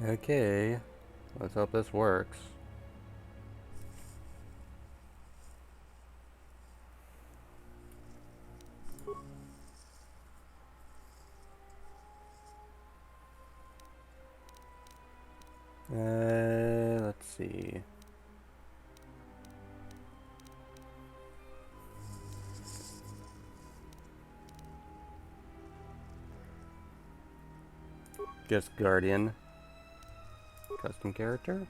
Okay, let's hope this works. Let's see. Just Guardian. Custom character?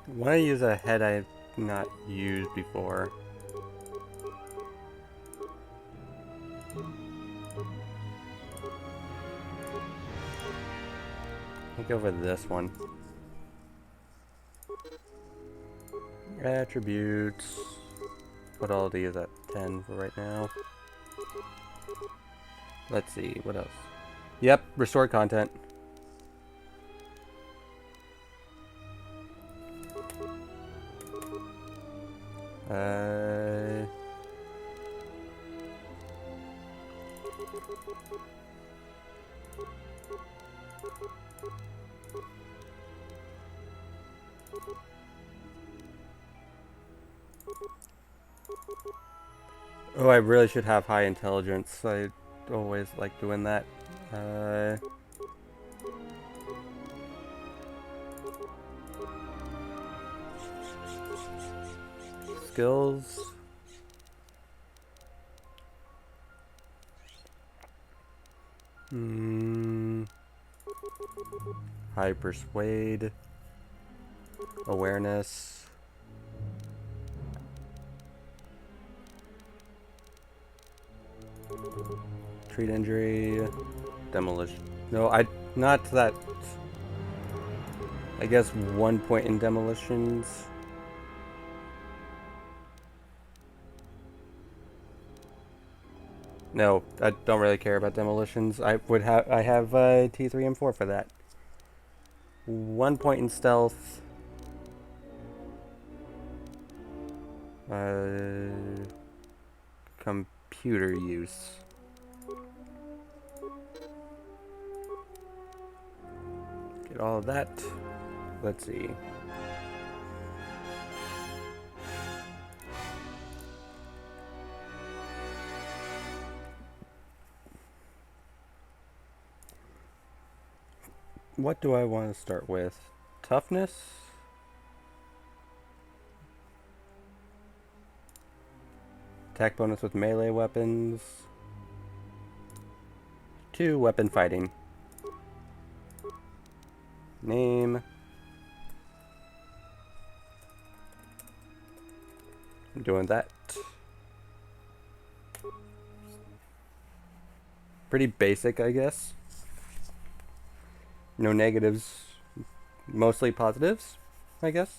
I want to use a head I've not used before. I'll go for this one. Attributes. Put all these at 10 for right now. Let's see, what else? Yep, restore content. Oh, I really should have high intelligence. I always like doing that. Skills. High persuade. Awareness. Treat injury. Demolition. No, not that. I guess 1 point in demolitions. No, I don't really care about demolitions. I have T3 and 4 for that. 1 point in stealth. Computer use. Get all of that. Let's see. What do I want to start with? Toughness? Attack bonus with melee weapons. 2 weapon fighting. Name. I'm doing that. Pretty basic, I guess. No negatives. Mostly positives, I guess.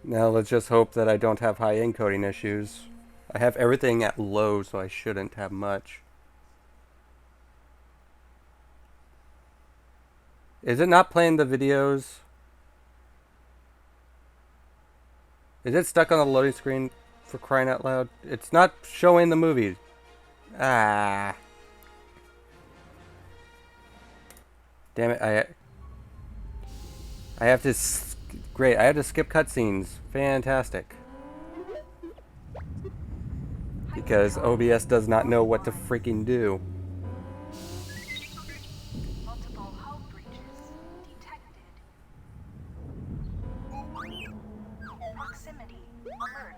Now let's just hope that I don't have high encoding issues. I have everything at low, so I shouldn't have much. Is it not playing the videos? Is it stuck on the loading screen, for crying out loud? It's not showing the movie. Ah. Damn it, I have to... Great, I have to skip cutscenes. Fantastic. Because OBS does not know what to freaking do. Multiple hull breaches detected. Proximity alert.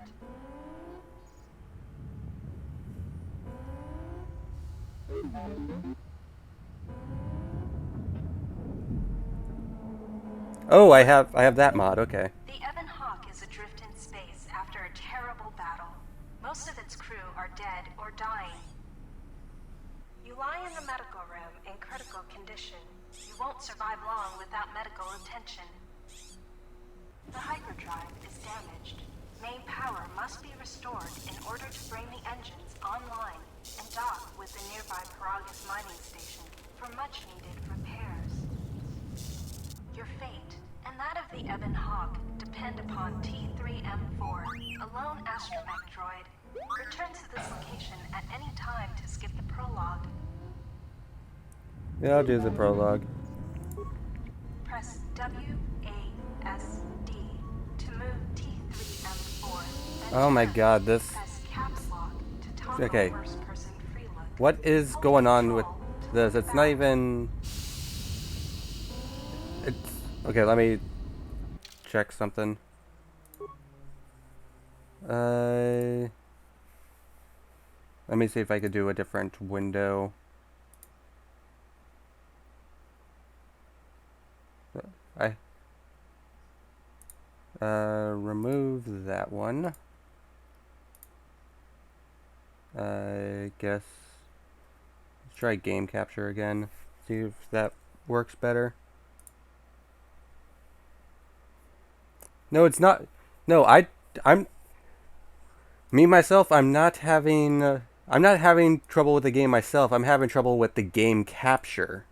Oh, I have that mod, okay. The KairiHawk is adrift in space after a terrible battle. Most of its crew are dead or dying. You lie in the medical room in critical condition. You won't survive long without medical attention. The hyperdrive is damaged. Main power must be restored in order to bring the engines online and dock with the nearby Paragus mining station for much-needed repairs. Your fate and that of the Ebon Hawk depend upon T3M4, a lone astromech droid. Return to this location at any time to skip the prologue. Yeah, I'll do the prologue. Press WASD to move T3M4. Oh my god, this... Press caps lock to toggle Okay. first-person free look. What is going on with this? It's not even... It's... Okay, let me check something. Let me see if I could do a different window. Remove that one. I guess let's try game capture again. See if that works better. No, it's not. No, I'm me myself. I'm not having trouble with the game myself. I'm having trouble with the game capture.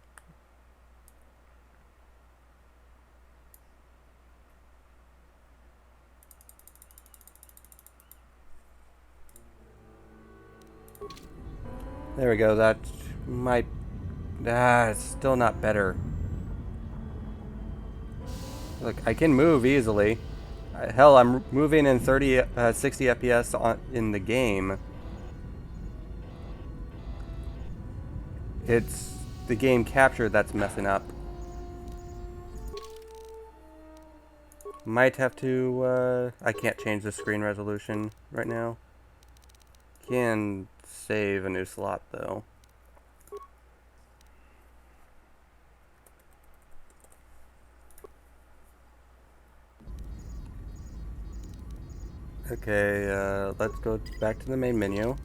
There we go. That might. It's still not better. Look, I can move easily. Hell, I'm moving in 60 FPS in the game. It's the game capture that's messing up. Might have to. I can't change the screen resolution right now. Can save a new slot though. Okay, let's go back to the main menu.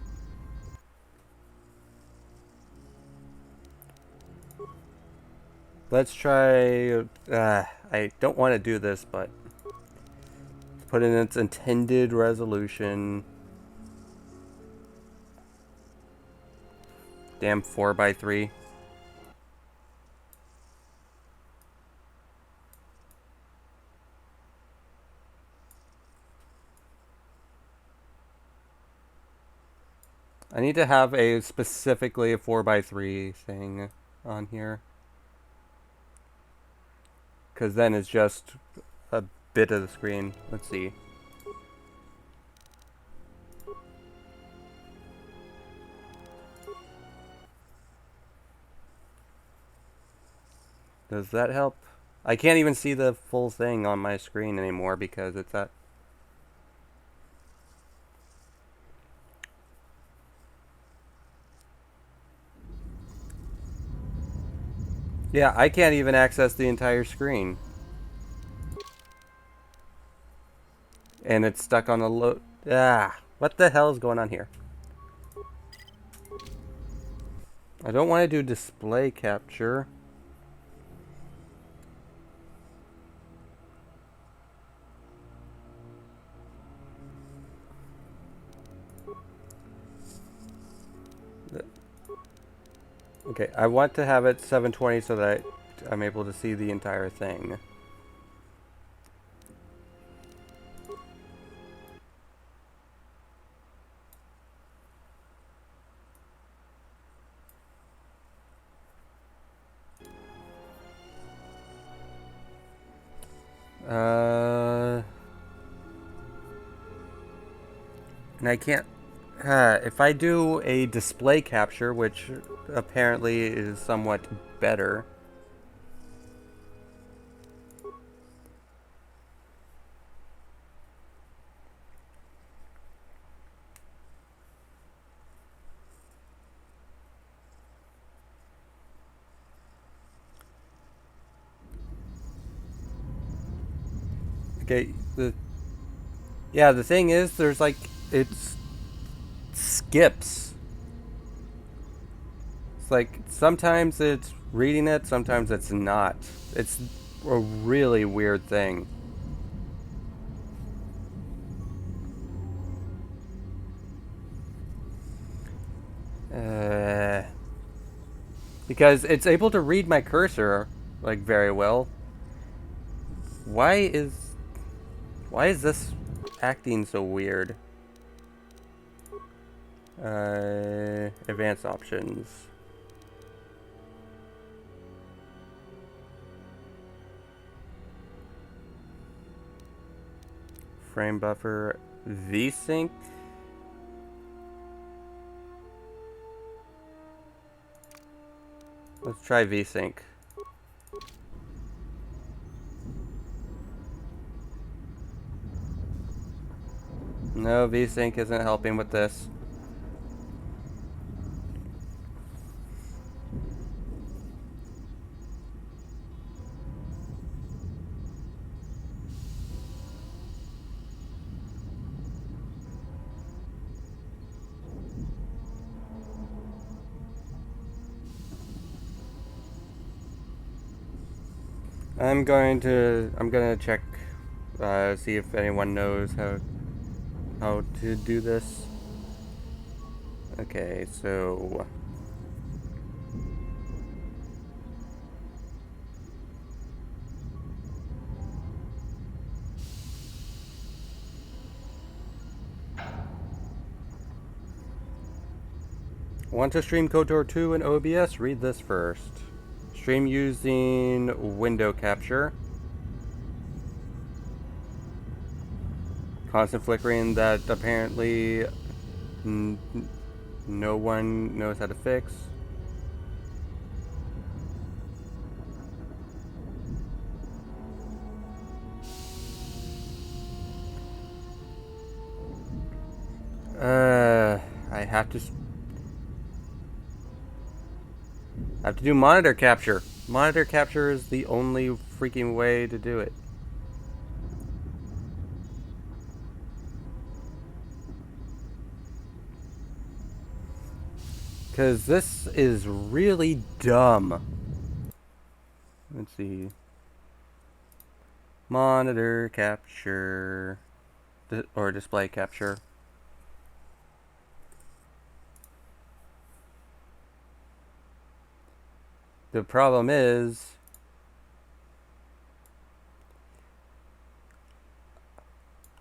Let's try, I don't want to do this, but put in its intended resolution. Damn 4x3. I need to have a specifically a 4x3 thing on here. Because then it's just a bit of the screen. Let's see. Does that help? I can't even see the full thing on my screen anymore because it's at... Yeah, I can't even access the entire screen. And it's stuck on the load. What the hell is going on here? I don't want to do display capture. Okay, I want to have it 720 so that I'm able to see the entire thing. And I can't... if I do a display capture, which apparently is somewhat better... Okay, the thing is, there's like, it skips. It's like, sometimes it's reading it, sometimes it's not. It's a really weird thing. Because it's able to read my cursor, like, very well. Why is this acting so weird? Advanced options. Frame buffer, VSync. Let's try VSync. No, VSync isn't helping with this. I'm gonna check, see if anyone knows how to do this. Okay, so want to stream KOTOR 2 in OBS? Read this first. Stream using window capture. Constant flickering that apparently no one knows how to fix. I have to do monitor capture. Monitor capture is the only freaking way to do it. Because this is really dumb. Let's see. Monitor capture. Or display capture. The problem is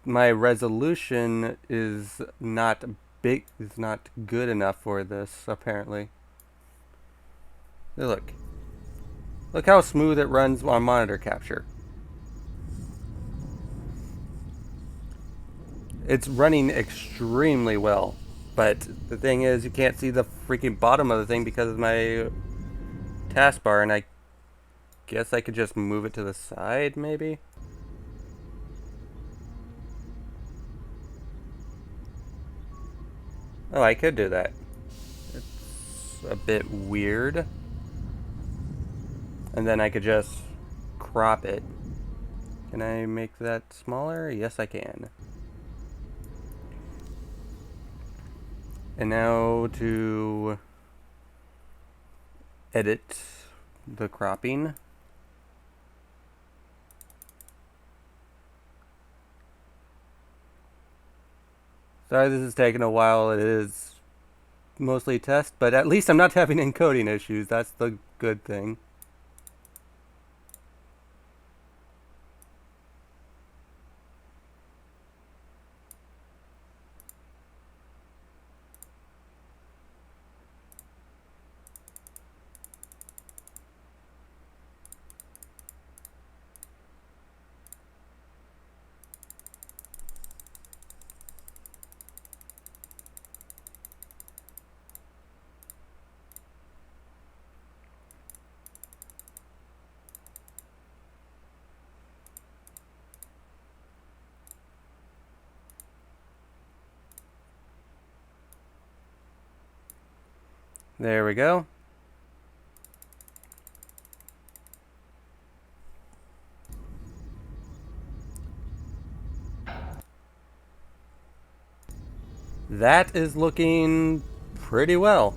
my resolution is not good enough for this, apparently. Look how smooth it runs on monitor capture. It's running extremely well, but the thing is, you can't see the freaking bottom of the thing because of my taskbar, and I guess I could just move it to the side, maybe? Oh, I could do that. It's a bit weird. And then I could just crop it. Can I make that smaller? Yes, I can. And now to edit the cropping. Sorry this is taking a while. It is mostly test, but at least I'm not having encoding issues. That's the good thing. There we go. That is looking pretty well.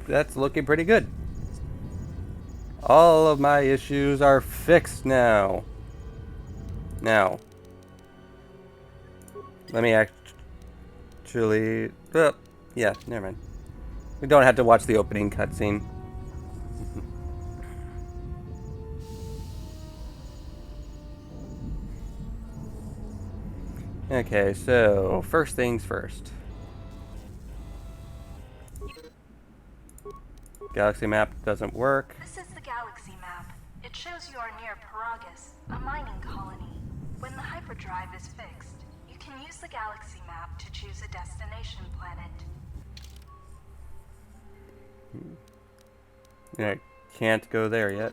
That's looking pretty good. All of my issues are fixed now. Now, let me actually... Oh, yeah, never mind. We don't have to watch the opening cutscene. Okay, so first things first. Galaxy map doesn't work. This is the galaxy map. It shows you are near Paragus, a mining colony. When the hyperdrive is fixed, you can use the galaxy map to choose a destination planet. I can't go there yet.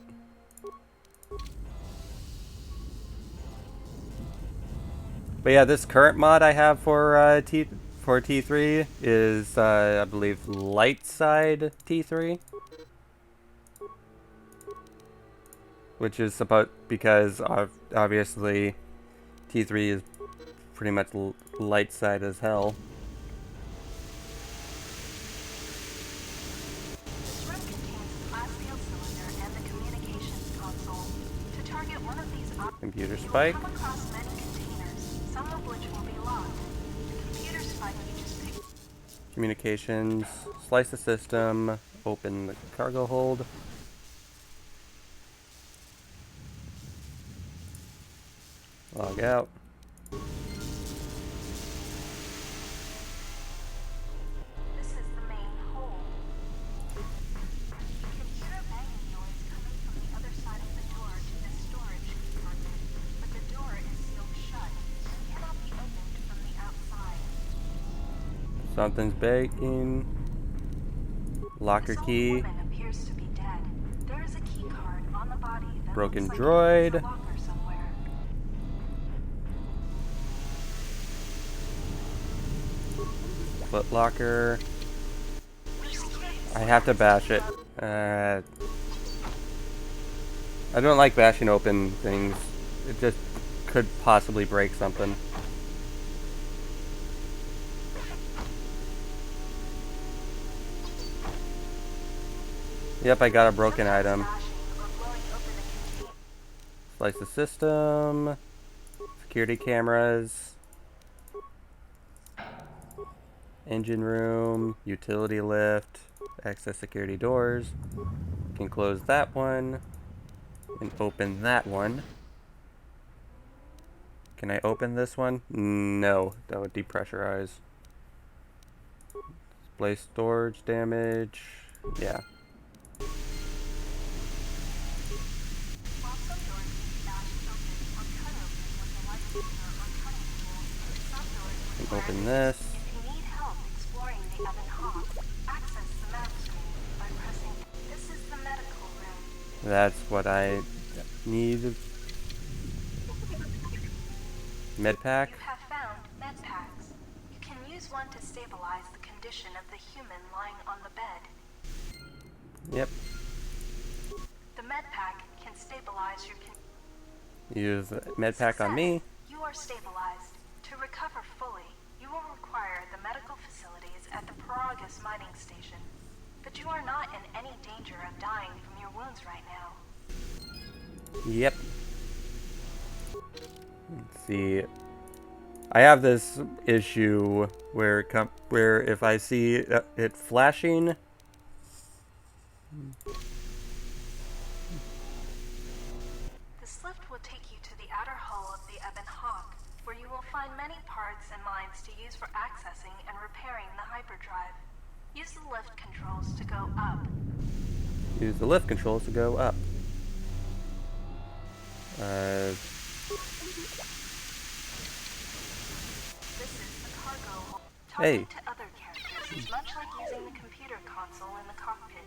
But yeah, this current mod I have for T3 is I believe light side T3, which is supposed because obviously T3 is pretty much light side as hell. This room contains a glass steel cylinder and the communications console. To target one of these Computer you will spike. come across many containers, some of which will be locked. The computer spike you just picked. Communications. Slice the system. Open the cargo hold. Log out. This is the main hold. You can hear a banging noise coming from the other side of the door to this storage compartment, but the door is sealed shut and cannot be opened from the outside. Something's baking. Locker This old key. woman appears to be dead. There is a key card on the body that Broken looks like droid. it is a locker somewhere. Foot locker. I have to bash it. I don't like bashing open things. It just could possibly break something. Yep, I got a broken item. Slice the system. Security cameras. Engine room. Utility lift. Access security doors. Can close that one. And open that one. Can I open this one? No, that would depressurize. Display storage damage. Yeah. While some doors can be bashed open or cut open with a lightsaber or cutting tool, some doors Can require open this. this. If you need help exploring the KairiHawk, access the map screen by pressing. This is the medical room. That's what I need. Medpack. You have found med packs. You can use one to stabilize the condition of the human lying on the bed. Yep. The med pack can stabilize your Use medpack on me. You are stabilized. To recover fully, you will require the medical facilities at the Paragus mining station. But you are not in any danger of dying from your wounds right now. Yep. Let's see. I have this issue where where if I see it flashing. This lift will take you to the outer hull of the KairiHawk, where you will find many parts and mines to use for accessing and repairing the hyperdrive. Use the lift controls to go up. Use the lift controls to go up. This is the cargo hold. Hey. Talking to other characters is much like using the computer console in the cockpit.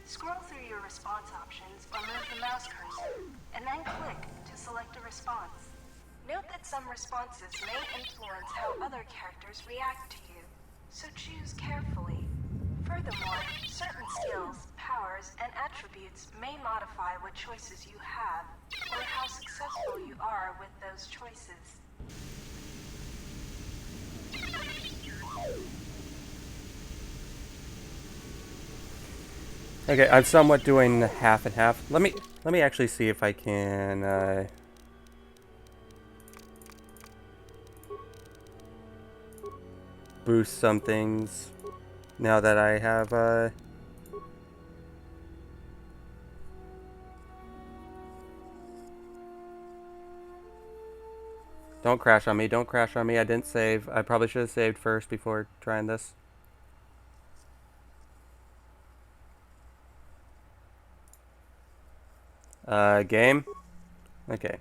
Scroll through your response options or move the mouse cursor, and then click to select a response. Note that some responses may influence how other characters react to you, so choose carefully. Furthermore, certain skills, powers, and attributes may modify what choices you have, or how successful you are with those choices. Okay, I'm somewhat doing half and half. Let me actually see if I can boost some things. Now that I have, Don't crash on me, don't crash on me. I didn't save. I probably should have saved first before trying this. Game? Okay.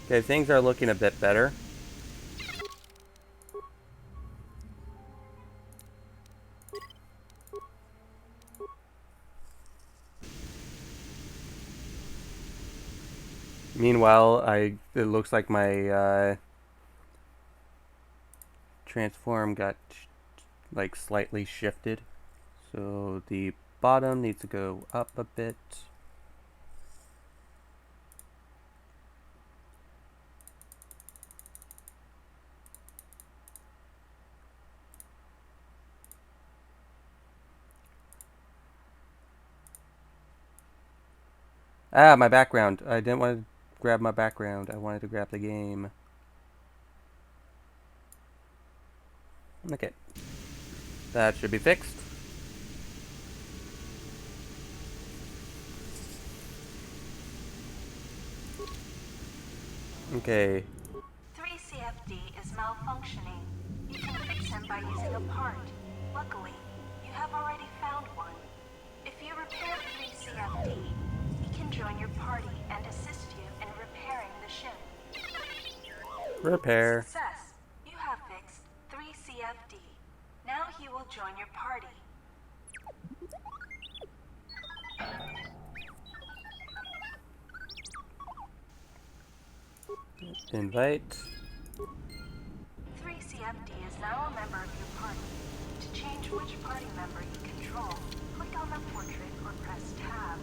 Okay, things are looking a bit better. Meanwhile, it looks like my transform got like slightly shifted. So the bottom needs to go up a bit. Ah, my background. I didn't want to grab my background. I wanted to grab the game. Okay. That should be fixed. Okay. 3CFD is malfunctioning. You can fix him by using a part. Luckily, you have already found one. If you repair 3CFD, he can join your party and assist you in repairing the ship. Repair. Success! You have fixed 3CFD. Now he will join your party. Invite. 3CFD is now a member of your party. To change which party member you control, click on the portrait or press tab.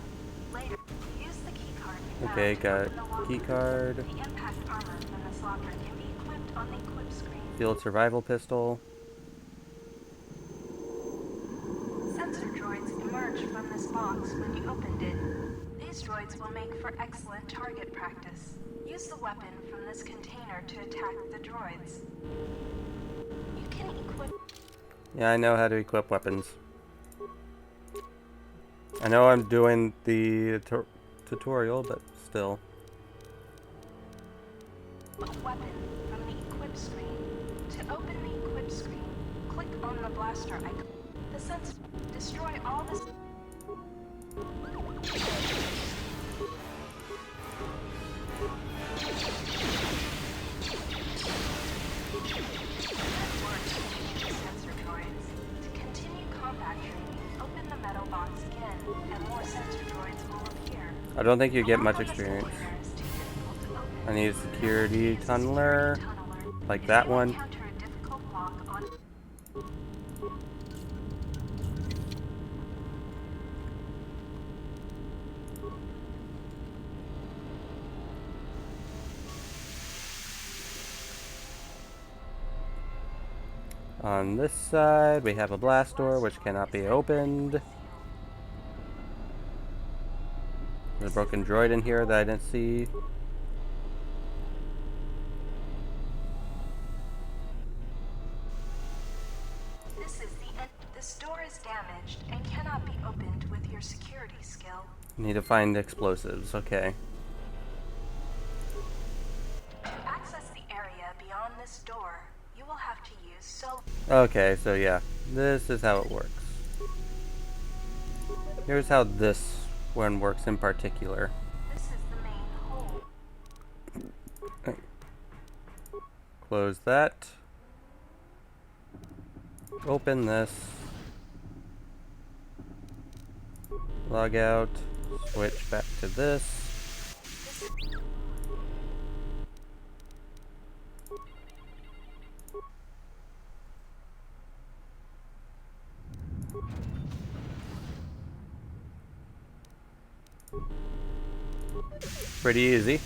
Later, use the keycard you Okay, found to got open the locker. keycard. The impact armor from this locker can be equipped on the equip screen. Field survival pistol. Sensor droids emerged from this box when you opened it. These droids will make for excellent target practice. Use the weapon from this container to attack the droids. You can equip... Yeah, I know how to equip weapons. I know I'm doing the tutorial, but still. A weapon from the equip screen. To open the equip screen, click on the blaster icon. The sensor... Destroy all the... Sensor droids. To continue combat training, open the metal box again, and more sensor droids will appear. I don't think you get much experience. I need a security tunneler, like that one. On this side, we have a blast door which cannot be opened. There's a broken droid in here that I didn't see. This door is damaged and cannot be opened with your security skill. Need to find explosives, okay. To access the area beyond this door, you will have to use so... Okay, so yeah, this is how it works. Here's how this one works in particular. This is the main hole. Close that. Open this. Log out. Switch back to this. Pretty easy.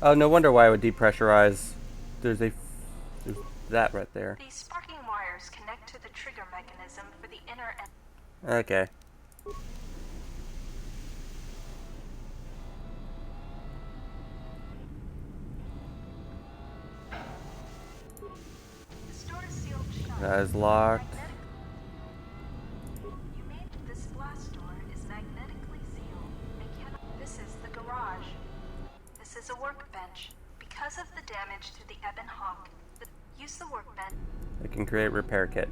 Oh, no wonder why I would depressurize. There's that right there. These sparking wires connect to the trigger mechanism Okay. This door is sealed shut. That is locked. You made this blast door is magnetically sealed. This is the garage. This is a workbench. Because of the damage to the Ebon Hawk, use the workbench. I can create repair kit.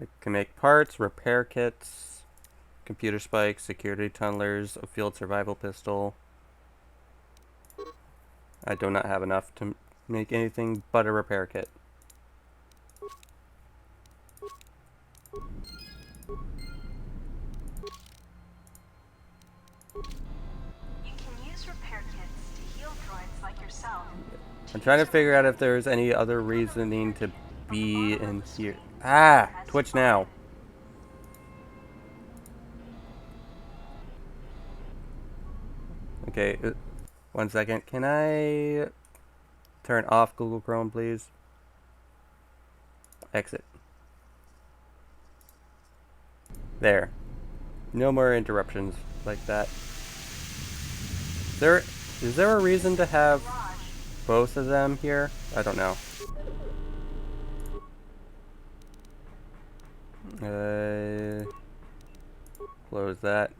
I can make parts, repair kits, computer spikes, security tunnelers, a field survival pistol. I do not have enough to make anything but a repair kit. You can use repair kits to heal droids like yourself. I'm trying to figure out if there's any other reasoning to be in here. Ah! Twitch now. Okay, 1 second. Can I turn off Google Chrome, please? Exit. There. No more interruptions like that. Is there a reason to have both of them here? I don't know. Close that.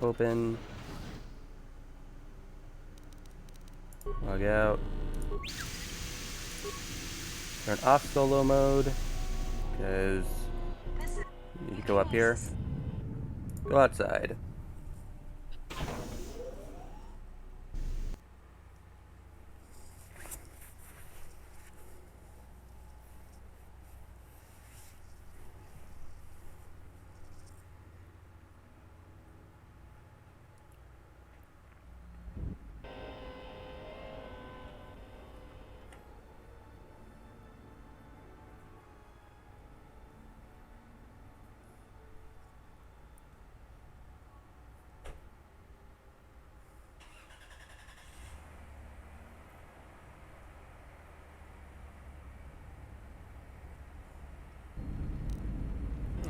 Open. Log out. Turn off solo mode. Because you need to go up here. Go outside.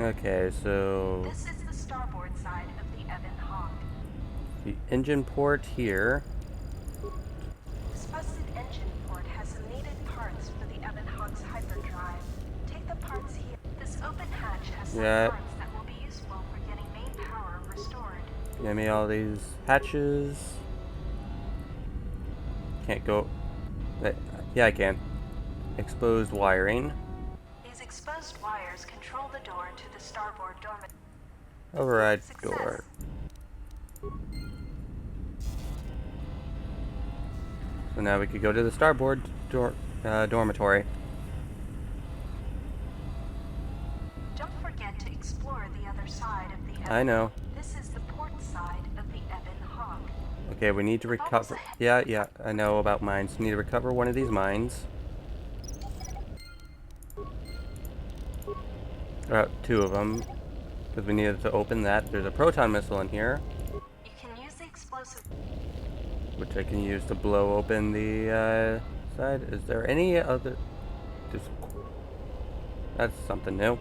Okay, so This is the starboard side of the Ebon Hawk. the engine port here. This busted engine port has some needed parts for the Ebon Hawk's hyperdrive. Take the parts here. This open hatch has some parts that will be useful for getting main power restored. Give me all these hatches. Can't go. Yeah, I can. Exposed wiring. These exposed wires control the door to the starboard dormant. Override Success. door. So now we could go to the starboard dormitory. Don't forget to explore the other side of the Ebon. I know. This is the port side of the Ebon Hawk. Okay, we need to recover. Yeah, I know about mines. We need to recover one of these mines. Two of them. Because we needed to open that. There's a proton missile in here, You can use the explosive. which I can use to blow open the side. Is there any other... That's something new.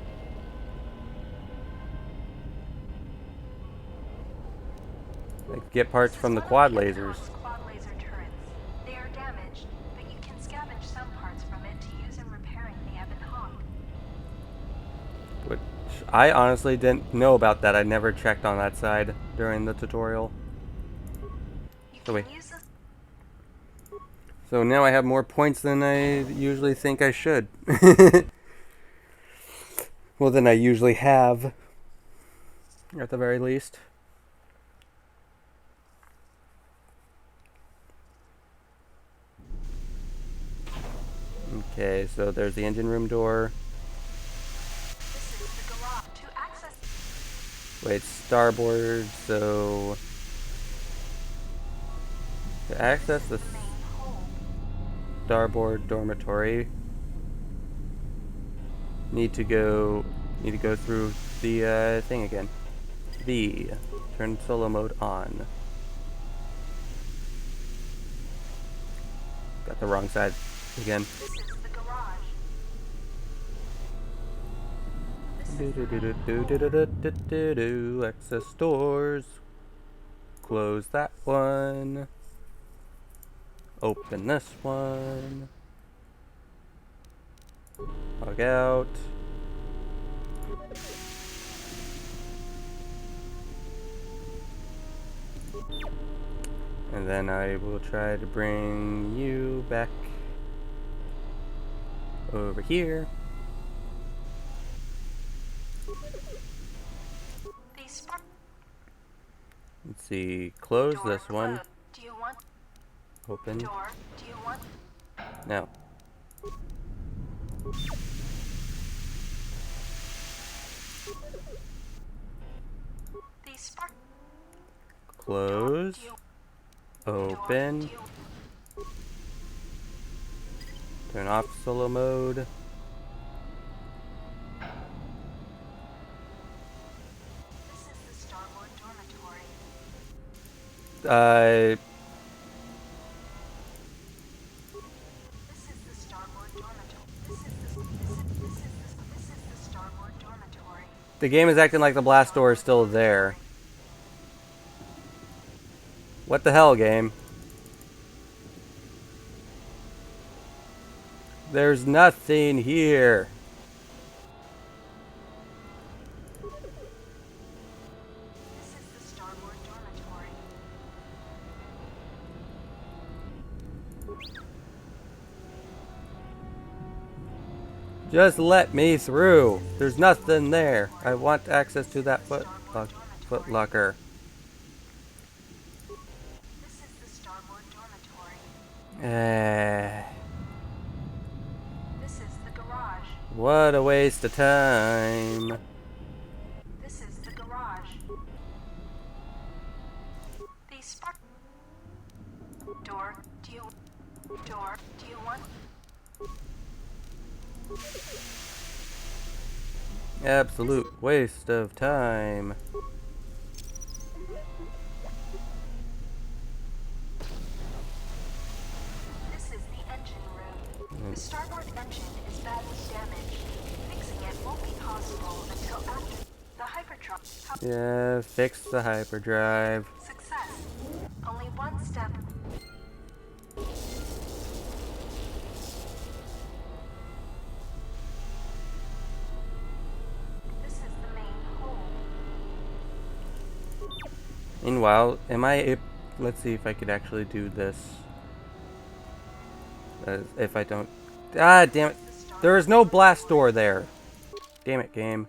I could get parts from the quad lasers. Quad laser turrets. They are damaged, but you can scavenge some parts from it to use in repairing the Ebon Hawk. Which I honestly didn't know about that. I never checked on that side during the tutorial. You So can wait. use this. So now I have more points than I usually think I should. Well, than I usually have. At the very least. Okay, so there's the engine room door. This is the garage. To access. Wait, starboard, so... To access the The main hold. starboard dormitory, need to go through the thing again. Turn solo mode on. Got the wrong side again. This is the garage. This Do is do the do main do do hall. do do do do. Access doors. Close that one. Open this one. Log out. And then I will try to bring you back over here. The spark Let's see. Close door this one. closed. Do you want Open. door? Do you want Now. the spark Close. do you Open. do you Turn off solo mode. This is the starboard dormitory. This is the starboard dormitory. This is the starboard dormitory. The game is acting like the blast door is still there. What the hell, game? There's nothing here. This is the starboard dormitory. Just let me through. There's nothing there. I want access to that foot locker. This is the starboard dormitory. This is the garage. What a waste of time. This is the garage. The spark door. Do you want Absolute waste of time. This is the engine room. The starboard engine is badly damaged. Fixing it won't be possible until after the hyperdrive. Yeah, fix the hyperdrive. Success. Only one step. This is the main hole. Meanwhile, let's see if I could actually do this. If I don't... Ah, damn it. There is no blast door there. Damn it, game.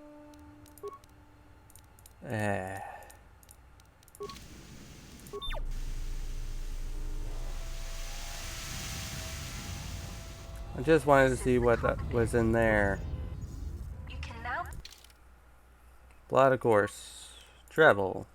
I just wanted to see what that was in there. You can now Plot of course. Travel.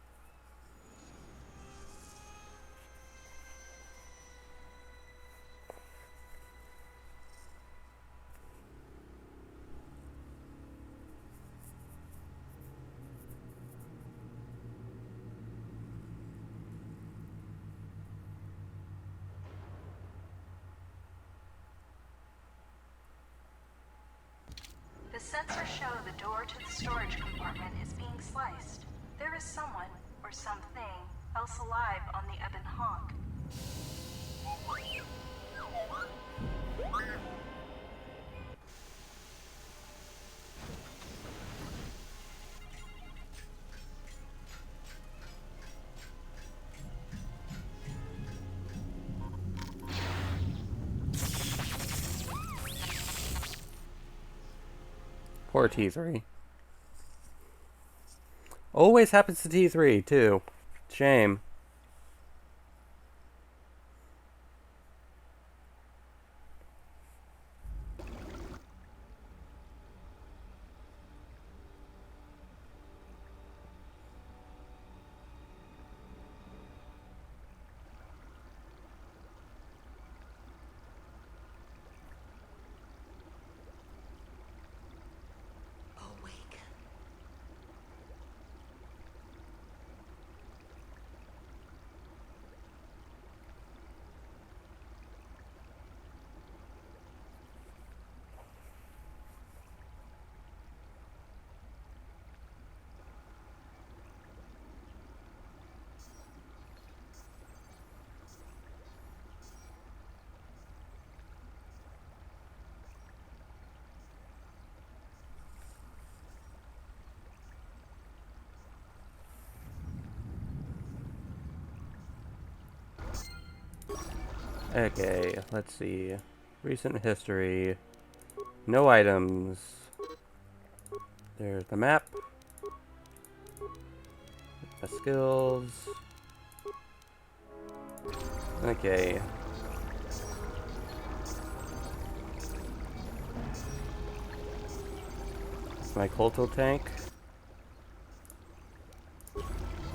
The sensors show the door to the storage compartment is being sliced. There is someone, or something, else alive on the Ebon Hawk. Poor T3. Always happens to T3, too. Shame. Okay, let's see. Recent history. No items. There's the map. The skills. Okay. It's my Colto tank,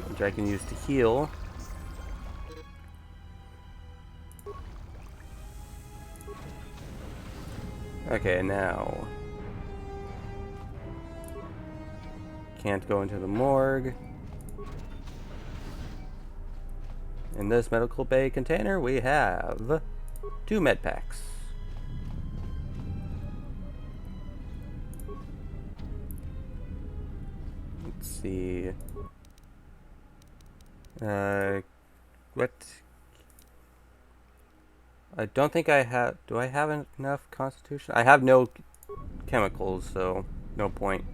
which I can use to heal. Okay, now. Can't go into the morgue. In this medical bay container, we have 2 med packs. Let's see. What? I don't think I have. Do I have enough constitution? I have no chemicals, so no point.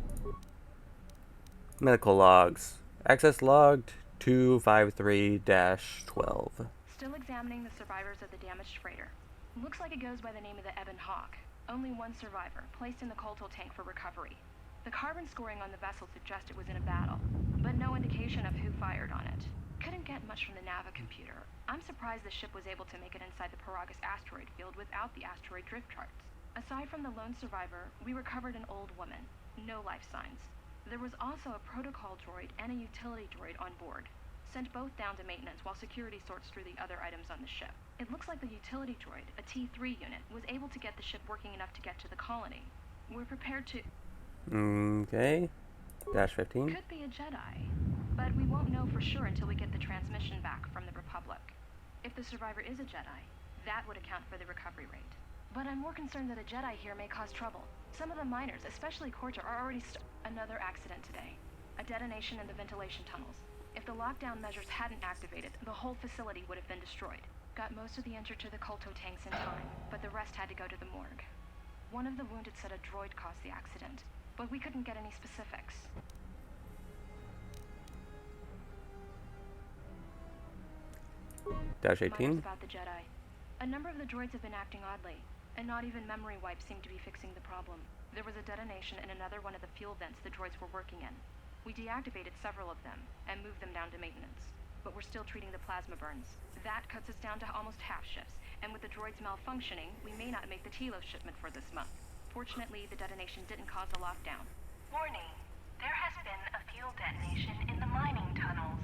Medical logs. Access logged 253-12. Still examining the survivors of the damaged freighter. Looks like it goes by the name of the KairiHawk. Only one survivor, placed in the Colto tank for recovery. The carbon scoring on the vessel suggests it was in a battle, but no indication of who fired on it. Couldn't get much from the Nava computer. I'm surprised the ship was able to make it inside the Paragus asteroid field without the asteroid drift charts. Aside from the lone survivor, we recovered an old woman. No life signs. There was also a protocol droid and a utility droid on board. Sent both down to maintenance while security sorts through the other items on the ship. It looks like the utility droid, a T3 unit, was able to get the ship working enough to get to the colony. We're prepared to... Okay. -15. Could be a Jedi, but we won't know for sure until we get the transmission back from the Republic. If the survivor is a Jedi, that would account for the recovery rate. But I'm more concerned that a Jedi here may cause trouble. Some of the miners, especially Corta, are already another accident today. A detonation in the ventilation tunnels. If the lockdown measures hadn't activated, the whole facility would have been destroyed. Got most of the injured to the Colto tanks in time, but the rest had to go to the morgue. One of the wounded said a droid caused the accident, but we couldn't get any specifics. -18. About the Jedi. A number of the droids have been acting oddly, and not even memory wipes seem to be fixing the problem. There was a detonation in another one of the fuel vents the droids were working in. We deactivated several of them and moved them down to maintenance, but we're still treating the plasma burns. That cuts us down to almost half shifts, and with the droids malfunctioning, we may not make the Telos shipment for this month. Fortunately, the detonation didn't cause a lockdown. Warning. There has been a fuel detonation in the mining tunnels.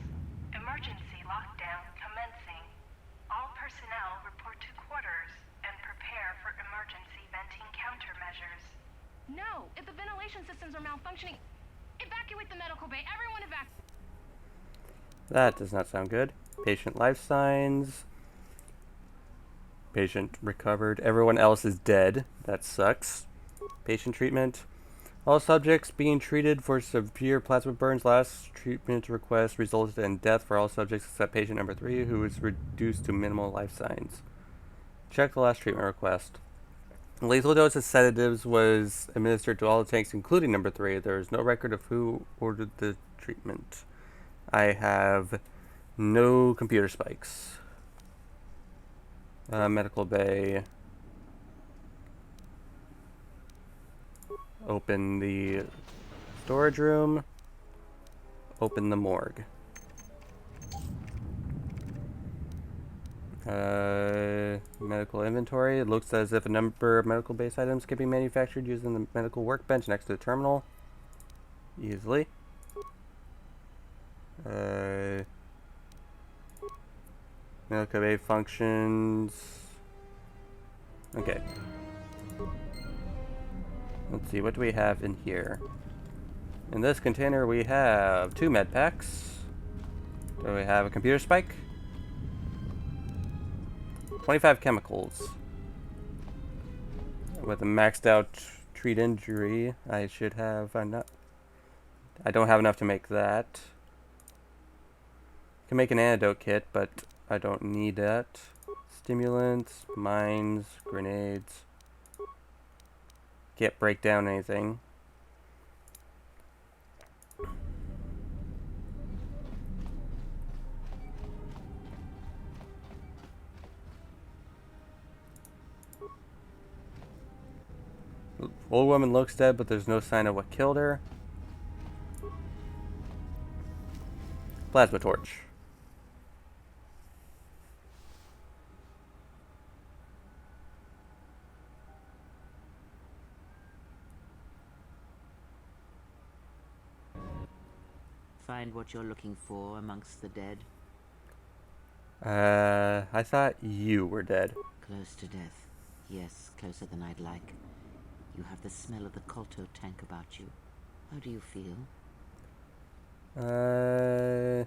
Emergency lockdown commencing. All personnel report to quarters and prepare for emergency venting countermeasures. No! If the ventilation systems are malfunctioning, evacuate the medical bay! Everyone evacuate! That does not sound good. Patient life signs. Patient recovered. Everyone else is dead. That sucks. Patient treatment. All subjects being treated for severe plasma burns. Last treatment request resulted in death for all subjects except patient number 3, who was reduced to minimal life signs. Check the last treatment request. A lethal dose of sedatives was administered to all the tanks, including number 3. There is no record of who ordered the treatment. I have no computer spikes. Medical bay. Open the storage room. Open the morgue. Medical inventory. It looks as if a number of medical base items can be manufactured using the medical workbench next to the terminal. Easily. Medical bay functions. Okay. Let's see, what do we have in here? In this container we have 2 med packs. Do we have a computer spike? 25 chemicals. With a maxed out treat injury, I should have enough. I don't have enough to make that. I can make an antidote kit, but I don't need that. Stimulants, mines, grenades. Can't break down anything. Old woman looks dead, but there's no sign of what killed her. Plasma torch. Find what you're looking for amongst the dead? I thought you were dead. Close to death. Yes, closer than I'd like. You have the smell of the Kolto tank about you. How do you feel? A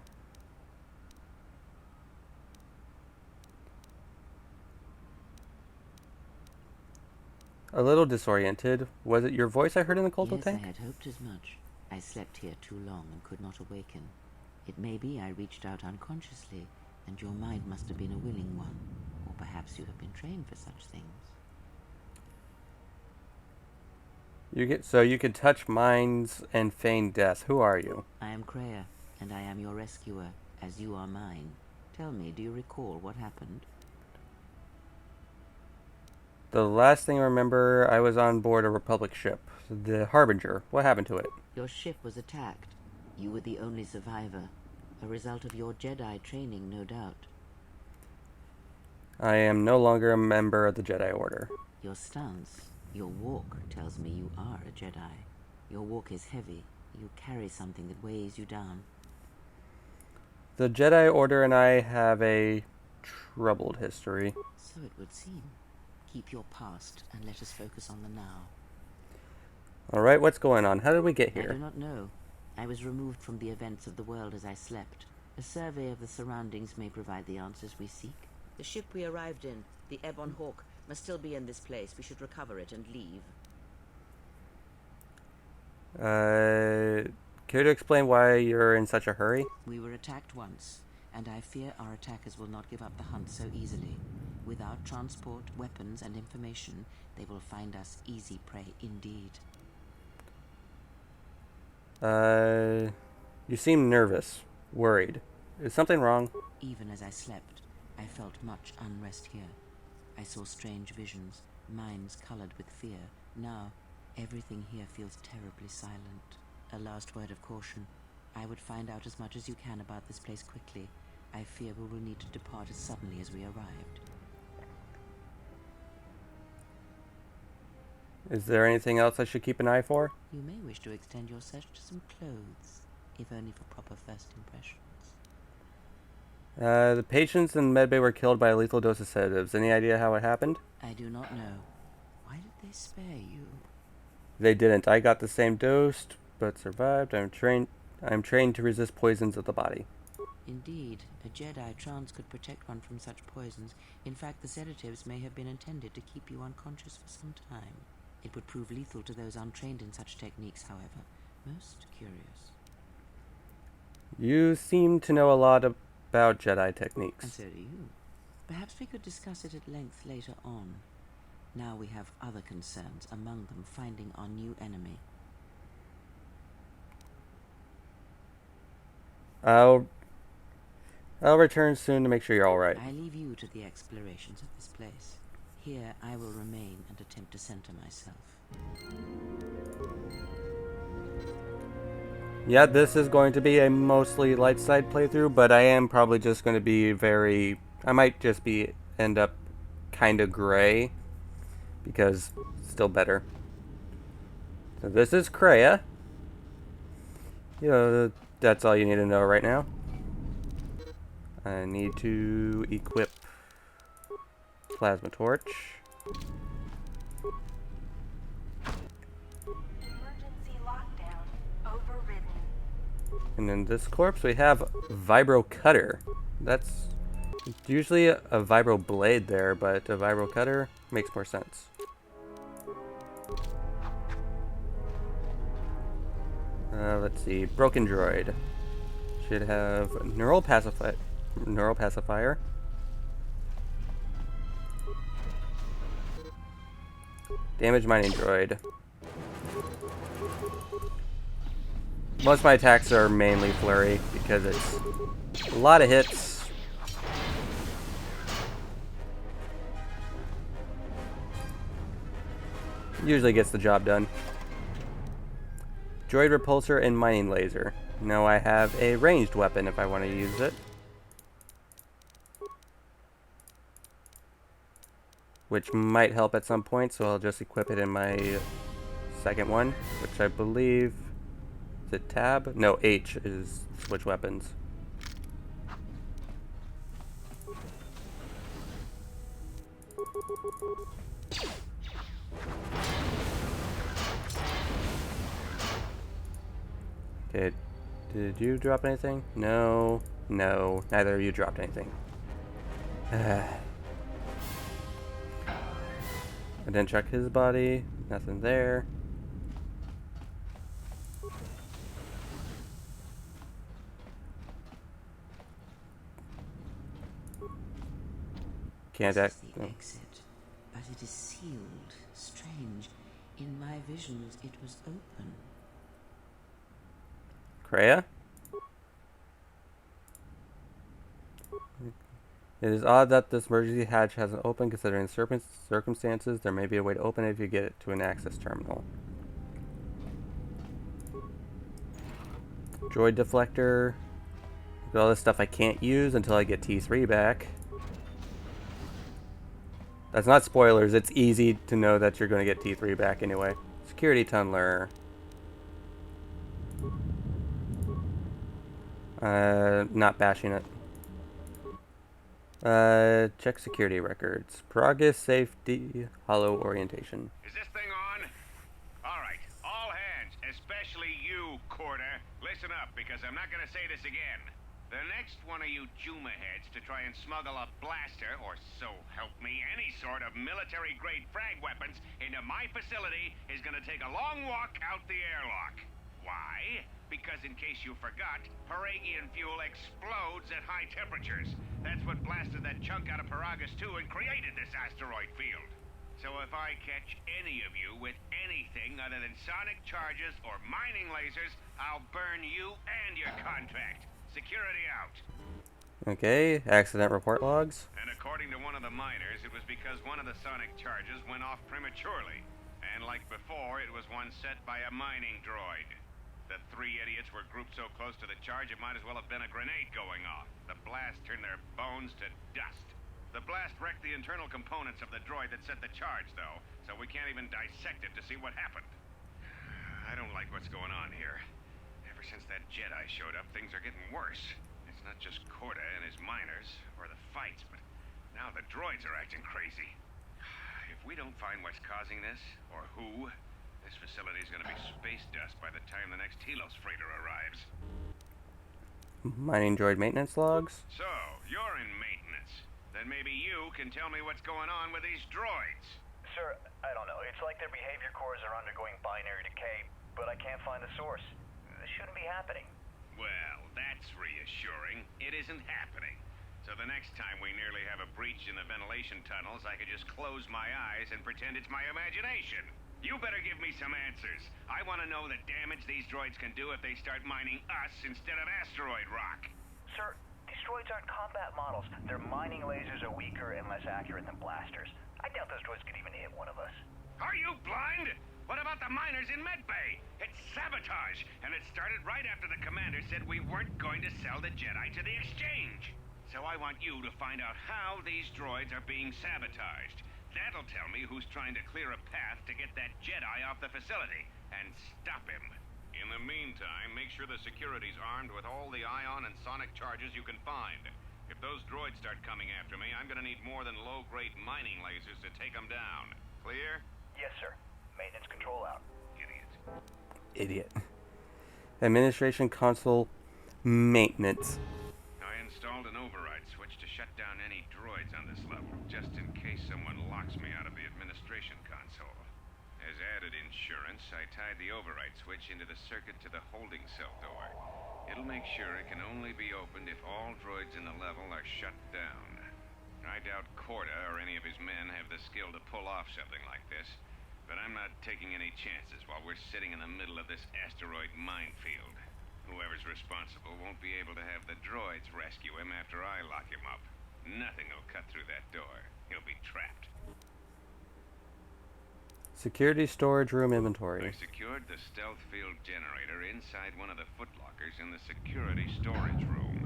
little disoriented. Was it your voice I heard in the Kolto Yes, tank? I had hoped as much. I slept here too long and could not awaken. It may be I reached out unconsciously, and your mind must have been a willing one. Or perhaps you have been trained for such things. You can touch minds and feign death. Who are you? I am Kreia, and I am your rescuer, as you are mine. Tell me, do you recall what happened? The last thing I remember, I was on board a Republic ship, the Harbinger. What happened to it? Your ship was attacked. You were the only survivor. A result of your Jedi training, no doubt. I am no longer a member of the Jedi Order. Your stance, your walk, tells me you are a Jedi. Your walk is heavy. You carry something that weighs you down. The Jedi Order and I have a troubled history. So it would seem. Keep your past and let us focus on the now. Alright, what's going on? How did we get I here? do not know. I was removed from the events of the world as I slept. A survey of the surroundings may provide the answers we seek. The ship we arrived in, the Ebon Hawk, must still be in this place. We should recover it and leave. Care to explain why you're in such a hurry? We were attacked once, and I fear our attackers will not give up the hunt so easily. Without transport, weapons, and information, they will find us easy prey indeed. You seem nervous, worried. Is something wrong? Even as I slept, I felt much unrest here. I saw strange visions, minds colored with fear. Now, everything here feels terribly silent. A last word of caution. I would find out as much as you can about this place quickly. I fear we will need to depart as suddenly as we arrived. Is there anything else I should keep an eye for? You may wish to extend your search to some clothes, if only for proper first impressions. The patients in medbay were killed by a lethal dose of sedatives. Any idea how it happened? I do not know. Why did they spare you? They didn't. I got the same dose, but survived. I'm trained to resist poisons of the body. Indeed, a Jedi trance could protect one from such poisons. In fact, the sedatives may have been intended to keep you unconscious for some time. It would prove lethal to those untrained in such techniques, however. Most curious. You seem to know a lot about Jedi And techniques. so do you. Perhaps we could discuss it at length later on. Now we have other concerns, among them finding our new enemy. I'll return soon to make sure you're alright. I leave you to the explorations of this place. Here I will remain and attempt to center myself. Yeah, this is going to be a mostly light side playthrough, but I am probably just going to be I might just end up kind of gray, because it's still better. So this is Kreia. You know, that's all you need to know right now. I need to equip plasma torch. Emergency lockdown overridden. And in this corpse we have vibro cutter. That's usually a vibro blade there, but a vibro cutter makes more sense. Let's see, broken droid should have neural pacifier. Damage mining droid. Most of my attacks are mainly flurry because it's a lot of hits. Usually gets the job done. Droid repulsor and mining laser. Now I have a ranged weapon if I want to use it. Which might help at some point, so I'll just equip it in my second one, which I believe... Is it tab? No, H is switch weapons. Okay, did you drop anything? No, no, neither of you dropped anything. I didn't check his body, nothing there. Can't This act. is the exit, but it is sealed. Strange. In my visions, it was open. Kreia? It is odd that this emergency hatch hasn't opened considering circumstances. There may be a way to open it if you get it to an access terminal. Droid deflector. Look at all this stuff I can't use until I get T3 back. That's not spoilers, it's easy to know that you're going to get T3 back anyway. Security tunneler. Not bashing it. Check security records. Progress, safety, hollow orientation. Is this thing on? Alright, all hands, especially you, Corda. Listen up, because I'm not gonna say this again. The next one of you Juma heads to try and smuggle a blaster, or so help me, any sort of military-grade frag weapons into my facility is gonna take a long walk out the airlock. Why? Because in case you forgot, Paragian fuel explodes at high temperatures. That's what blasted that chunk out of Paragus 2 and created this asteroid field. So if I catch any of you with anything other than sonic charges or mining lasers, I'll burn you and your contract. Security out. Okay, accident report logs. And according to one of the miners, it was because one of the sonic charges went off prematurely. And like before, it was one set by a mining droid. The three idiots were grouped so close to the charge it might as well have been a grenade going off. The blast turned their bones to dust. The blast wrecked the internal components of the droid that set the charge, though, so we can't even dissect it to see what happened. I don't like what's going on here. Ever since that Jedi showed up, things are getting worse. It's not just Corda and his miners, or the fights, but now the droids are acting crazy. If we don't find what's causing this, or who, this facility's gonna be space dust by the time the next Telos freighter arrives. Mining droid maintenance logs. So, you're in maintenance. Then maybe you can tell me what's going on with these droids. Sir, I don't know. It's like their behavior cores are undergoing binary decay, but I can't find the source. This shouldn't be happening. Well, that's reassuring. It isn't happening. So the next time we nearly have a breach in the ventilation tunnels, I could just close my eyes and pretend it's my imagination. You better give me some answers. I want to know the damage these droids can do if they start mining us instead of asteroid rock. Sir, these droids aren't combat models. Their mining lasers are weaker and less accurate than blasters. I doubt those droids could even hit one of us. Are you blind? What about the miners in Medbay? It's sabotage, and it started right after the commander said we weren't going to sell the Jedi to the exchange. So I want you to find out how these droids are being sabotaged. That'll tell me who's trying to clear a path to get that Jedi off the facility and stop him. In the meantime, make sure the security's armed with all the ion and sonic charges you can find. If those droids start coming after me, I'm gonna need more than low-grade mining lasers to take them down. Clear? Yes, sir. Maintenance control out. Idiot. Idiot. Administration console maintenance. I installed an override switch to shut down any droids on this level, just in case someone locks me out of the administration console. As added insurance, I tied the override switch into the circuit to the holding cell door. It'll make sure it can only be opened if all droids in the level are shut down. I doubt Corda or any of his men have the skill to pull off something like this, but I'm not taking any chances while we're sitting in the middle of this asteroid minefield. Whoever's responsible won't be able to have the droids rescue him after I lock him up. Nothing will cut through that door. He'll be trapped. Security storage room I inventory. secured the stealth field generator inside one of the footlockers in the security storage room.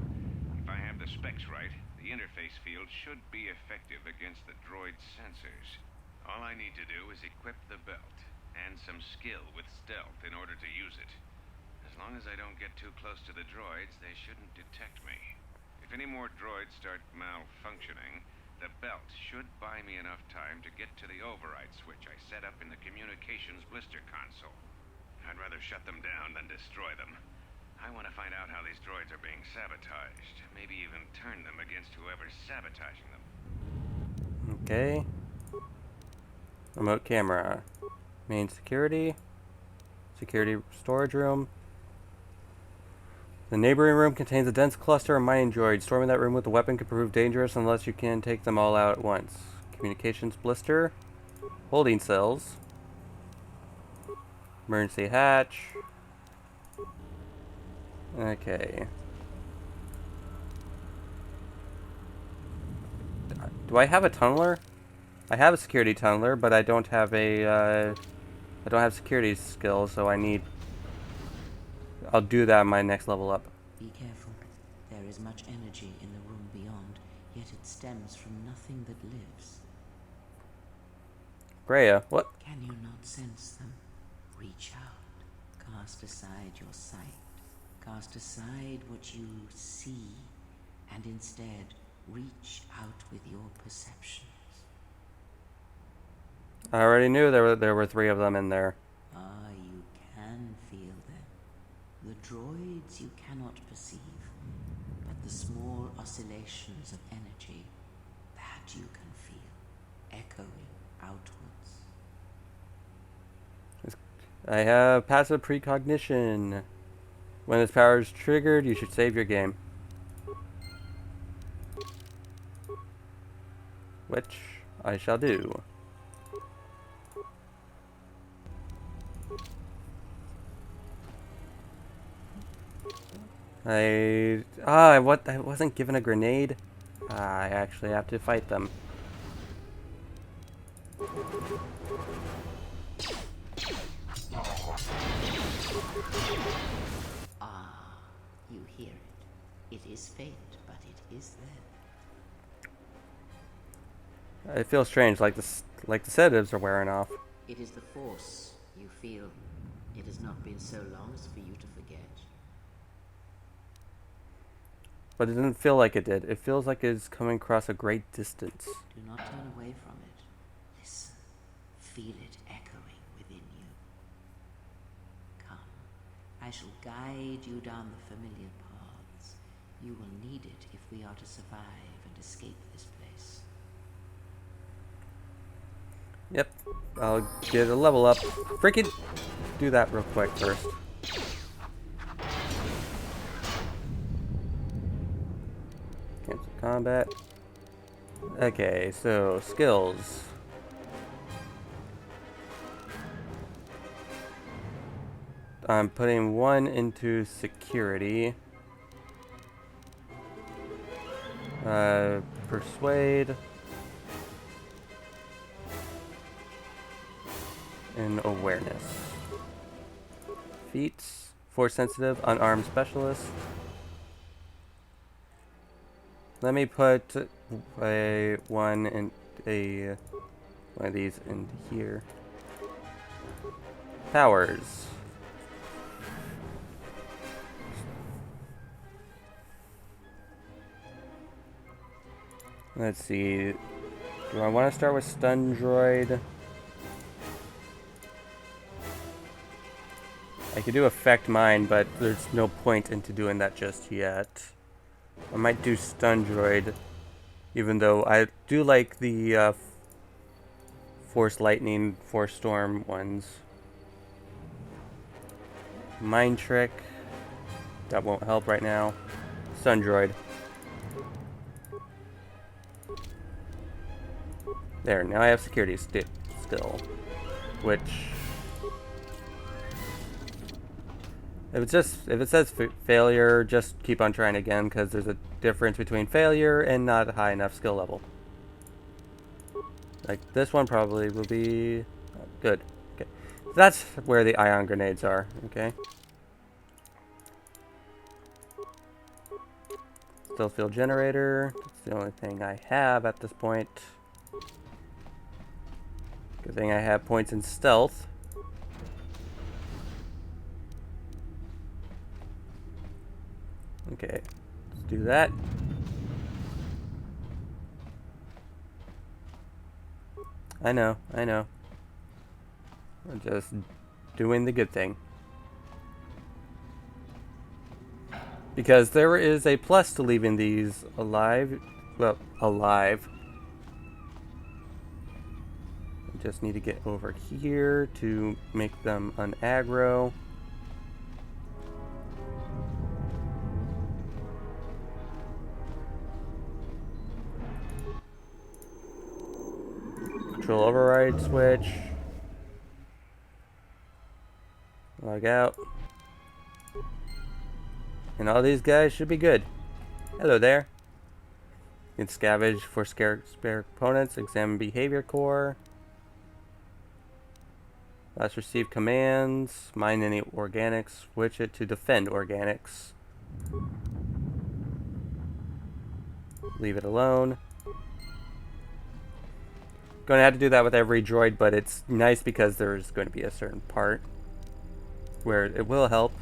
If I have the specs right, the interface field should be effective against the droid's sensors. All I need to do is equip the belt and some skill with stealth in order to use it. As long as I don't get too close to the droids, they shouldn't detect me. If any more droids start malfunctioning, the belt should buy me enough time to get to the override switch I set up in the communications blister console. I'd rather shut them down than destroy them. I want to find out how these droids are being sabotaged. Maybe even turn them against whoever's sabotaging them. Okay. Remote camera. Main security. Security storage room. The neighboring room contains a dense cluster of mining droids. Storming that room with a weapon could prove dangerous unless you can take them all out at once. Communications blister. Holding cells. Emergency hatch. Okay. Do I have a tunneler? I have a security tunneler, but I don't have a, I don't have security skills, so I'll do that in my next level up. Be careful. There is much energy in the room beyond, yet it stems from nothing that lives. Greya, what? Can you not sense them? Reach out. Cast aside your sight. Cast aside what you see, and instead reach out with your perceptions. I already knew there were 3 of them in there. Ah, you can feel them. The droids you cannot perceive, but the small oscillations of energy, that you can feel, echoing outwards. I have passive precognition. When this power is triggered, you should save your game. Which I shall do. I wasn't given a grenade. I actually have to fight them. Ah, you hear it. It is faint, but it is there. It feels strange, like the sedatives are wearing off. It is the force you feel. It has not been so long as for you to forget. But it didn't feel like it did. It feels like it's coming across a great distance. Do not turn away from it. Listen. Feel it echoing within you. Come. I shall guide you down the familiar paths. You will need it if we are to survive and escape this place. Yep. I'll get a level up. Freaking do that real quick first. Cancel combat. Okay, so skills. I'm putting 1 into security. Persuade. And awareness. Feats. Force sensitive, unarmed specialist. Let me put one of these in here. Powers. Let's see. Do I want to start with stun droid? I could do affect mine, but there's no point into doing that just yet. I might do stun droid, even though I do like the force lightning, force storm ones. Mind trick. That won't help right now. Stun droid. There, now I have security still, which if it says failure, just keep on trying again, because there's a difference between failure and not a high enough skill level. Like this one probably will be Good. Okay. That's where the ion grenades are. Okay. Still field generator. That's the only thing I have at this point. Good thing I have points in stealth. Okay. Let's do that. I know. We're just doing the good thing. Because there is a plus to leaving these alive. Well, alive. I just need to get over here to make them unaggro. Control override switch. Log out. And all these guys should be good. Hello there. You can scavenge for spare components, examine behavior core. Last receive commands, mine any organics, switch it to defend organics. Leave it alone. Going to have to do that with every droid, but it's nice because there's going to be a certain part where it will help.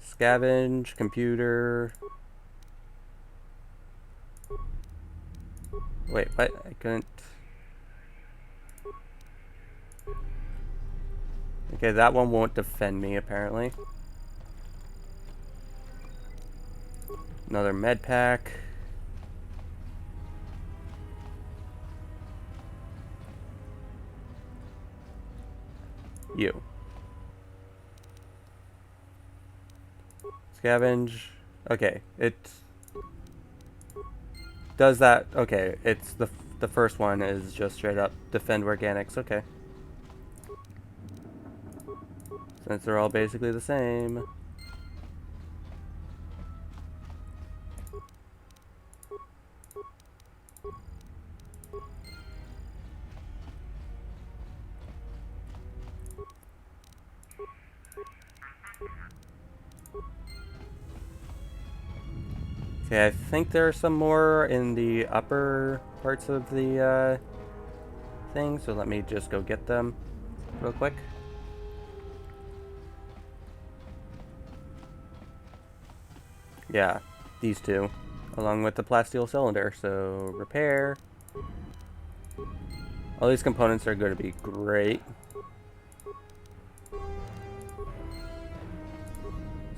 Scavenge, computer. Wait, what? I couldn't. Okay, that one won't defend me, apparently. Another med pack. You. Scavenge. Okay, it does that. Okay, it's the first one is just straight up defend organics. Okay. Since they're all basically the same. Okay, I think there are some more in the upper parts of the thing, so let me just go get them real quick. Yeah, these two, along with the plasteel cylinder. So repair. All these components are going to be great.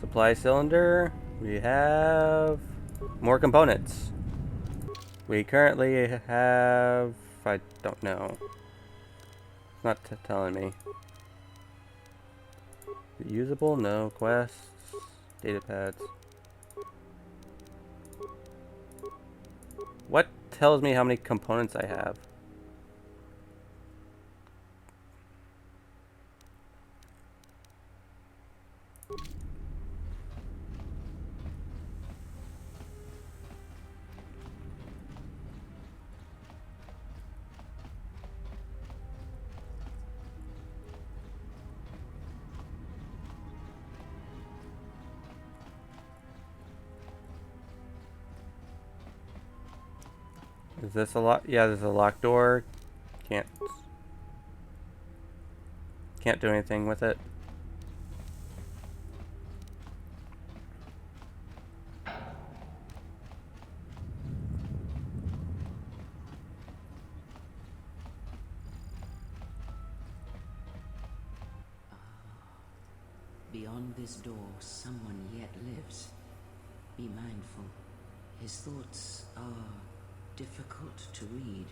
Supply cylinder. We have more components. We currently have... I don't know. It's not telling me. Usable? No. Quests. Data pads. What tells me how many components I have? Is this a lock? Yeah, there's a locked door. Can't do anything with it. Beyond this door, someone yet lives. Be mindful. His thoughts are difficult to read.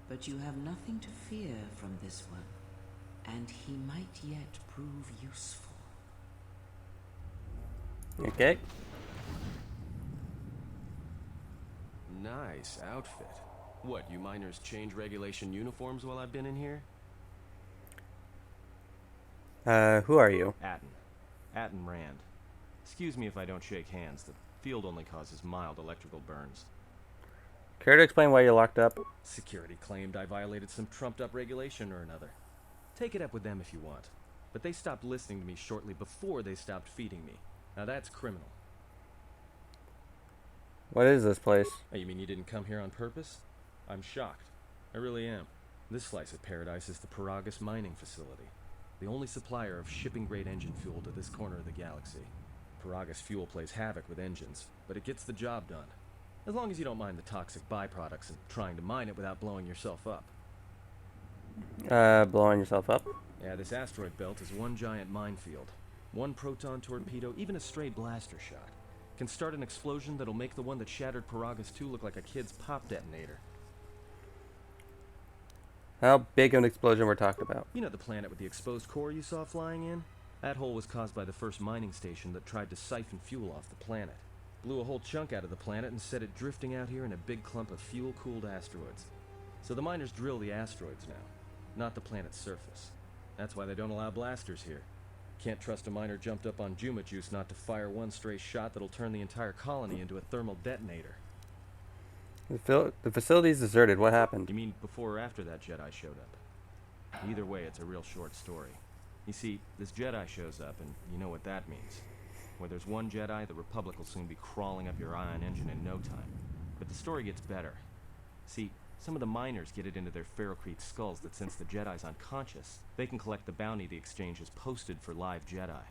But you have nothing to fear from this one, and he might yet prove useful. Okay. Nice outfit. What, you miners change regulation uniforms while I've been in here? Who are you? Atten Rand. Excuse me if I don't shake hands. The field only causes mild electrical burns. Care to explain why you're locked up? Security claimed I violated some trumped-up regulation or another. Take it up with them if you want. But they stopped listening to me shortly before they stopped feeding me. Now that's criminal. What is this place? Oh, you mean you didn't come here on purpose? I'm shocked. I really am. This slice of paradise is the Paragus mining facility, the only supplier of shipping-grade engine fuel to this corner of the galaxy. Paragus fuel plays havoc with engines, but it gets the job done. As long as you don't mind the toxic byproducts and trying to mine it without blowing yourself up. Blowing yourself up? Yeah, this asteroid belt is one giant minefield. One proton torpedo, even a stray blaster shot, can start an explosion that'll make the one that shattered Paragus 2 look like a kid's pop detonator. How big of an explosion we're talking about? You know the planet with the exposed core you saw flying in? That hole was caused by the first mining station that tried to siphon fuel off the planet. Blew a whole chunk out of the planet and set it drifting out here in a big clump of fuel-cooled asteroids. So the miners drill the asteroids now, not the planet's surface. That's why they don't allow blasters here. Can't trust a miner jumped up on Juma juice not to fire one stray shot that'll turn the entire colony into a thermal detonator. The facility's deserted. What happened? You mean before or after that Jedi showed up? Either way, it's a real short story. You see, this Jedi shows up, and you know what that means. Where there's one Jedi, the Republic will soon be crawling up your ion engine in no time. But the story gets better. See, some of the miners get it into their ferrocrete skulls that since the Jedi's unconscious, they can collect the bounty the exchange has posted for live Jedi.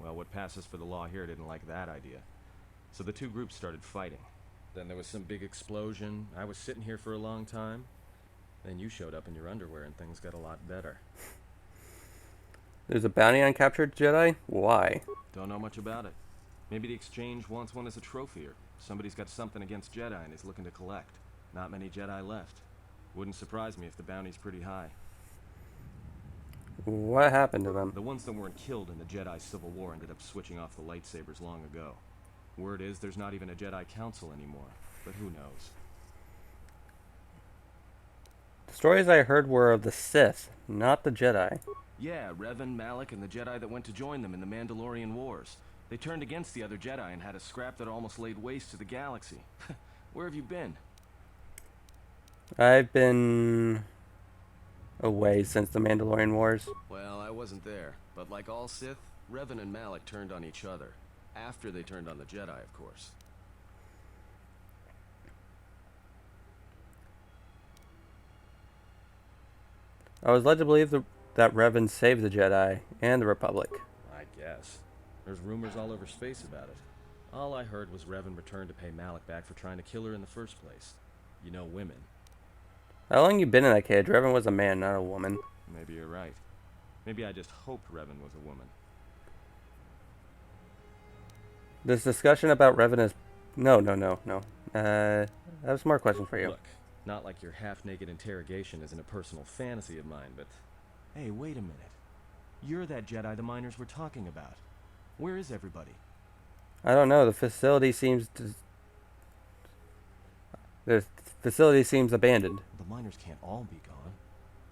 Well, what passes for the law here didn't like that idea. So the two groups started fighting. Then there was some big explosion. I was sitting here for a long time. Then you showed up in your underwear and things got a lot better. There's a bounty on captured Jedi? Why? Don't know much about it. Maybe the exchange wants one as a trophy, or somebody's got something against Jedi and is looking to collect. Not many Jedi left. Wouldn't surprise me if the bounty's pretty high. What happened to them? The ones that weren't killed in the Jedi Civil War ended up switching off the lightsabers long ago. Word is there's not even a Jedi Council anymore, but who knows? The stories I heard were of the Sith, not the Jedi. Yeah, Revan, Malak, and the Jedi that went to join them in the Mandalorian Wars. They turned against the other Jedi and had a scrap that almost laid waste to the galaxy. Where have you been? I've been away since the Mandalorian Wars. Well, I wasn't there, but like all Sith, Revan and Malak turned on each other. After they turned on the Jedi, of course. I was led to believe that Revan saved the Jedi and the Republic. I guess. There's rumors all over space about it. All I heard was Revan returned to pay Malak back for trying to kill her in the first place. You know women. How long you been in that cage? Revan was a man, not a woman. Maybe you're right. Maybe I just hoped Revan was a woman. This discussion about Revan is... No. I have some more questions for you. Look, not like your half-naked interrogation isn't a personal fantasy of mine, but... Hey, wait a minute. You're that Jedi the miners were talking about. Where is everybody? I don't know. The facility seems abandoned. The miners can't all be gone.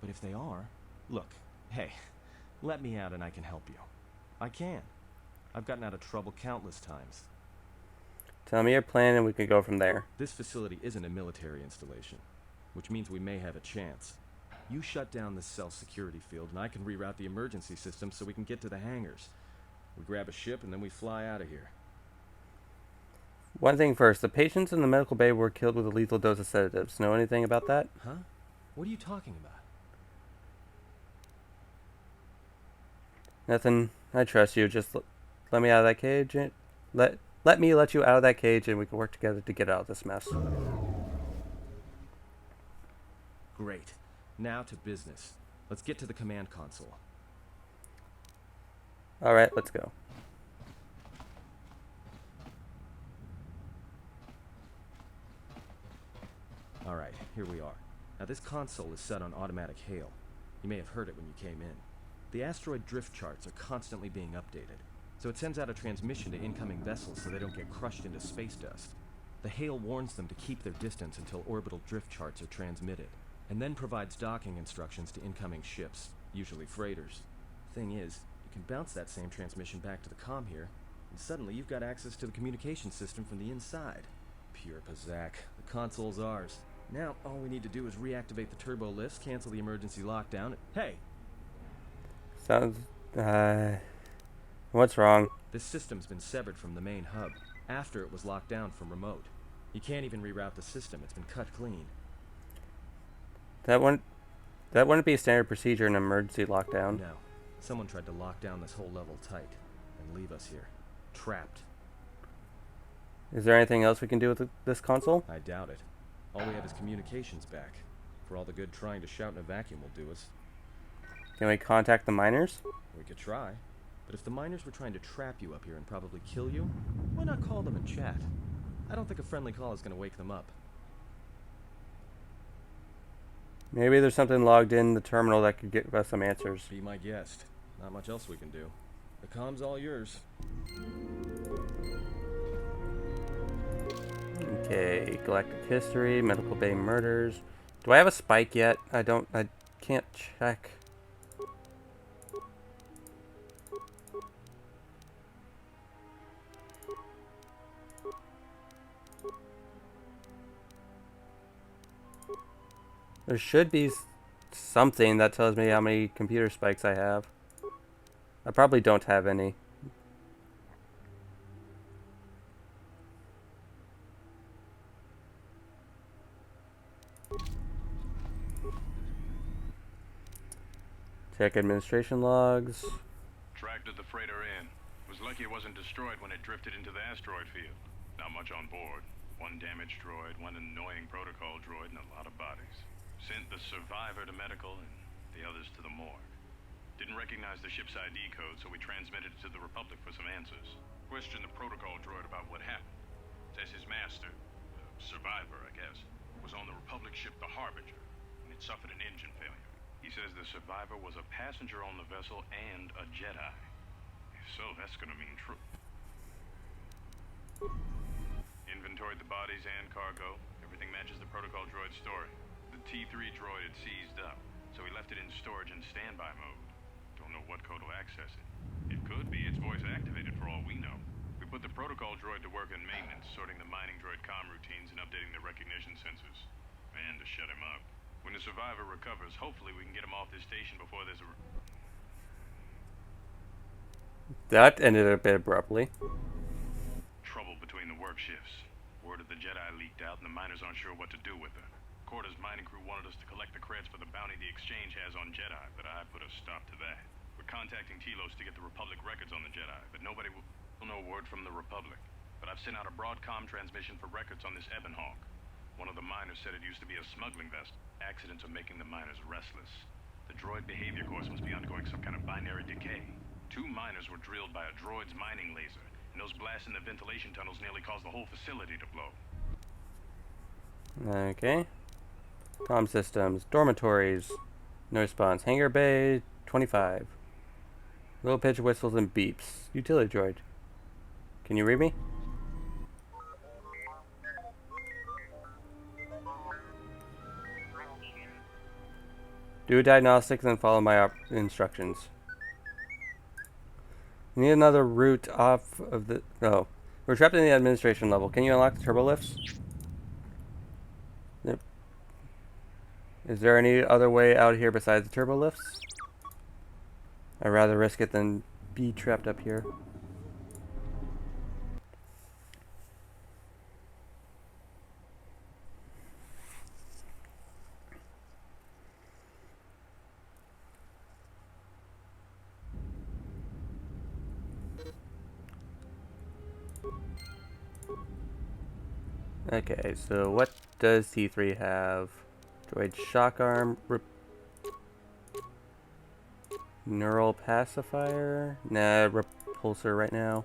But if they are... Look, hey, let me out and I can help you. I can. I've gotten out of trouble countless times. Tell me your plan and we can go from there. This facility isn't a military installation, which means we may have a chance. You shut down this cell security field and I can reroute the emergency system so we can get to the hangars. We grab a ship and then we fly out of here. One thing first. The patients in the medical bay were killed with a lethal dose of sedatives. Know anything about that? Huh? What are you talking about? Nothing. I trust you. Just let me out of that cage. And let me let you out of that cage and we can work together to get out of this mess. Great. Now to business. Let's get to the command console. Alright, let's go. Alright, here we are. Now this console is set on automatic hail. You may have heard it when you came in. The asteroid drift charts are constantly being updated, so it sends out a transmission to incoming vessels so they don't get crushed into space dust. The hail warns them to keep their distance until orbital drift charts are transmitted, and then provides docking instructions to incoming ships, usually freighters. Thing is, you can bounce that same transmission back to the comm here, and suddenly you've got access to the communication system from the inside. Pure Pazak. The console's ours. Now, all we need to do is reactivate the turbo lifts, cancel the emergency lockdown. Hey! Sounds... What's wrong? This system's been severed from the main hub, after it was locked down from remote. You can't even reroute the system. It's been cut clean. That wouldn't be a standard procedure in an emergency lockdown. No. Someone tried to lock down this whole level tight and leave us here. Trapped. Is there anything else we can do with this console? I doubt it. All we have is communications back. For all the good trying to shout in a vacuum will do us. Can we contact the miners? We could try. But if the miners were trying to trap you up here and probably kill you, why not call them and chat? I don't think a friendly call is going to wake them up. Maybe there's something logged in the terminal that could give us some answers. Be my guest. Not much else we can do. The comm's all yours. Okay, galactic history, medical bay murders. Do I have a spike yet? I can't check. There should be something that tells me how many computer spikes I have. I probably don't have any. Check administration logs. Tracked the freighter in. Was lucky it wasn't destroyed when it drifted into the asteroid field. Not much on board. One damaged droid, one annoying protocol droid, and a lot of bodies. Sent the survivor to medical and the others to the morgue. Didn't recognize the ship's ID code, so we transmitted it to the Republic for some answers. Questioned the protocol droid about what happened. Says his master, survivor I guess, was on the Republic ship the Harbinger, and it suffered an engine failure. He says the survivor was a passenger on the vessel and a Jedi. If so, that's gonna mean true. Inventoried the bodies and cargo. Everything matches the protocol droid's story. The T3 droid had seized up, so we left it in storage in standby mode. Don't know what code will access it. It could be its voice activated for all we know. We put the protocol droid to work in maintenance, sorting the mining droid comm routines and updating the recognition sensors. And to shut him up. When the survivor recovers, hopefully we can get him off this station before there's a... That ended a bit abruptly. Trouble between the work shifts. Word of the Jedi leaked out and the miners aren't sure what to do with her. Quarter's mining crew wanted us to collect the creds for the bounty the Exchange has on Jedi, but I put a stop to that. We're contacting Telos to get the Republic records on the Jedi, but nobody will know word from the Republic. But I've sent out a broadcom transmission for records on this Ebonhawk. One of the miners said it used to be a smuggling vessel. Accidents are making the miners restless. The droid behavior course must be undergoing some kind of binary decay. 2 miners were drilled by a droid's mining laser, and those blasts in the ventilation tunnels nearly caused the whole facility to blow. Okay. Comm systems, dormitories, no response. Hangar bay, 25. Low pitch whistles and beeps. Utility droid. Can you read me? Do diagnostics and follow my instructions. We need another route off of the... Oh. We're trapped in the administration level. Can you unlock the turbo lifts? Yep. Is there any other way out here besides the turbo lifts? I'd rather risk it than be trapped up here. Okay, so what does T3 have? Droid shock arm, neural pacifier? Nah, repulsor right now.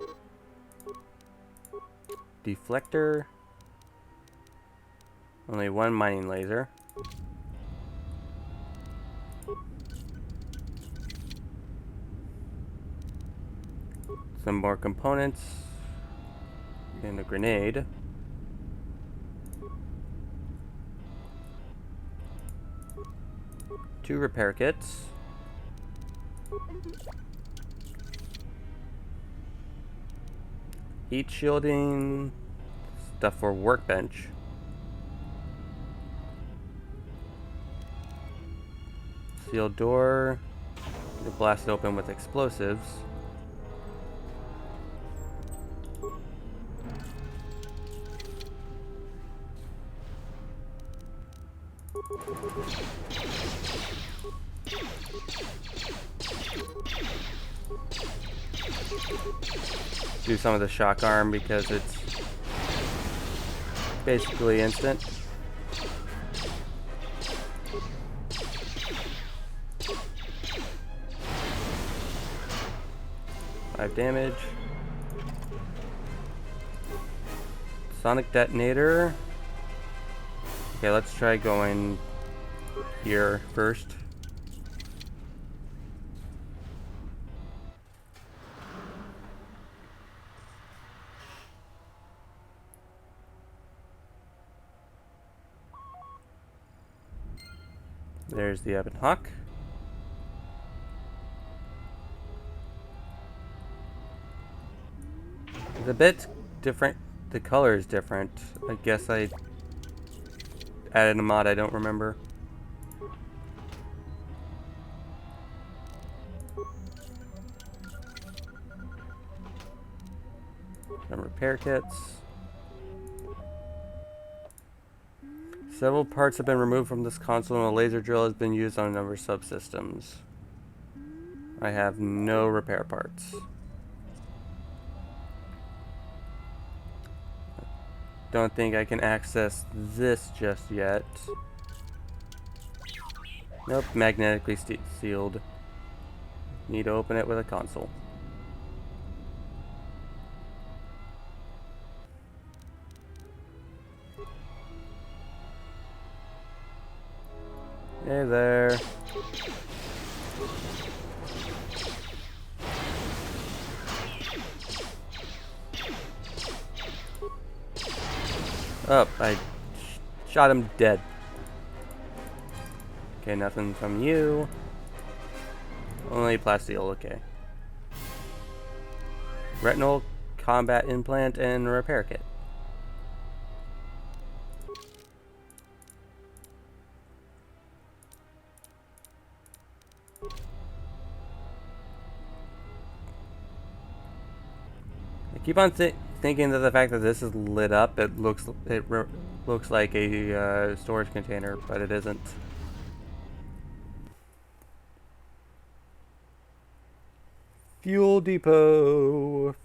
Deflector. Only 1 mining laser. Some more components. And a grenade. Two repair kits. Heat shielding. Stuff for workbench. Sealed door. You blast it open with explosives. Do some of the shock arm because it's basically instant. Five damage. Sonic detonator. Okay, let's try going here first. There's the Ebon Hawk. It's a bit different. The color is different. I guess I added a mod I don't remember. Some repair kits. Several parts have been removed from this console and a laser drill has been used on a number of subsystems. I have no repair parts. Don't think I can access this just yet. Nope, magnetically sealed. Need to open it with a console. Hey there. Oh, I shot him dead. Okay, nothing from you. Only plasteel, okay. Retinal, combat implant, and repair kit. I keep on thinking that the fact that this is lit up, it looks like a storage container, but it isn't. Fuel depot.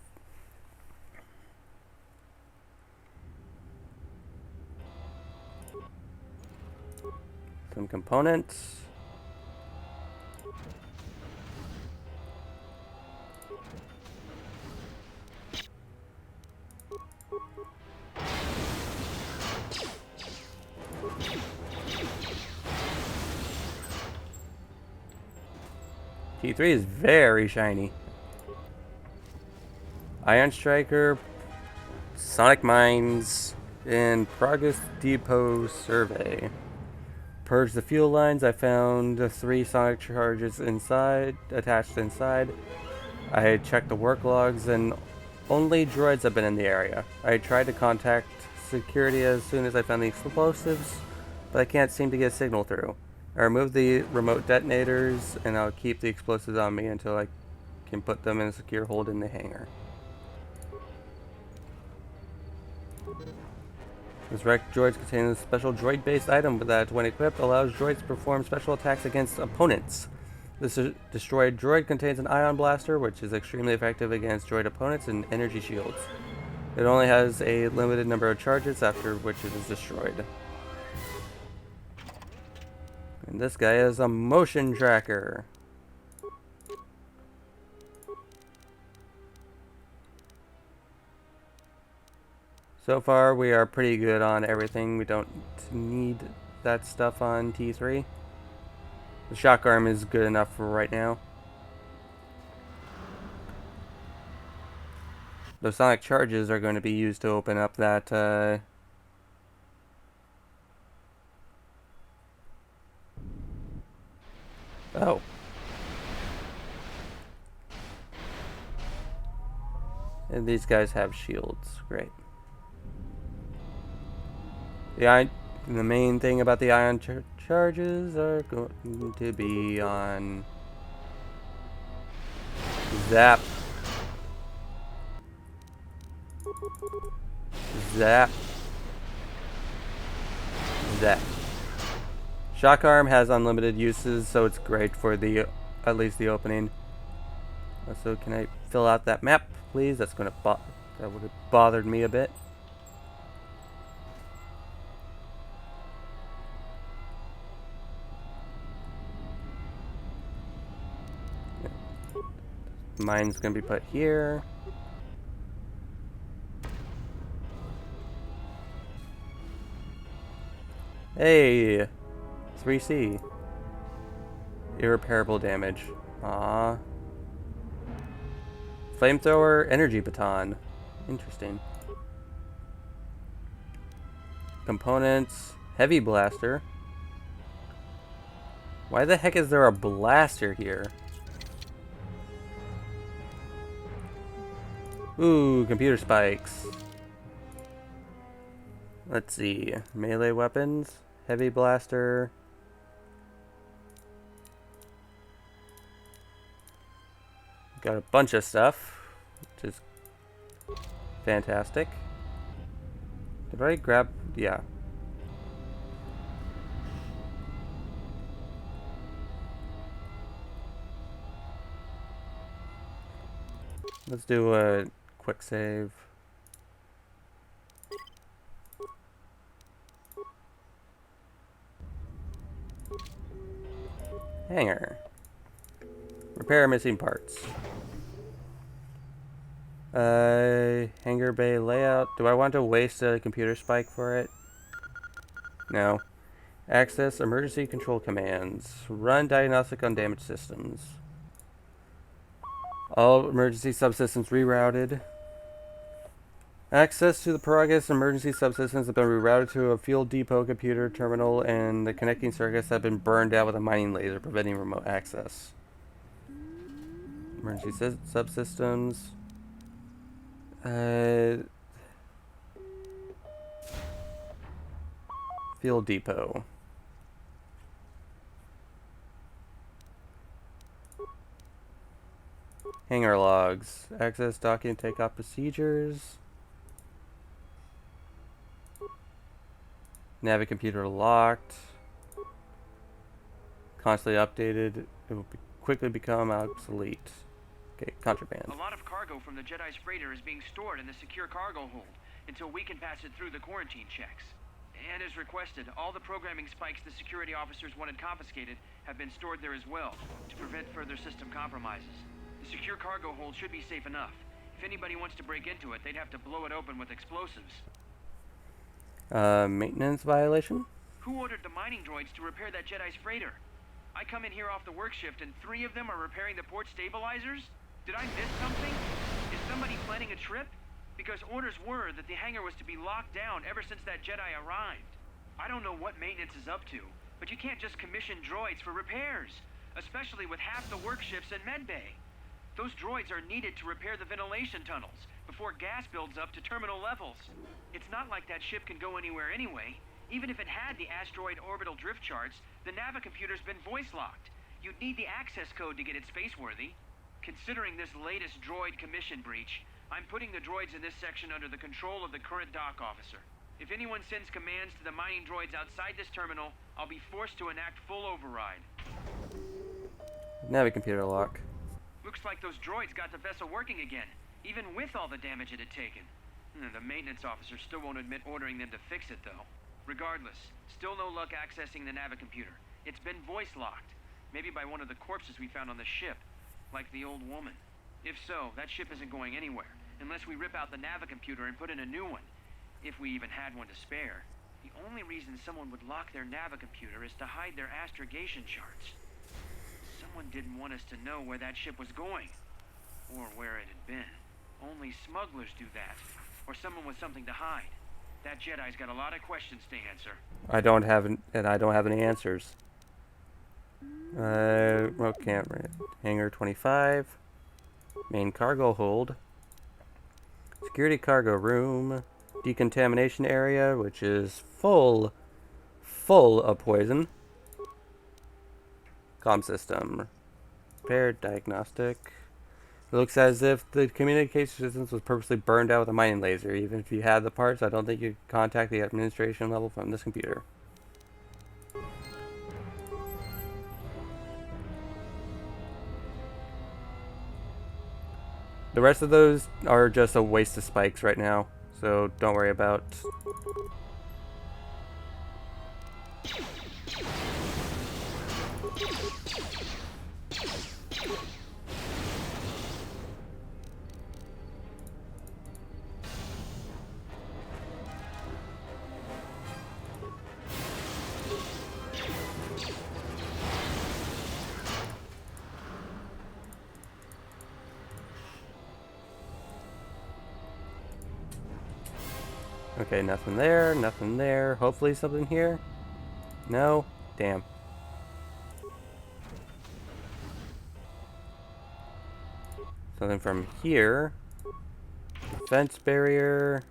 Some components. T3 is very shiny. Ion Striker, Sonic Mines, and Progress Depot Survey. Purge the fuel lines. I found 3 Sonic charges attached inside. I checked the work logs and only droids have been in the area. I tried to contact security as soon as I found the explosives, but I can't seem to get a signal through. I removed the remote detonators, and I'll keep the explosives on me until I can put them in a secure hold in the hangar. This wrecked droids contains a special droid-based item that, when equipped, allows droids to perform special attacks against opponents. This destroyed droid contains an ion blaster, which is extremely effective against droid opponents, and energy shields. It only has a limited number of charges, after which it is destroyed. And this guy is a motion tracker. So far, we are pretty good on everything. We don't need that stuff on T3. The shock arm is good enough for right now. Those sonic charges are going to be used to open up that oh. And these guys have shields. Great. The main thing about the ion charges are going to be on zap, zap, zap. Shock arm has unlimited uses, so it's great for at least the opening. So can I fill out that map, please? That would have bothered me a bit. Mine's gonna be put here. Hey, 3C. Irreparable damage. Ah. Flamethrower, energy baton. Interesting. Components, heavy blaster. Why the heck is there a blaster here? Ooh, computer spikes. Let's see. Melee weapons, heavy blaster. Got a bunch of stuff, which is fantastic. Did I grab? Yeah. Let's do a quick save. Hangar. Repair missing parts. Hangar bay layout. Do I want to waste a computer spike for it? No. Access emergency control commands. Run diagnostic on damaged systems. All emergency subsystems rerouted. Access to the Paragus emergency subsystems have been rerouted to a fuel depot computer terminal, and the connecting circuits have been burned out with a mining laser, preventing remote access. Emergency subsystems. Fuel depot. Hangar logs. Access docking and takeoff procedures. Navicomputer locked. Constantly updated. It will quickly become obsolete. Okay, contraband. A lot of cargo from the Jedi's freighter is being stored in the secure cargo hold until we can pass it through the quarantine checks. And as requested, all the programming spikes the security officers wanted confiscated have been stored there as well to prevent further system compromises. The secure cargo hold should be safe enough. If anybody wants to break into it, they'd have to blow it open with explosives. Maintenance violation? Who ordered the mining droids to repair that Jedi's freighter? I come in here off the work shift and 3 of them are repairing the port stabilizers? Did I miss something? Is somebody planning a trip? Because orders were that the hangar was to be locked down ever since that Jedi arrived. I don't know what maintenance is up to, but you can't just commission droids for repairs, especially with half the work shifts in medbay. Those droids are needed to repair the ventilation tunnels before gas builds up to terminal levels. It's not like that ship can go anywhere anyway. Even if it had the asteroid orbital drift charts, the navicomputer's been voice locked. You'd need the access code to get it spaceworthy. Considering this latest droid commission breach, I'm putting the droids in this section under the control of the current dock officer. If anyone sends commands to the mining droids outside this terminal, I'll be forced to enact full override. Navicomputer lock. Looks like those droids got the vessel working again, even with all the damage it had taken. The maintenance officer still won't admit ordering them to fix it, though. Regardless, still no luck accessing the navicomputer. It's been voice locked, maybe by one of the corpses we found on the ship, like the old woman. If so, that ship isn't going anywhere, unless we rip out the navicomputer and put in a new one, if we even had one to spare. The only reason someone would lock their navicomputer is to hide their astrogation charts. Someone didn't want us to know where that ship was going, or where it had been. Only smugglers do that, or someone with something to hide. That Jedi's got a lot of questions to answer. I don't have any answers. Remote camera. Hangar 25. Main cargo hold. security cargo room. Decontamination area, which is full of poison. Comm system. Repair, diagnostic. It looks as if the communication systems was purposely burned out with a mining laser. Even if you had the parts, I don't think you could contact the administration level from this computer. The rest of those are just a waste of spikes right now, so don't worry about. Okay, nothing there, nothing there. Hopefully something here. No? Damn. Something from here. Defense barrier.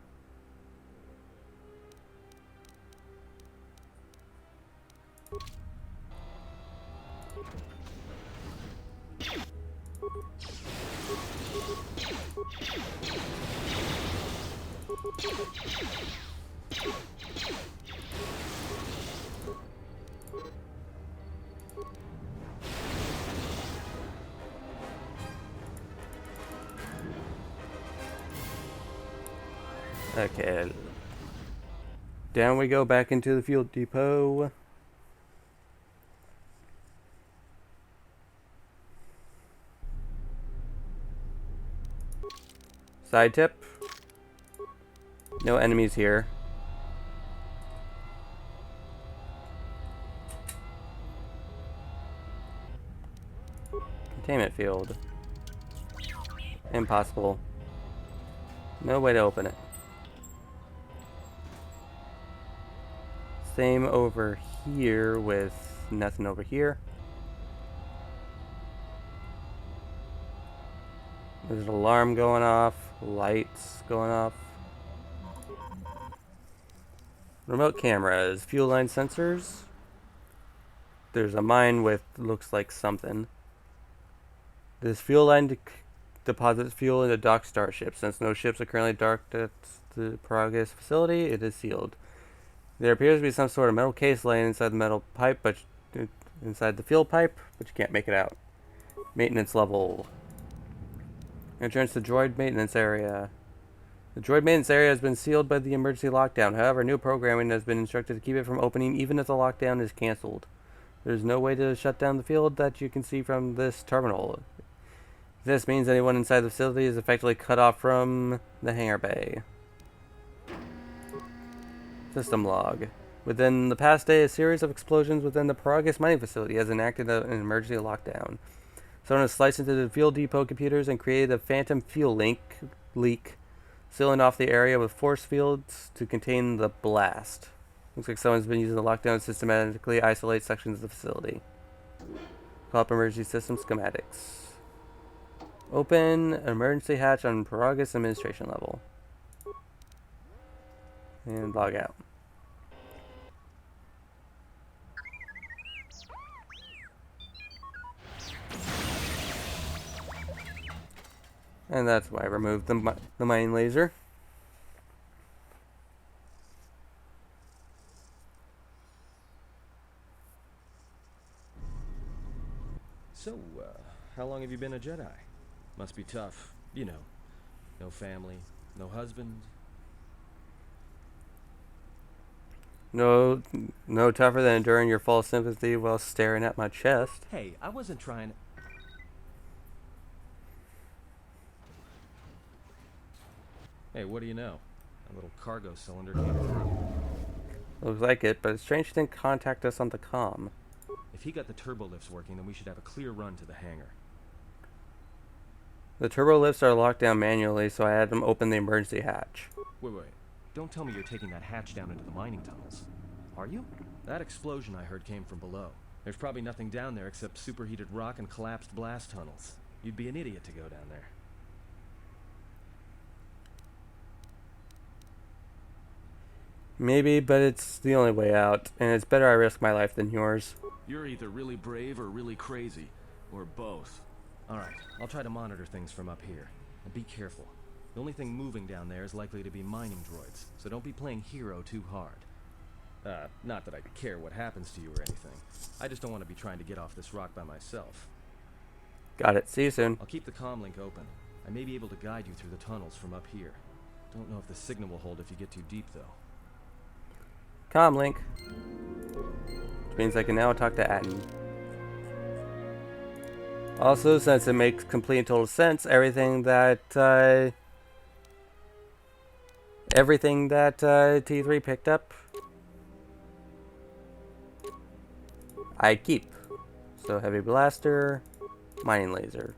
Okay. Down we go back into the fuel depot. Side tip. No enemies here. Containment field. Impossible. No way to open it. Same over here with nothing over here. There's an alarm going off, lights going off. Remote cameras, fuel line sensors. There's a mine with looks like something. This fuel line deposits fuel in the docked starship. Since no ships are currently docked at the Progress facility, it is sealed. There appears to be some sort of metal case laying inside the metal pipe, but inside the fuel pipe, but you can't make it out. Maintenance level. Entrance to droid maintenance area. The droid maintenance area has been sealed by the emergency lockdown. However, new programming has been instructed to keep it from opening even if the lockdown is cancelled. There's no way to shut down the field that you can see from this terminal. This means anyone inside the facility is effectively cut off from the hangar bay. System log. Within the past day, a series of explosions within the Progress mining facility has enacted an emergency lockdown. Someone has sliced into the fuel depot computers and created a phantom fuel leak, sealing off the area with force fields to contain the blast. Looks like someone's been using the lockdown to systematically isolate sections of the facility. Call up emergency system schematics. Open an emergency hatch on Progress administration level. And log out. And that's why I removed the mining laser. So, how long have you been a Jedi? Must be tough. You know, no family, no husband. No tougher than enduring your false sympathy while staring at my chest. Hey, I wasn't trying. Hey, what do you know? A little cargo cylinder came through. Looks like it, but it's strange he didn't contact us on the comm. If he got the turbo lifts working, then we should have a clear run to the hangar. The turbo lifts are locked down manually, so I had them open the emergency hatch. Wait. Don't tell me you're taking that hatch down into the mining tunnels. Are you? That explosion I heard came from below. There's probably nothing down there except superheated rock and collapsed blast tunnels. You'd be an idiot to go down there. Maybe, but it's the only way out, and it's better I risk my life than yours. You're either really brave or really crazy, or both. Alright, I'll try to monitor things from up here. And be careful. The only thing moving down there is likely to be mining droids, so don't be playing hero too hard. Not that I care what happens to you or anything. I just don't want to be trying to get off this rock by myself. Got it. See you soon. I'll keep the comm link open. I may be able to guide you through the tunnels from up here. Don't know if the signal will hold if you get too deep, though. Comm link. Which means I can now talk to Atten. Also, since it makes complete and total sense, everything that T3 picked up, I keep. So heavy blaster, mining laser.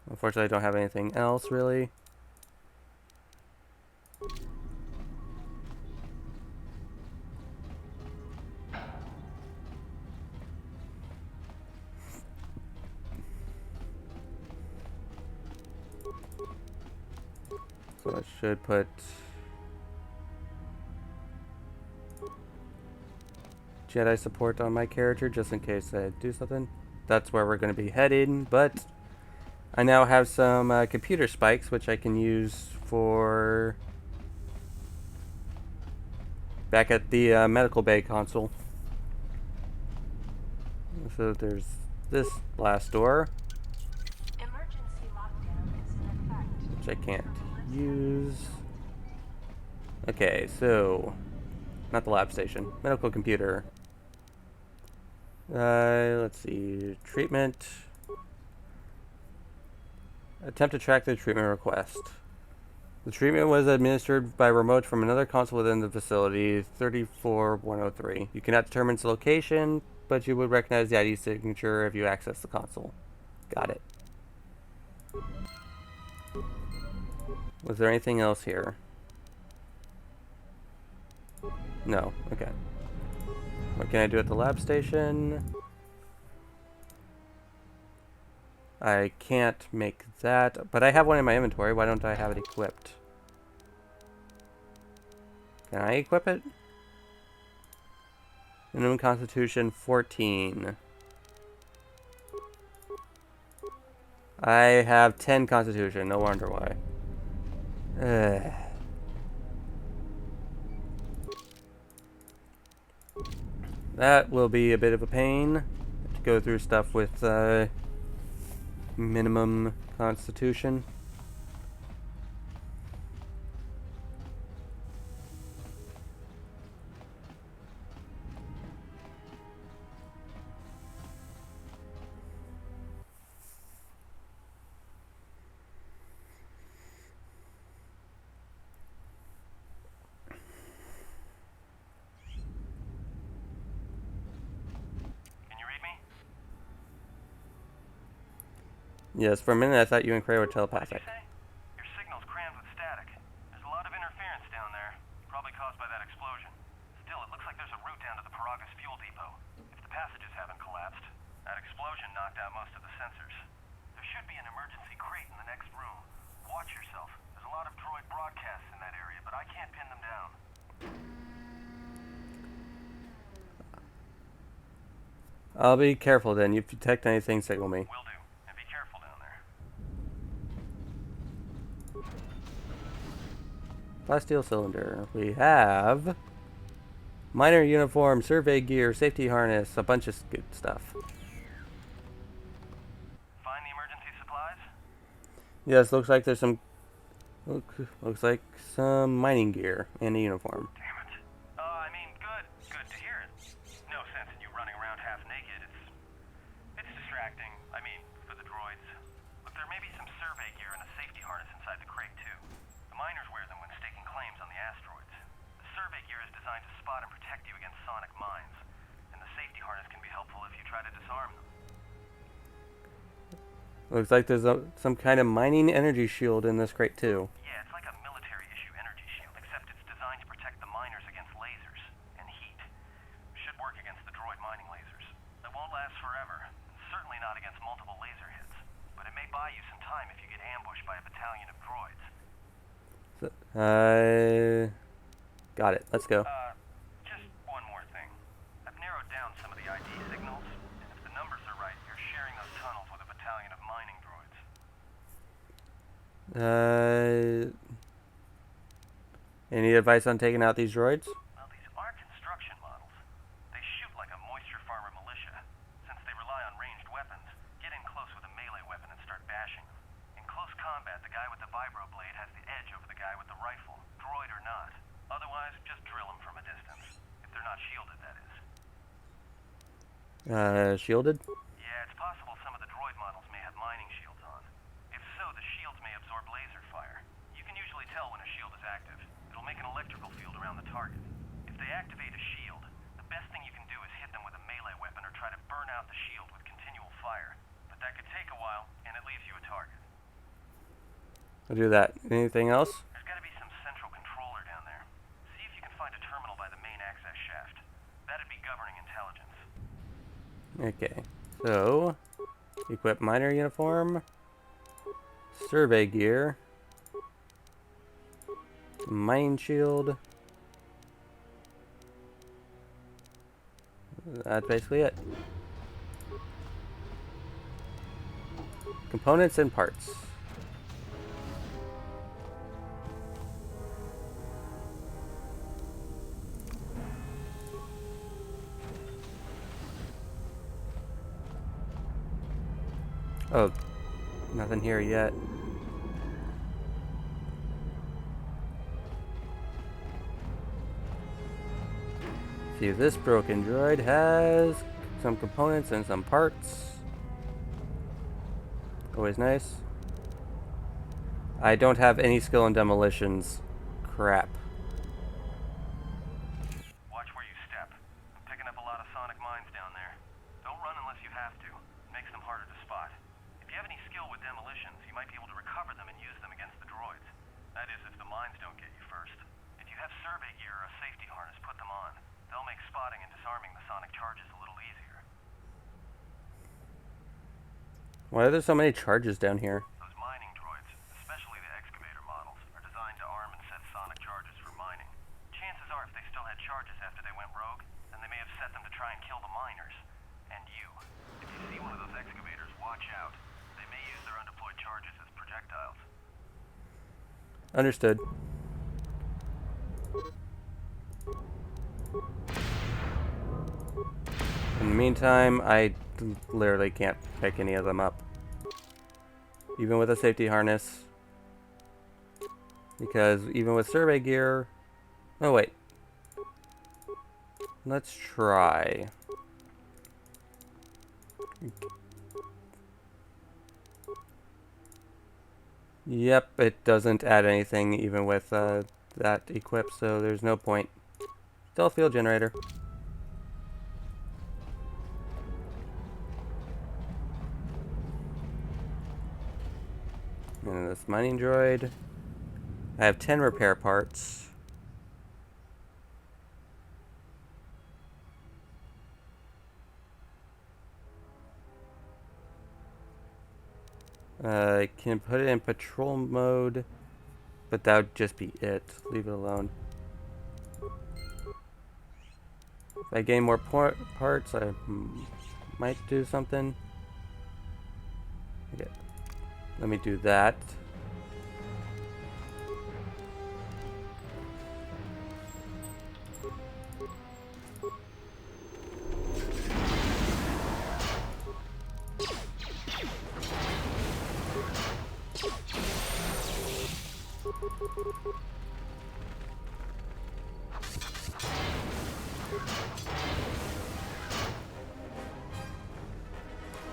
Unfortunately, I don't have anything else really. So I should put Jedi support on my character just in case I do something. That's where we're going to be headed, but I now have some computer spikes which I can use for back at the medical bay console. So there's this blast door, Emergency lockdown is in effect. which I can't use. Okay, so not the lab station, medical computer. Let's see, treatment. Attempt to track the treatment request. The treatment was administered by remote from another console within the facility, 34103. You cannot determine its location, but you would recognize the ID signature if you access the console. Got it. Was there anything else here? No. Okay. What can I do at the lab station? I can't make that, but I have one in my inventory. Why don't I have it equipped? Can I equip it? Minimum Constitution 14. I have 10 Constitution. No wonder why. That will be a bit of a pain to go through stuff with minimum Constitution. Yes, for a minute I thought you and Cray were telepathic. Your signal's crammed with static. There's a lot of interference down there, probably caused by that explosion. Still, it looks like there's a route down to the Paragas fuel depot, if the passages haven't collapsed. That explosion knocked out most of the sensors. There should be an emergency crate in the next room. Watch yourself. There's a lot of droid broadcasts in that area, but I can't pin them down. I'll be careful then. If you detect anything, signal me. Will do. And be careful down there. Plasteel cylinder. We have miner uniform, survey gear, safety harness, a bunch of good stuff. Find the emergency supplies? Yes, looks like there's some. Looks like some mining gear and a uniform. Damn it. I mean, good. Good to hear it. No sense in you running around half naked. It's distracting. I mean, for the droids. Look, there may be some survey gear and a safety harness inside the crate, too. The miners wear them when staking claims on the asteroids. The survey gear is designed to spot and protect you against sonic mines. And the safety harness can be helpful if you try to disarm them. Looks like there's some kind of mining energy shield in this crate too. Yeah, it's like a military-issue energy shield, except it's designed to protect the miners against lasers and heat. Should work against the droid mining lasers. It won't last forever, and certainly not against multiple laser hits. But it may buy you some time if you get ambushed by a battalion of droids. So Got it. Let's go. Just one more thing. I've narrowed down some of the ID signals, and if the numbers are right, you're sharing those tunnels with a battalion of mining droids. Any advice on taking out these droids? Well, these are construction models. They shoot like a moisture farmer militia. Since they rely on ranged weapons, get in close with a melee weapon and start bashing them. In close combat, the guy with the vibroblade has the edge over the guy with the rifle, droid or not. Otherwise, just drill them from a distance. If they're not shielded, that is. Shielded? Yeah, it's possible some of the droid models may have mining shields on. If so, the shields may absorb laser fire. You can usually tell when a shield is active. It'll make an electrical field around the target. If they activate a shield, the best thing you can do is hit them with a melee weapon or try to burn out the shield with continual fire. But that could take a while, and it leaves you a target. I'll do that. Anything else? There's got to be some central controller down there. See if you can find a terminal by the main access shaft. That'd be governing intelligence. Okay. So, equip miner uniform. Survey gear. Mine shield. That's basically it. Components and parts. Oh, nothing here yet. See, this broken droid has some components and some parts. Always nice. I don't have any skill in demolitions. Crap. Watch where you step. I'm picking up a lot of sonic mines down there. Don't run unless you have to. It makes them harder to spot. If you have any skill with demolitions, you might be able to recover them and use them against the droids. That is, if the mines don't get you first. If you have survey gear or a safety harness, put them on. They'll make spotting and disarming the sonic charges a little easier. Why are there so many charges down here? Those mining droids, especially the excavator models, are designed to arm and set sonic charges for mining. Chances are if they still had charges after they went rogue, then they may have set them to try and kill the miners. And you. If you see one of those excavators, watch out. They may use their undeployed charges as projectiles. Understood. In the meantime, I literally can't pick any of them up. Even with a safety harness. Because even with survey gear... Oh, wait. Let's try. Yep, it doesn't add anything even with that equipped, so there's no point. Stealth field generator. And this mining droid. I have 10 repair parts. I can put it in patrol mode, but that would just be it. Leave it alone. If I gain more parts, I might do something. Okay. Let me do that.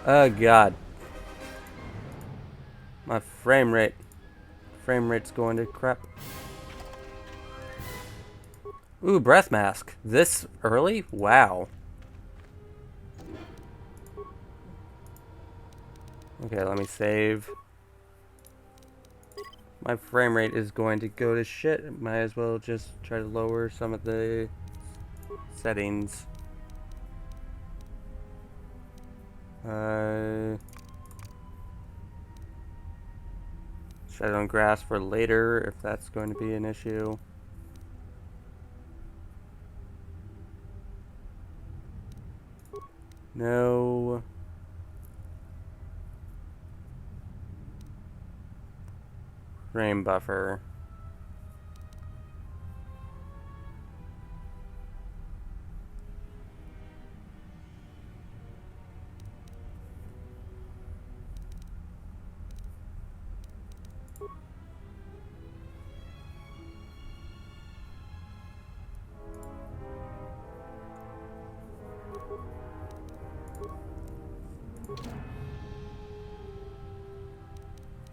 Oh god. My frame rate's going to crap. Ooh, breath mask. This early? Wow. Okay, let me save. My frame rate is going to go to shit. Might as well just try to lower some of the settings. Shadow and grass for later, if that's going to be an issue. No. Frame buffer.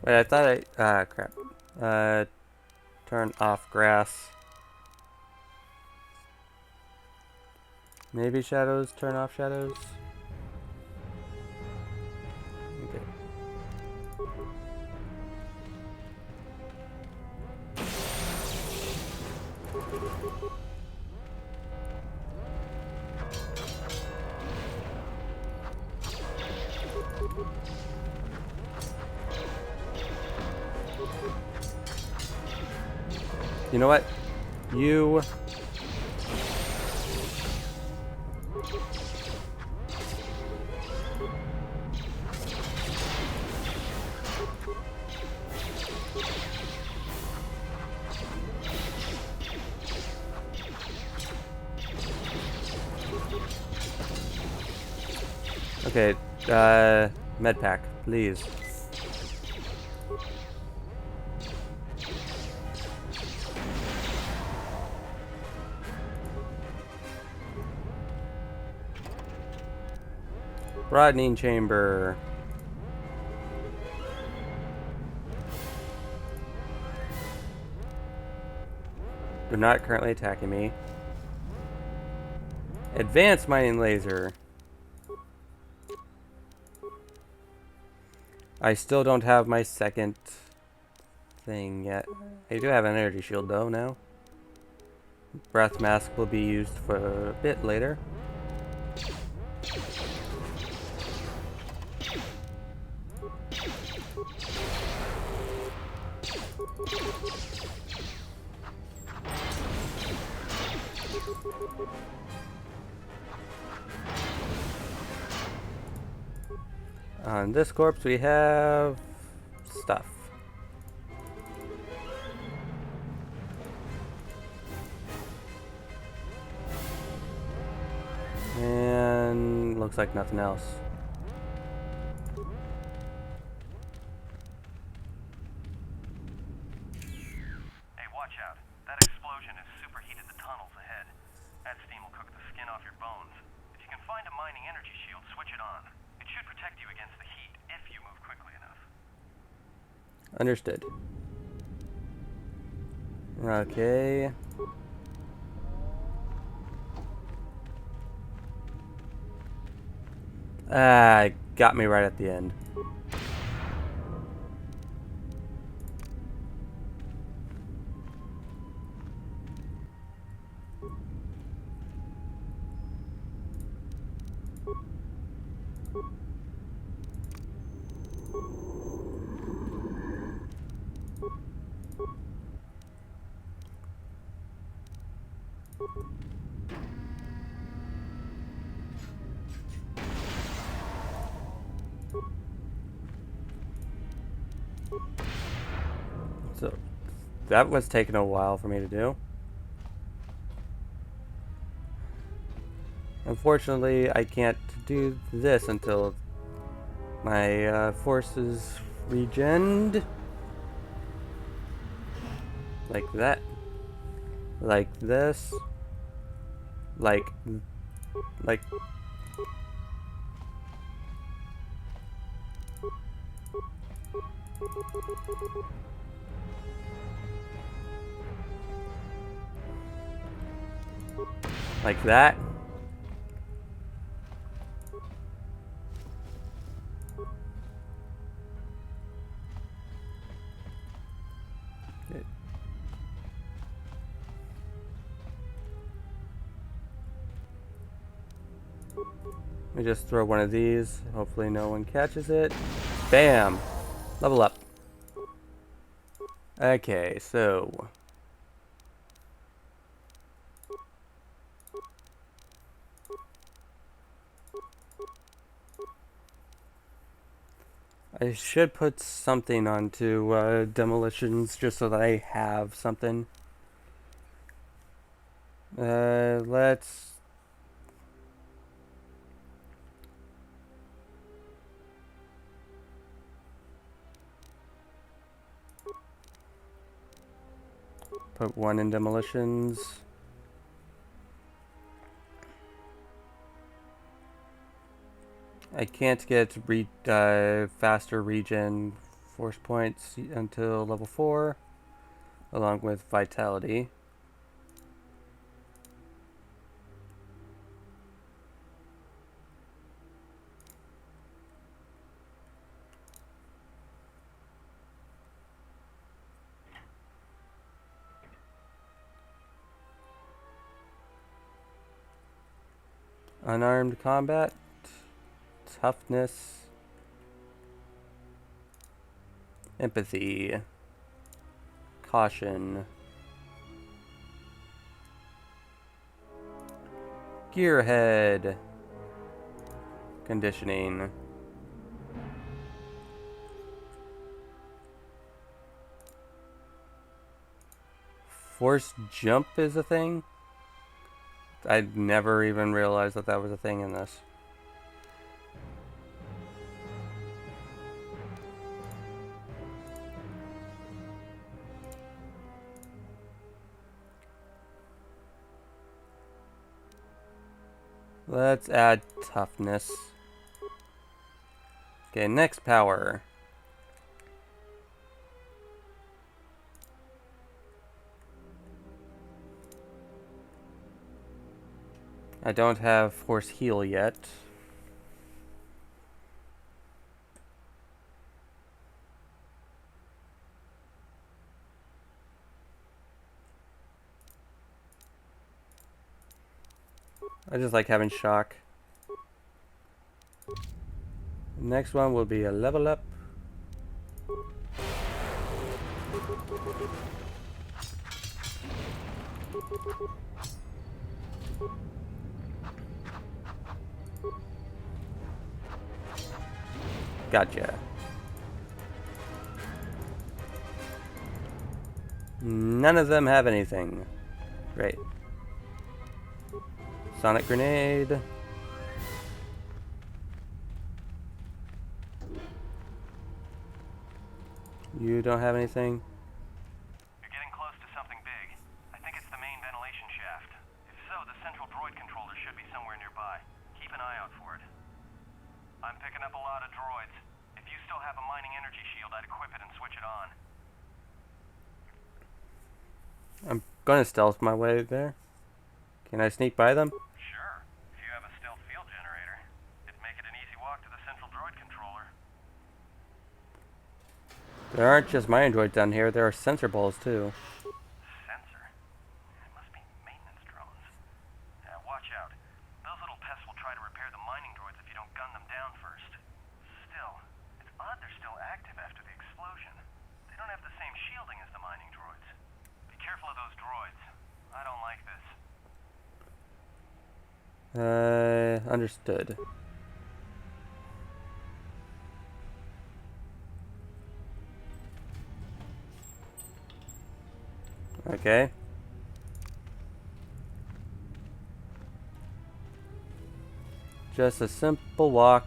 Wait, I thought crap. Turn off grass. Maybe shadows, turn off shadows. Okay. You know what? You... Okay, med pack, please. Broadening chamber. They're not currently attacking me. Advanced mining laser. I still don't have my second thing yet. I do have an energy shield though now. Breath mask will be used for a bit later. On this corpse we have stuff. And looks like nothing else. Hey, watch out. That explosion has superheated the tunnels ahead. That steam will cook the skin off your bones. If you can find a mining energy shield, switch it on. It should protect you against the heat if you move quickly enough. Understood. Okay. Ah, got me right at the end. So, that was taking a while for me to do. Unfortunately, I can't do this until my forces regened. Like that. Like this. Like... Like that. Okay. Let me just throw one of these. Hopefully no one catches it. Bam! Level up. Okay, so I should put something onto demolitions just so that I have something. Let's put one in demolitions. I can't get faster regen force points until level 4, along with vitality. Unarmed combat, toughness, empathy, caution, gearhead, conditioning. Force jump is a thing? I'd never even realized that that was a thing in this. Let's add toughness. Okay, next power. I don't have force heal yet. I just like having shock. Next one will be a level up. Gotcha. None of them have anything. Great. Sonic grenade. You don't have anything? You're getting close to something big. I think it's the main ventilation shaft. If so, the central droid controller should be somewhere nearby. Keep an eye out for it. I'm picking up a lot of droids. If you still have a mining energy shield, I'd equip it and switch it on. I'm gonna stealth my way there. Can I sneak by them? Sure. If you have a stealth field generator, it'd make it an easy walk to the central droid controller. There aren't just my androids down here, there are sensor balls too. Sensor? It must be maintenance drones. Watch out. Those little pests will try to repair the mining droids if you don't gun them down first. Still, it's odd they're still active after the explosion. They don't have the same shielding as the mining droids. Be careful of those droids. I don't like this. Understood. Okay. Just a simple walk.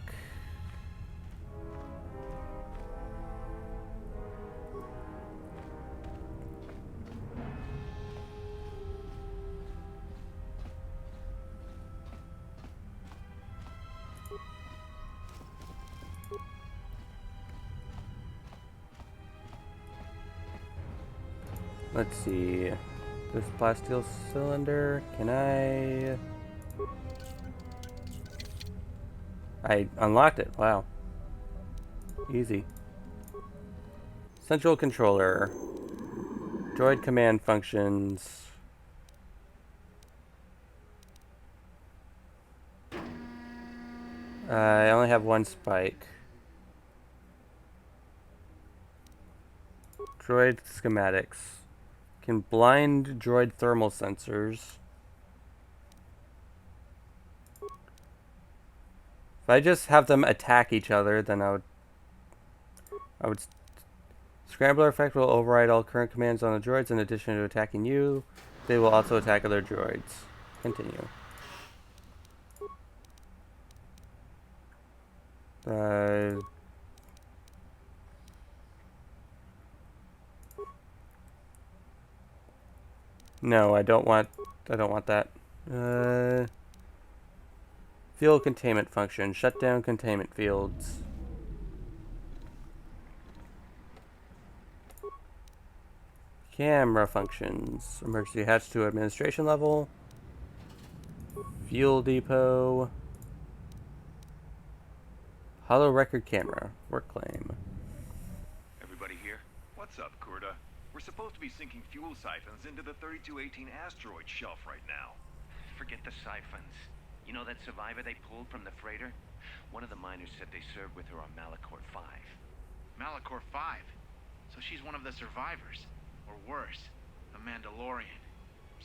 Let's see. This plasteel cylinder, can I unlocked it, wow. Easy. Central controller. Droid command functions. I only have one spike. Droid schematics. Can blind droid thermal sensors. If I just have them attack each other, then I would Scrambler effect will override all current commands on the droids in addition to attacking you. They will also attack other droids. Continue. No, I don't want that. Field containment function. Shut down containment fields. Camera functions. Emergency hatch to administration level. Fuel depot. Hollow record camera. Work claim. Everybody here? What's up, Kurta? We're supposed to be sinking fuel siphons into the 3218 asteroid shelf right now. Forget the siphons. You know that survivor they pulled from the freighter? One of the miners said they served with her on Malachor 5. Malachor 5? So she's one of the survivors. Or worse, a Mandalorian.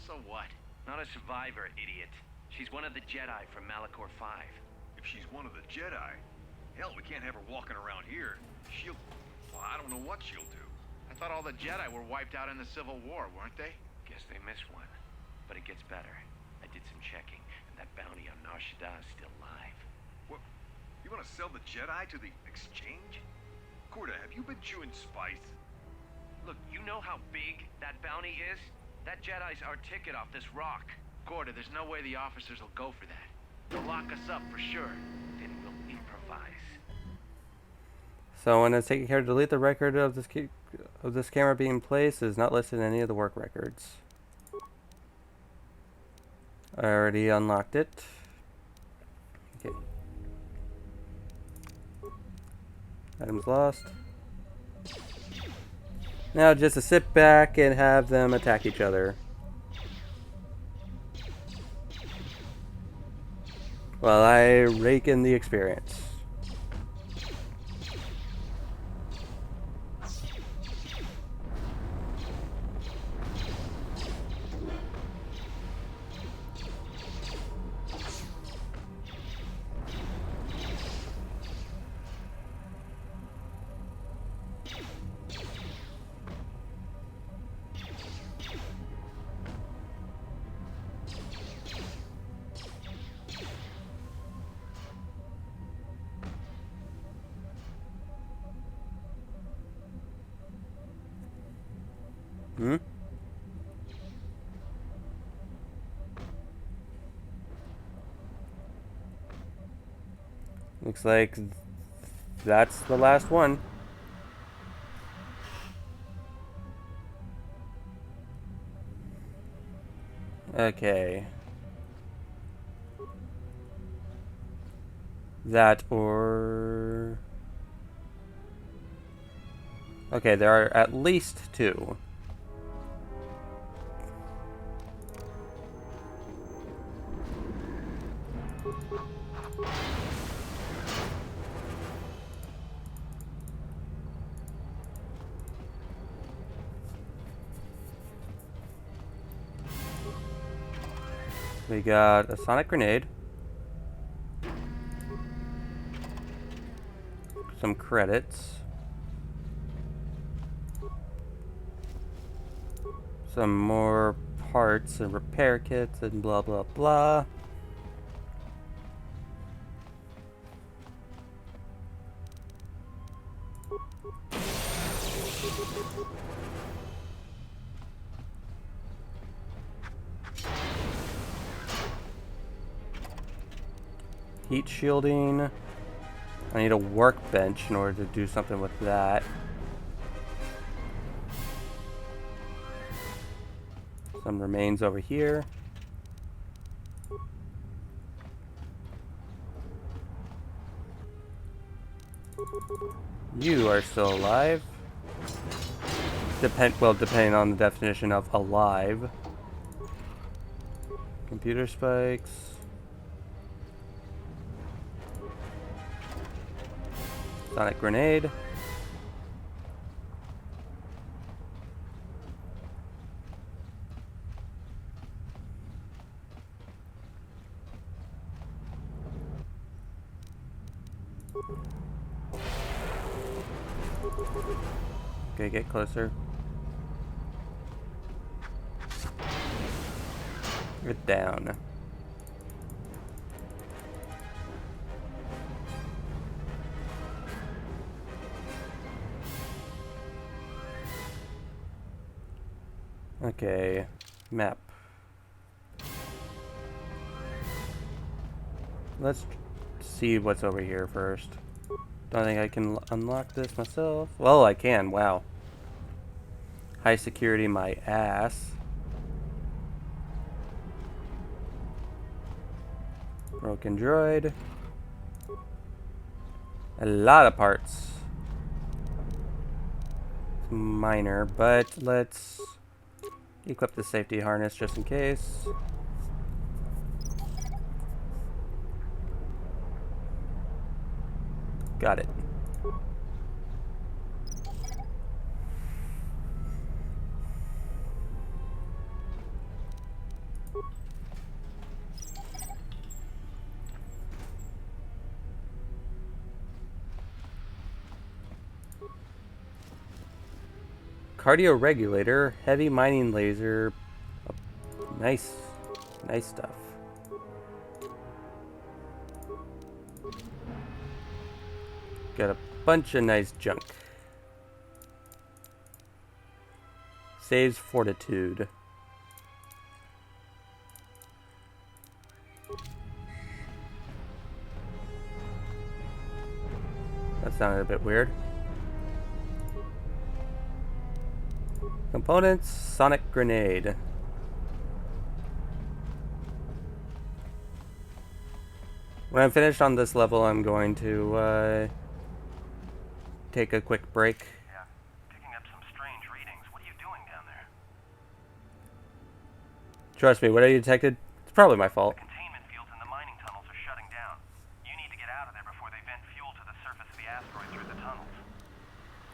So what? Not a survivor, idiot. She's one of the Jedi from Malachor 5. If she's one of the Jedi, hell, we can't have her walking around here. She'll... well, I don't know what she'll do. I thought all the Jedi were wiped out in the Civil War, weren't they? Guess they missed one. But it gets better. I did some checking, and that bounty on Nar Shaddaa is still live. What? You want to sell the Jedi to the exchange? Kurta, have you been chewing spice? Look, you know how big that bounty is? That Jedi's our ticket off this rock. Gorda, there's no way the officers will go for that. They'll lock us up for sure. Then we'll improvise. So when it's taking care to delete the record of this camera being placed, it is not listed in any of the work records. I already unlocked it. Okay. Items lost. Now just to sit back and have them attack each other. While I rake in the experience. Hmm? Looks like that's the last one. Okay. That or... Okay, there are at least two. We got a sonic grenade, some credits, some more parts and repair kits and blah blah blah. Heat shielding. I need a workbench in order to do something with that. Some remains over here. You are still alive. Depending on the definition of alive. Computer spikes. Sonic grenade. Okay, get closer. Get down. Okay, map. Let's see what's over here first. Don't think I can unlock this myself. Well, I can. Wow. High security, my ass. Broken droid. A lot of parts. It's minor, but let's equip the safety harness just in case. Got it. Cardio regulator, heavy mining laser. Nice stuff. Got a bunch of nice junk. Saves fortitude. That sounded a bit weird. Components, sonic grenade. When I'm finished on this level, I'm going to take a quick break. Yeah, picking up some strange readings. What are you doing down there? Trust me, what I detected, it's probably my fault. The containment fields in the mining tunnels are shutting down. You need to get out of there before they vent fuel to the surface of the asteroid through the tunnels.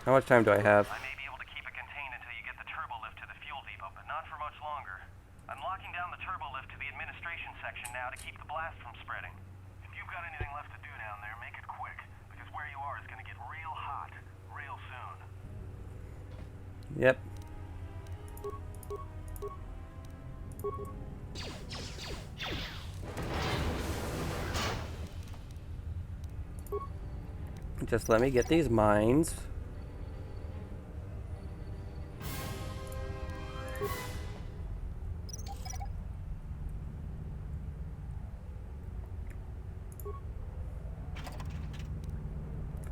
How much time do I have? I may be able to keep it contained until you get the turbo lift to the fuel depot, but not for much longer. I'm locking down the turbo lift to the administration section now to keep the blast from spreading. If you've got anything left to do down there, make it quick, because where you are is going to get real hot real soon. Yep. Just let me get these mines.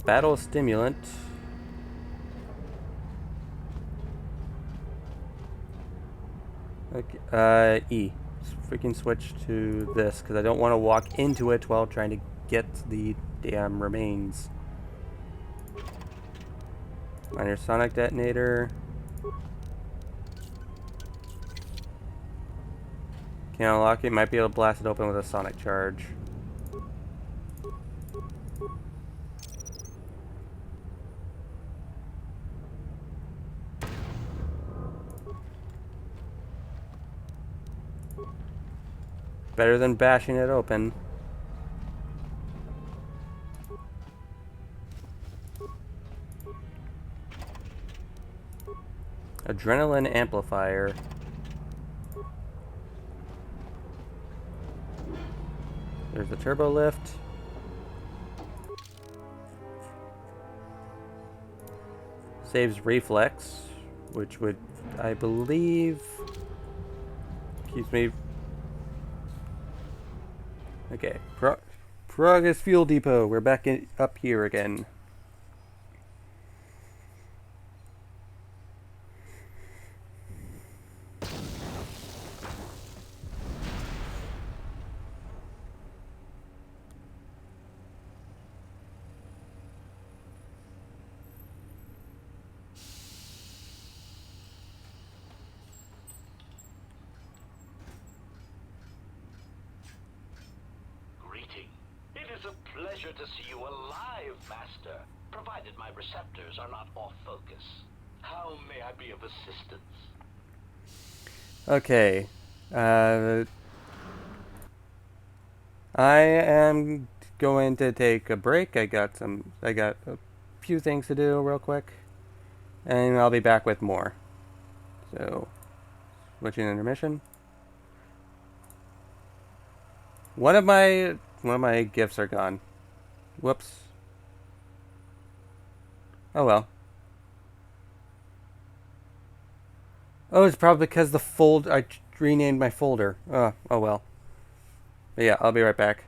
Battle stimulant. Okay, E. Freaking switch to this because I don't want to walk into it while trying to get the damn remains. Minor sonic detonator. Can't unlock it. Might be able to blast it open with a sonic charge. Better than bashing it open. Adrenaline amplifier. There's the turbo lift. Saves reflex, which would, I believe, keeps me. Okay, Progress Fuel Depot. We're back up here again. It is a pleasure to see you alive, Master, provided my receptors are not off focus. How may I be of assistance? Okay. I am going to take a break. I got a few things to do real quick, and I'll be back with more. So, switching intermission. One of my gifts are gone. Whoops. Oh well. Oh, it's probably because I renamed my folder. Oh well. But yeah, I'll be right back.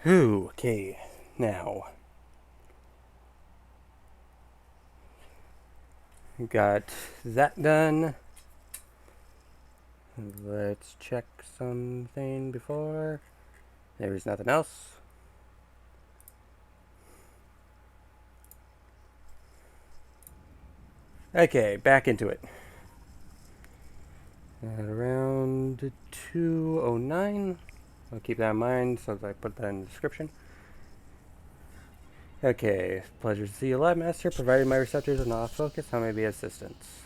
Ooh, okay. Now. Got that done. Let's check something before. There's nothing else. Okay, back into it. At around 2:09. I'll keep that in mind so I put that in the description. Okay, pleasure to see you alive, Master. Provided my receptors are not off focus, I may be assistance.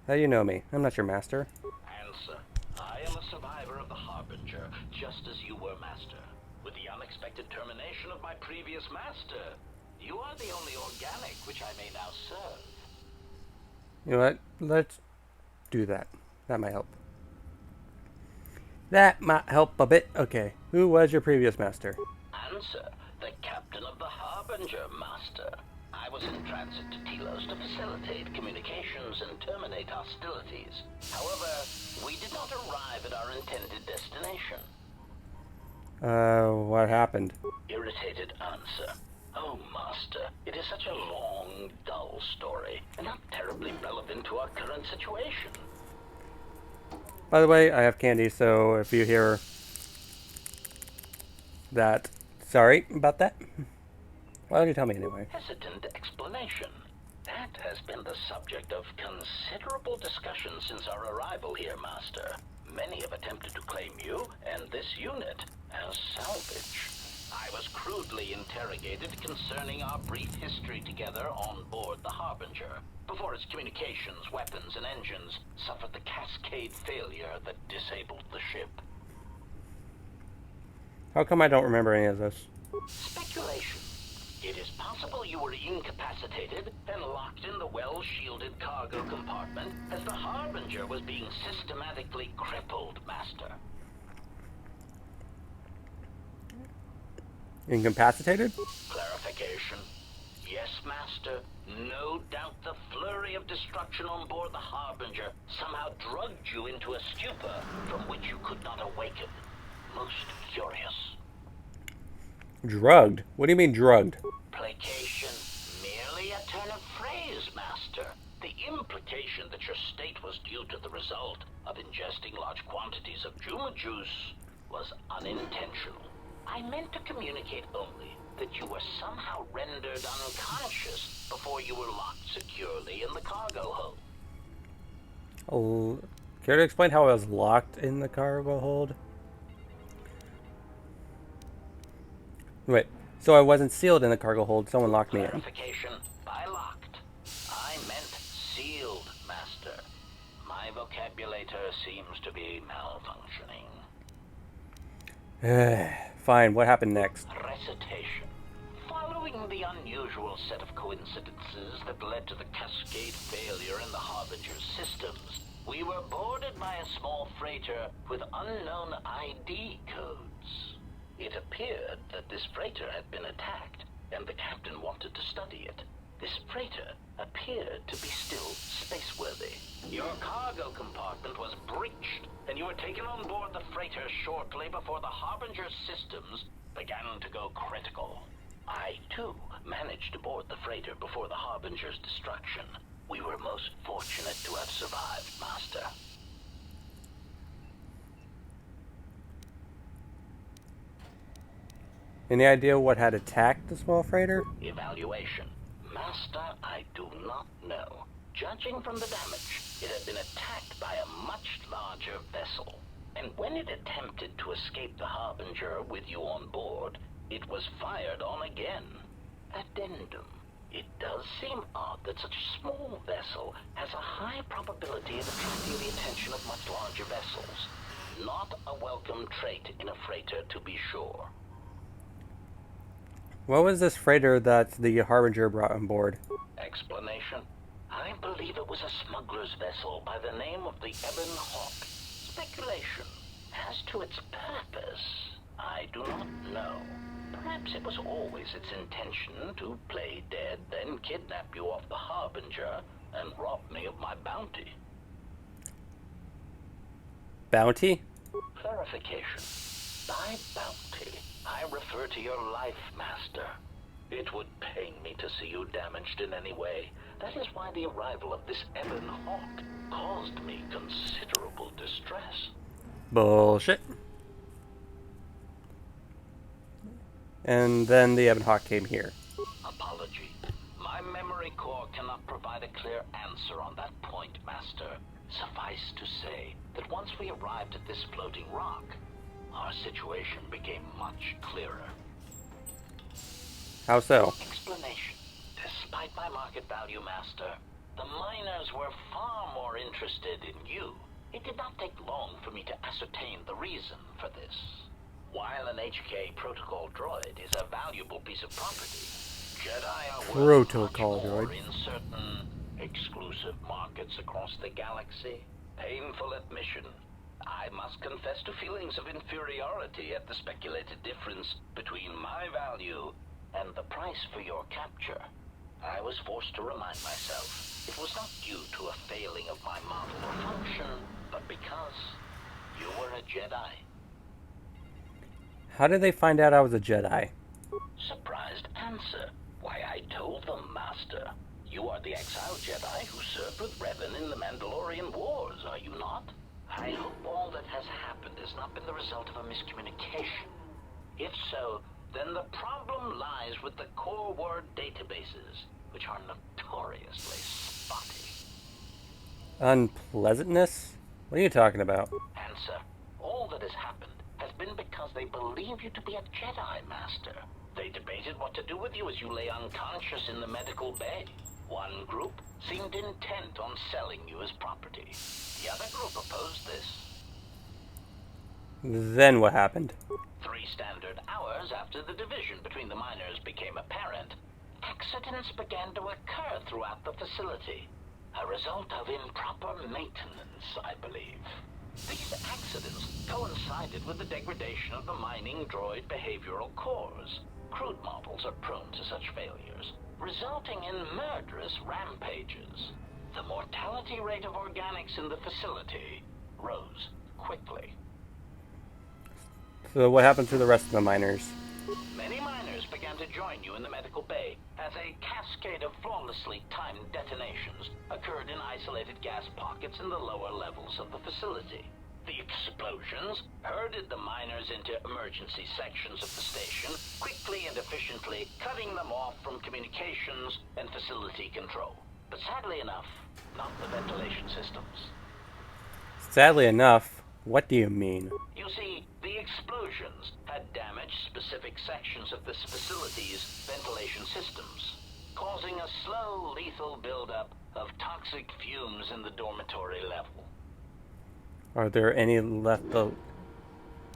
How do you know me? I'm not your master. Answer. I am a survivor of the Harbinger, just as you were, Master. With the unexpected termination of my previous master, you are the only organic which I may now serve. You know what? Let's do that. That might help. That might help a bit. Okay. Who was your previous master? Answer. The captain of the Harbinger, Master. I was in transit to Telos to facilitate communications and terminate hostilities. However, we did not arrive at our intended destination. What happened? Irritated answer. Oh, Master, it is such a long, dull story, and not terribly relevant to our current situation. By the way, I have candy, so if you hear that, sorry about that. Why don't you tell me anyway? Hesitant explanation. That has been the subject of considerable discussion since our arrival here, Master. Many have attempted to claim you and this unit as salvage. I was crudely interrogated concerning our brief history together on board the Harbinger, before its communications, weapons, and engines suffered the cascade failure that disabled the ship. How come I don't remember any of this? Speculation. It is possible you were incapacitated and locked in the well-shielded cargo compartment as the Harbinger was being systematically crippled, Master. Incapacitated? Clarification. Yes, Master. No doubt the flurry of destruction on board the Harbinger somehow drugged you into a stupor from which you could not awaken. Most curious. Drugged? What do you mean drugged? Placation. Merely a turn of phrase, Master. The implication that your state was due to the result of ingesting large quantities of Juma juice was unintentional. I meant to communicate only that you were somehow rendered unconscious before you were locked securely in the cargo hold. Care to explain how I was locked in the cargo hold? Wait, so I wasn't sealed in the cargo hold, someone locked me in. Clarification. By locked, I meant sealed, Master. My vocabulator seems to be malfunctioning. Fine, what happened next? Recitation. Following the unusual set of coincidences that led to the cascade failure in the Harbinger's systems, we were boarded by a small freighter with unknown ID codes. It appeared that this freighter had been attacked, and the captain wanted to study it. This freighter appeared to be still spaceworthy. Your cargo compartment was breached, and you were taken on board the freighter shortly before the Harbinger's systems began to go critical. I, too, managed to board the freighter before the Harbinger's destruction. We were most fortunate to have survived, Master. Any idea what had attacked the small freighter? Evaluation. Master, I do not know. Judging from the damage, it had been attacked by a much larger vessel. And when it attempted to escape the Harbinger with you on board, it was fired on again. Addendum. It does seem odd that such a small vessel has a high probability of attracting the attention of much larger vessels. Not a welcome trait in a freighter, to be sure. What was this freighter that the Harbinger brought on board? Explanation. I believe it was a smuggler's vessel by the name of the Ebon Hawk. Speculation. As to its purpose, I do not know. Perhaps it was always its intention to play dead, then kidnap you off the Harbinger and rob me of my bounty. Bounty? Clarification. By bounty, I refer to your life, Master. It would pain me to see you damaged in any way. That is why the arrival of this Ebon Hawk caused me considerable distress. Bullshit. And then the Ebon Hawk came here. Apology. My memory core cannot provide a clear answer on that point, Master. Suffice to say that once we arrived at this floating rock, our situation became much clearer. How so? Explanation. Despite my market value, Master, the miners were far more interested in you. It did not take long for me to ascertain the reason for this. While an HK protocol droid is a valuable piece of property, Jedi are worth Protocol much more droid. in certain exclusive markets across the galaxy. Painful admission. I must confess to feelings of inferiority at the speculated difference between my value and the price for your capture. I was forced to remind myself it was not due to a failing of my model or function, but because you were a Jedi. How did they find out I was a Jedi? Surprised answer. Why, I told them, Master. You are the exiled Jedi who served with Revan in the Mandalorian Wars, are you not? I hope all that has happened has not been the result of a miscommunication. If so, then the problem lies with the core word databases, which are notoriously spotty. Unpleasantness? What are you talking about? Answer. All that has happened has been because they believe you to be a Jedi, Master. They debated what to do with you as you lay unconscious in the medical bay. One group seemed intent on selling you as property. The other group opposed this. Then what happened? 3 standard hours after the division between the miners became apparent, accidents began to occur throughout the facility. A result of improper maintenance, I believe. These accidents coincided with the degradation of the mining droid behavioral cores. Crude models are prone to such failures, resulting in murderous rampages. The mortality rate of organics in the facility rose quickly. So what happened to the rest of the miners? Many miners began to join you in the medical bay as a cascade of flawlessly timed detonations occurred in isolated gas pockets in the lower levels of the facility. The explosions herded the miners into emergency sections of the station, quickly and efficiently cutting them off from communications and facility control. But sadly enough, not the ventilation systems. Sadly enough, what do you mean? You see, the explosions had damaged specific sections of this facility's ventilation systems, causing a slow, lethal buildup of toxic fumes in the dormitory level. Are there any left?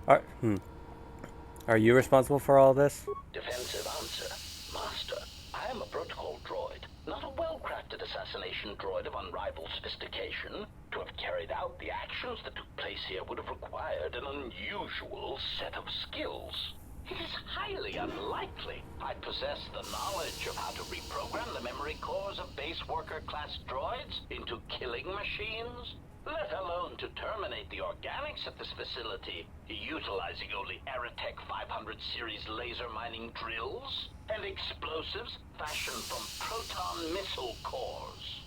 Are you responsible for all this? Defensive answer. Master, I am a protocol droid, not a well-crafted assassination droid of unrivaled sophistication. To have carried out the actions that took place here would have required an unusual set of skills. It is highly unlikely I possess the knowledge of how to reprogram the memory cores of base worker class droids into killing machines, let alone to terminate the organics at this facility, utilizing only Aerotech 500 series laser mining drills and explosives fashioned from proton missile cores.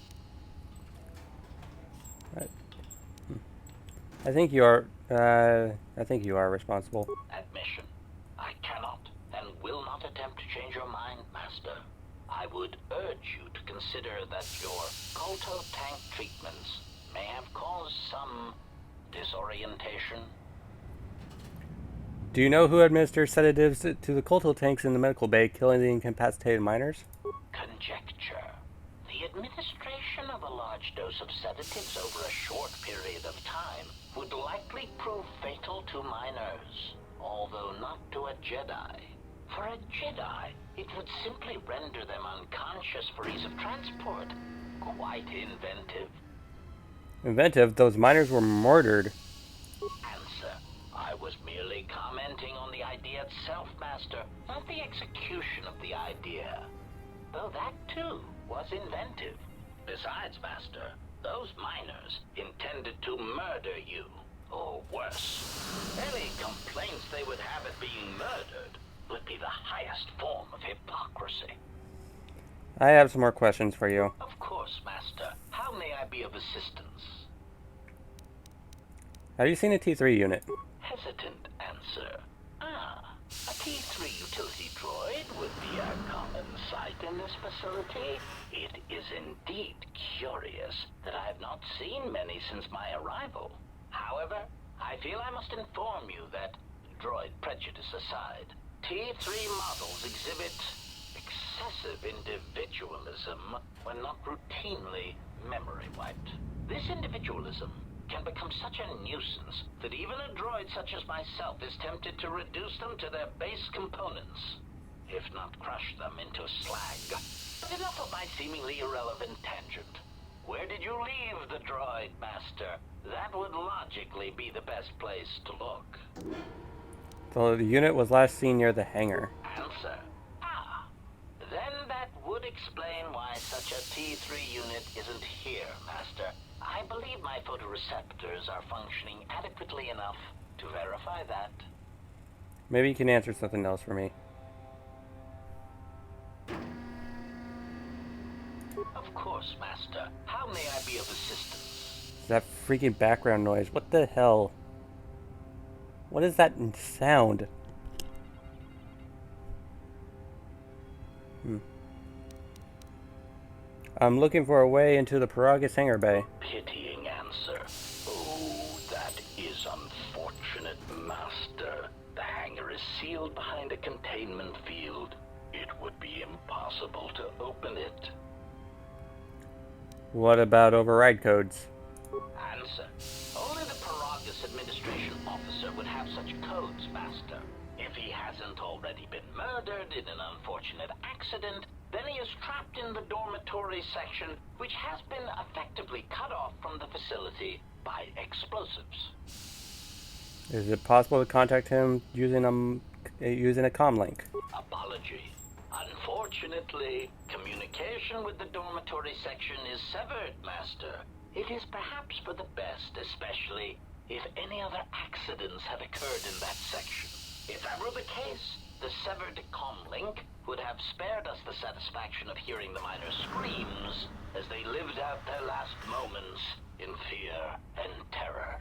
I think you are. I think you are responsible. Admission. I cannot and will not attempt to change your mind, Master. I would urge you to consider that your Kolto tank treatments may have caused some disorientation. Do you know who administers sedatives to the Kolto tanks in the medical bay, killing the incapacitated miners? Conjecture. The administration of a large dose of sedatives over a short period of time would likely prove fatal to miners, although not to a Jedi. For a Jedi, it would simply render them unconscious for ease of transport. Quite inventive. Inventive? Those miners were murdered. Answer. I was merely commenting on the idea itself, Master, not the execution of the idea. Though that, too, was inventive. Besides, Master, those miners intended to murder you. Or worse. Any complaint insistence they would have it being murdered would be the highest form of hypocrisy. I have some more questions for you. Of course, Master. How may I be of assistance? Have you seen a T3 unit? Hesitant answer. A T3 utility droid would be a common sight in this facility. It is indeed curious that I have not seen many since my arrival. However, I feel I must inform you that, droid prejudice aside, T3 models exhibit excessive individualism when not routinely memory wiped. This individualism can become such a nuisance that even a droid such as myself is tempted to reduce them to their base components, if not crush them into slag. But enough of my seemingly irrelevant tangent. Where did you leave the droid, Master? That would logically be the best place to look. So the unit was last seen near the hangar. Answer. Then that would explain why such a T3 unit isn't here, Master. I believe my photoreceptors are functioning adequately enough to verify that. Maybe you can answer something else for me. Of course, Master. How may I be of assistance? That freaking background noise. What the hell? What is that sound? I'm looking for a way into the Paragus hangar bay. Pitying answer. Oh, that is unfortunate, Master. The hangar is sealed behind a containment field. It would be impossible to open it. What about override codes? Answer. Only the Paragus administration officer would have such codes, Master. If he hasn't already been murdered in an unfortunate accident, then he is trapped in the dormitory section, which has been effectively cut off from the facility by explosives. Is it possible to contact him using a comm link? Apology. Unfortunately, communication with the dormitory section is severed, Master. It is perhaps for the best, especially if any other accidents had occurred in that section. If that were the case, the severed comm link would have spared us the satisfaction of hearing the miners' screams as they lived out their last moments in fear and terror.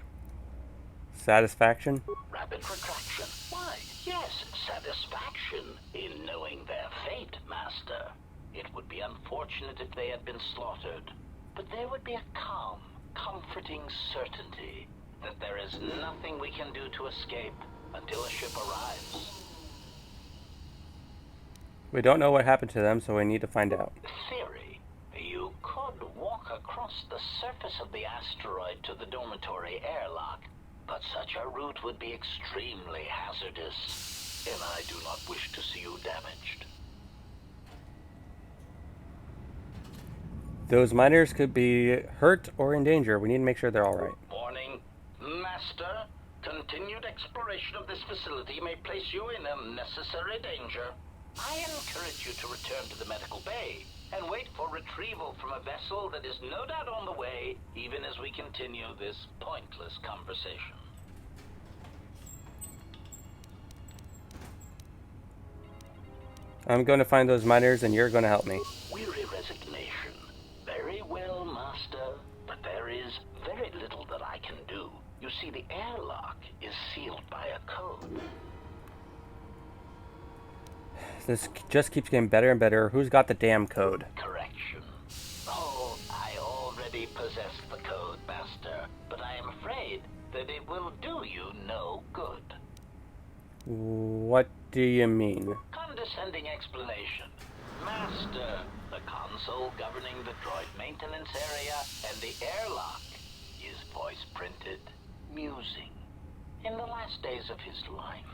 Satisfaction? Rapid retraction. Why, yes, satisfaction in knowing their fate, Master. It would be unfortunate if they had been slaughtered, but there would be a calm, comforting certainty that there is nothing we can do to escape until a ship arrives. We don't know what happened to them, so we need to find out. Theory. You could walk across the surface of the asteroid to the dormitory airlock, but such a route would be extremely hazardous, and I do not wish to see you damaged. Those miners could be hurt or in danger. We need to make sure they're alright. Warning. Master, continued exploration of this facility may place you in unnecessary danger. I encourage you to return to the medical bay and wait for retrieval from a vessel that is no doubt on the way, even as we continue this pointless conversation. I'm going to find those miners and you're going to help me. Weary resignation. Very well, Master, but there is very little that I can do. You see, the airlock is sealed by a code. This just keeps getting better and better. Who's got the damn code? Correction. Oh, I already possess the code, Master, but I am afraid that it will do you no good. What do you mean? Condescending explanation. Master, the console governing the droid maintenance area and the airlock is voice printed, musing. In the last days of his life,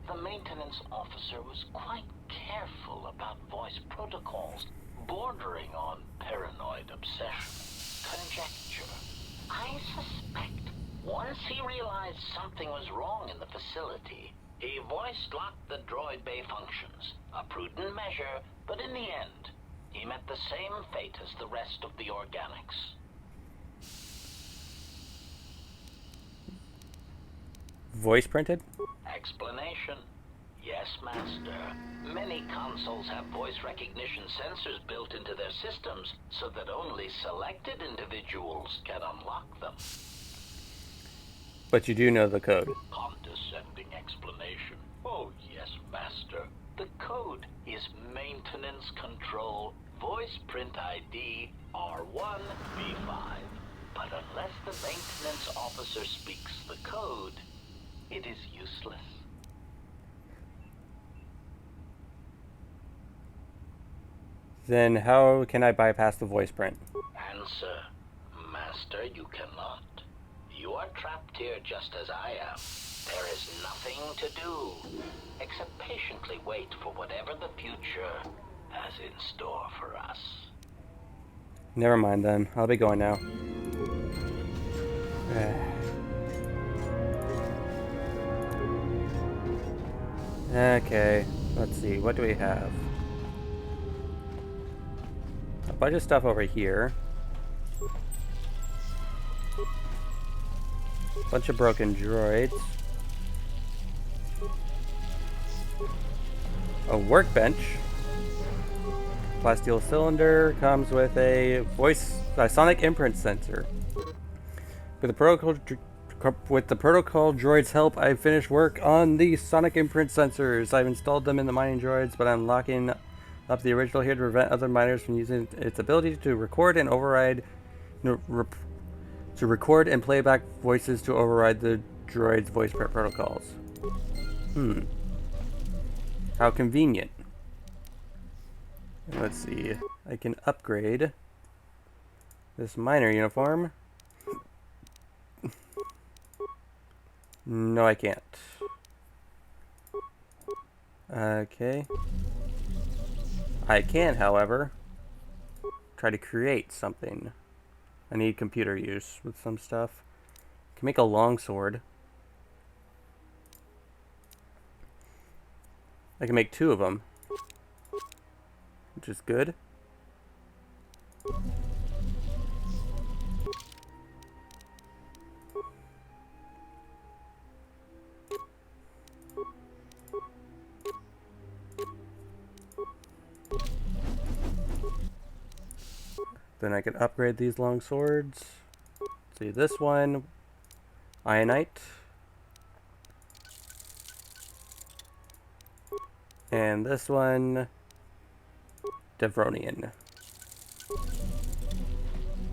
the maintenance officer was quite careful about voice protocols, bordering on paranoid obsession. Conjecture. I suspect once he realized something was wrong in the facility, he voice-locked the droid bay functions. A prudent measure, but in the end, he met the same fate as the rest of the organics. voice printed? Explanation. Yes, Master. Many consoles have voice recognition sensors built into their systems so that only selected individuals can unlock them. But you do know the code. Condescending explanation. Oh, yes, Master. The code is Maintenance Control Voice Print ID R1B5. But unless the maintenance officer speaks the code, it is useless. Then how can I bypass the voice print? Answer. Master, you cannot. You are trapped here just as I am. There is nothing to do, except patiently wait for whatever the future has in store for us. Never mind then. I'll be going now. Okay. Let's see. What do we have? A bunch of stuff over here. Bunch of broken droids. A workbench. Plasteel cylinder comes with a sonic imprint sensor. With the protocol droid's help, I finished work on the sonic imprint sensors. I've installed them in the mining droids, but I'm locking up the original here to prevent other miners from using its ability to record and override, to record and play back voices to override the droid's voice print protocols. How convenient. Let's see. I can upgrade this miner uniform. No, I can't. Okay. I can, however, try to create something. I need computer use with some stuff. I can make a longsword. I can make 2 of them, which is good. Then I can upgrade these long swords. See, this one, Ionite. And this one, Devronian.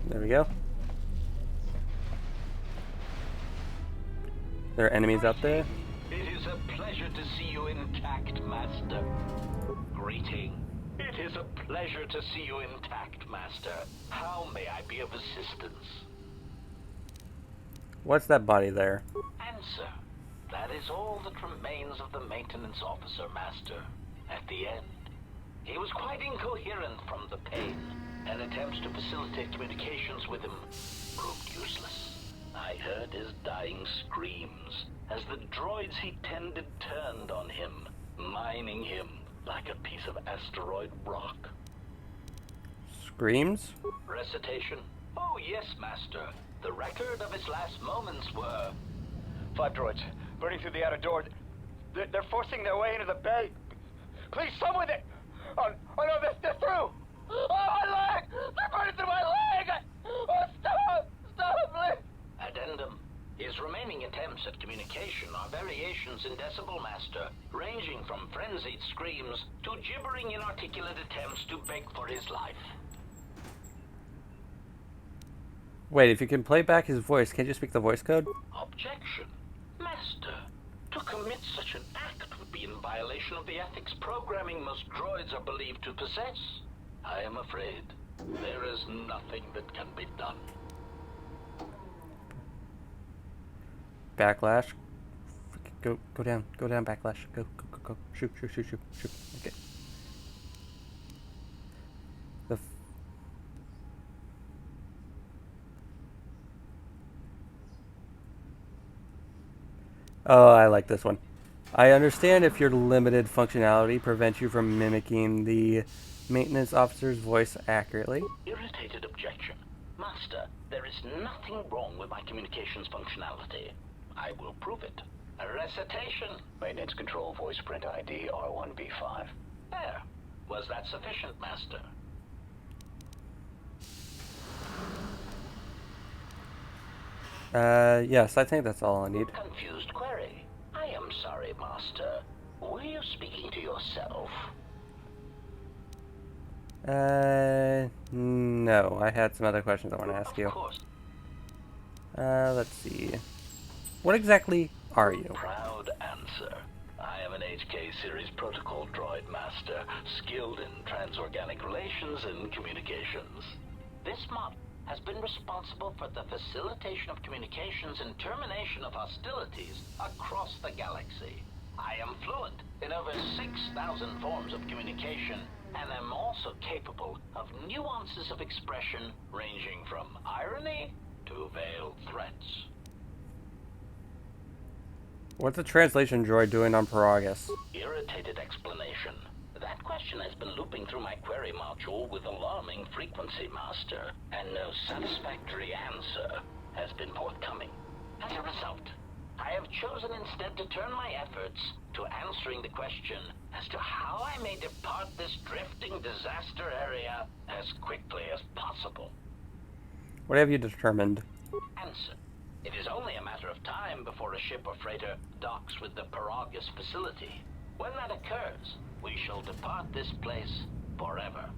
There we go. There are enemies out there. It is a pleasure to see you intact, Master. Greeting. It is a pleasure to see you intact, Master. How may I be of assistance? What's that body there? Answer. That is all that remains of the maintenance officer, Master. At the end, he was quite incoherent from the pain, and attempts to facilitate communications with him proved useless. I heard his dying screams as the droids he tended turned on him, mining him like a piece of asteroid rock. Screams? Recitation? Oh, yes, Master. The record of his last moments were... 5 droids, burning through the outer door. They're forcing their way into the bay. Please, someone there! Oh no, they're through! Oh, my leg! They're burning through my leg! Oh, stop! Stop, please! Addendum. His remaining attempts at communication are variations in decibel, Master, ranging from frenzied screams to gibbering inarticulate attempts to beg for his life. Wait, if you can play back his voice, can't you speak the voice code? Objection. Master, to commit such an act would be in violation of the ethics programming most droids are believed to possess. I am afraid there is nothing that can be done. Backlash. Go down, backlash. Go. Shoot. Okay. Oh, I like this one. I understand if your limited functionality prevents you from mimicking the maintenance officer's voice accurately. Irritated objection. Master, there is nothing wrong with my communications functionality. I will prove it. A recitation. Maintenance control voice print ID R1B5. There. Was that sufficient, Master? Yes, I think that's all I need. Confused query. I am sorry, Master. Were you speaking to yourself? No, I had some other questions I want to ask you. Of course. Let's see. What exactly are you? Proud answer. I am an HK series protocol droid master, skilled in transorganic relations and communications. This model has been responsible for the facilitation of communications and termination of hostilities across the galaxy. I am fluent in over 6,000 forms of communication, and am also capable of nuances of expression ranging from irony to veiled threats. What's the translation droid doing on Paragus? Irritated explanation. That question has been looping through my query module with alarming frequency, Master, and no satisfactory answer has been forthcoming. As a result, I have chosen instead to turn my efforts to answering the question as to how I may depart this drifting disaster area as quickly as possible. What have you determined? Answer. It is only a matter of time before a ship or freighter docks with the Paragus facility. When that occurs, we shall depart this place forever.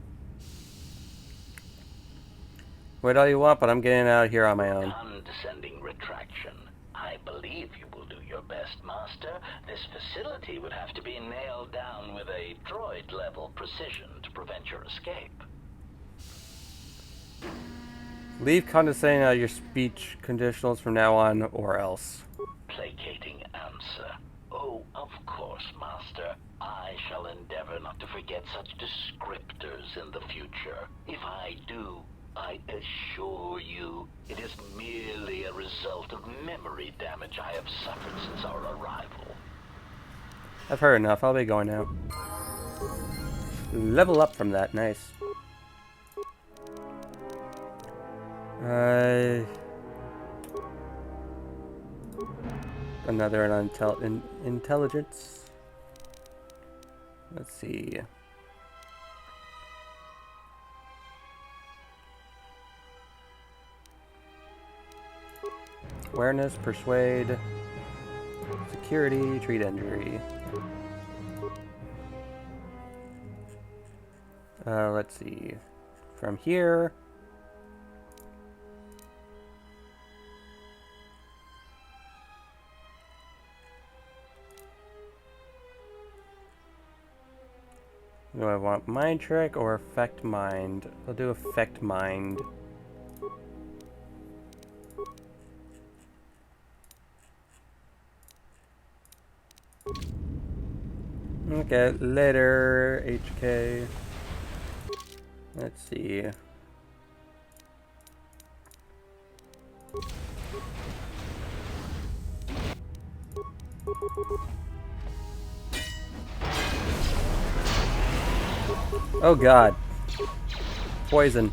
Wait all you want, but I'm getting out of here on my own. Condescending retraction. I believe you will do your best, Master. This facility would have to be nailed down with a droid-level precision to prevent your escape. Leave condescending out of your speech conditionals from now on, or else. Placating answer. Oh, of course, Master. I shall endeavor not to forget such descriptors in the future. If I do, I assure you, it is merely a result of memory damage I have suffered since our arrival. I've heard enough. I'll be going now. Level up from that. Nice. Another intelligence. Let's see. Awareness, persuade, security, treat injury. Let's see. From here. Do I want mind trick or affect mind? I'll do affect mind. Okay, later, HK. Let's see. Oh god. Poison.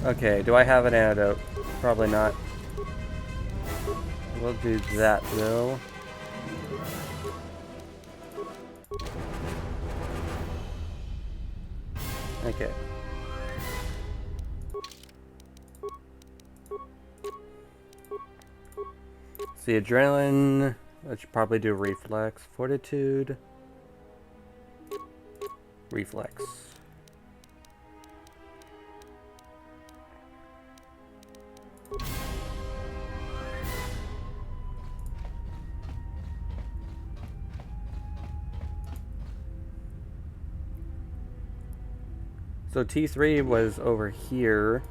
Okay, do I have an antidote? Probably not. We'll do that though. Okay. See, adrenaline. I should probably do reflex. Fortitude. Reflex. So T3 was over here.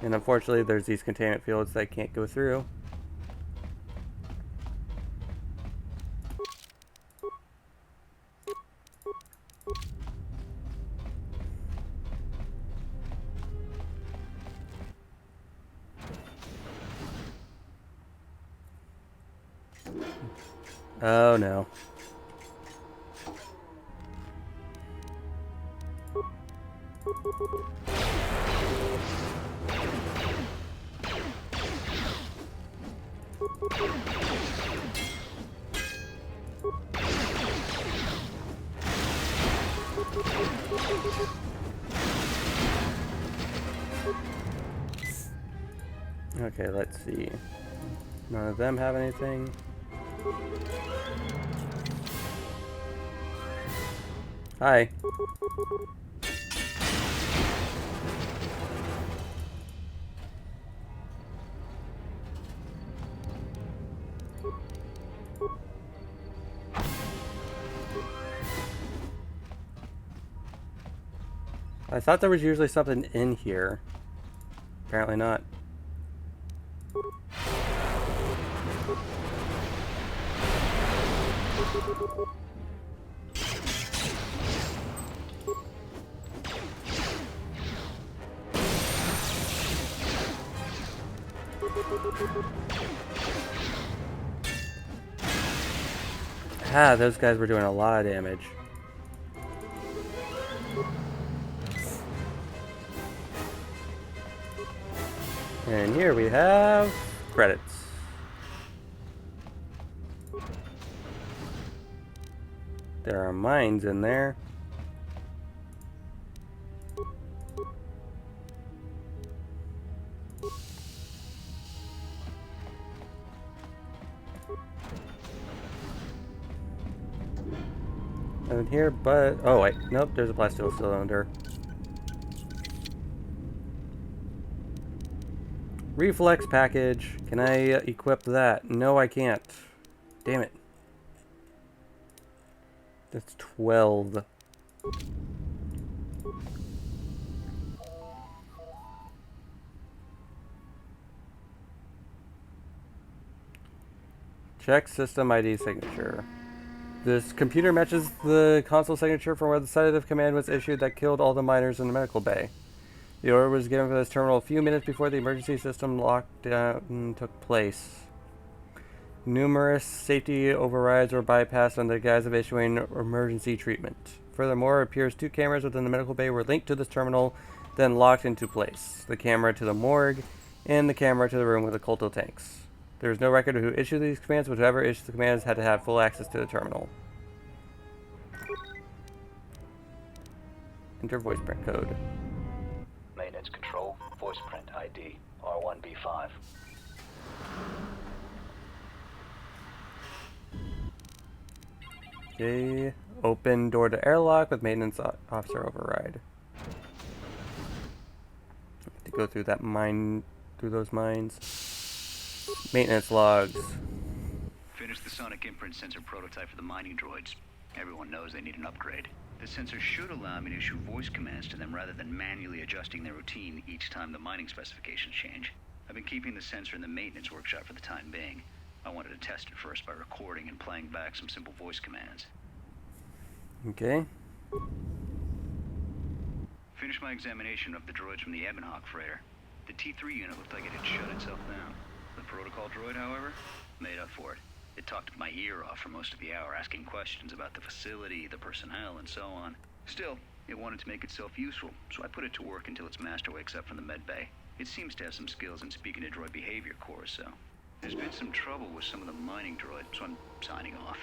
And unfortunately there's these containment fields that I can't go through. Oh no. Okay, let's see. None of them have anything. Hi. I thought there was usually something in here. Apparently not. Ah, those guys were doing a lot of damage. And here we have credits. There are mines in there. In here, but oh wait, nope, there's a plastic cylinder. Reflex package. Can I equip that? No, I can't. Damn it. That's 12. Check system ID signature. This computer matches the console signature from where the sedative command was issued that killed all the miners in the medical bay. The order was given for this terminal a few minutes before the emergency system lockdown took place. Numerous safety overrides were bypassed under the guise of issuing emergency treatment. Furthermore, it appears 2 cameras within the medical bay were linked to this terminal, then locked into place. The camera to the morgue, and the camera to the room with the colto tanks. There is no record of who issued these commands, but whoever issued the commands had to have full access to the terminal. Enter voice print code. Maintenance control, voice print ID, R1B5. Okay, open door to airlock with maintenance officer override. To go through that mine, through those mines. Maintenance logs. Finished the sonic imprint sensor prototype for the mining droids. Everyone knows they need an upgrade. The sensor should allow me to issue voice commands to them rather than manually adjusting their routine each time the mining specifications change. I've been keeping the sensor in the maintenance workshop for the time being. I wanted to test it first by recording and playing back some simple voice commands. Okay. Finished my examination of the droids from the Ebonhawk freighter. The T3 unit looked like it had shut itself down. The protocol droid, however, made up for it. It talked my ear off for most of the hour, asking questions about the facility, the personnel, and so on. Still, it wanted to make itself useful, so I put it to work until its master wakes up from the med bay. It seems to have some skills in speaking to droid behavior cores, so... There's been some trouble with some of the mining droids, so I'm signing off.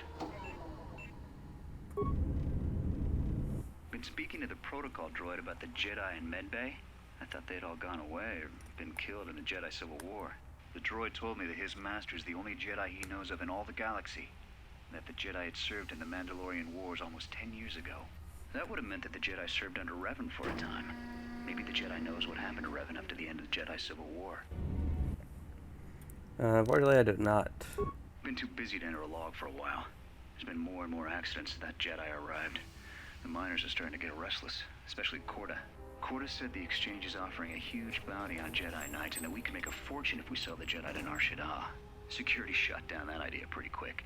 Been speaking to the protocol droid about the Jedi in med bay. I thought they'd all gone away or been killed in the Jedi Civil War. The droid told me that his master is the only Jedi he knows of in all the galaxy, and that the Jedi had served in the Mandalorian Wars almost 10 years ago. That would have meant that the Jedi served under Revan for a time. Maybe the Jedi knows what happened to Revan after the end of the Jedi Civil War. Unfortunately, I did not. Been too busy to enter a log for a while. There's been more and more accidents since that Jedi arrived. The miners are starting to get restless, especially Corda. Corda said the exchange is offering a huge bounty on Jedi Knights and that we can make a fortune if we sell the Jedi to Nar Shaddaa. Security shut down that idea pretty quick.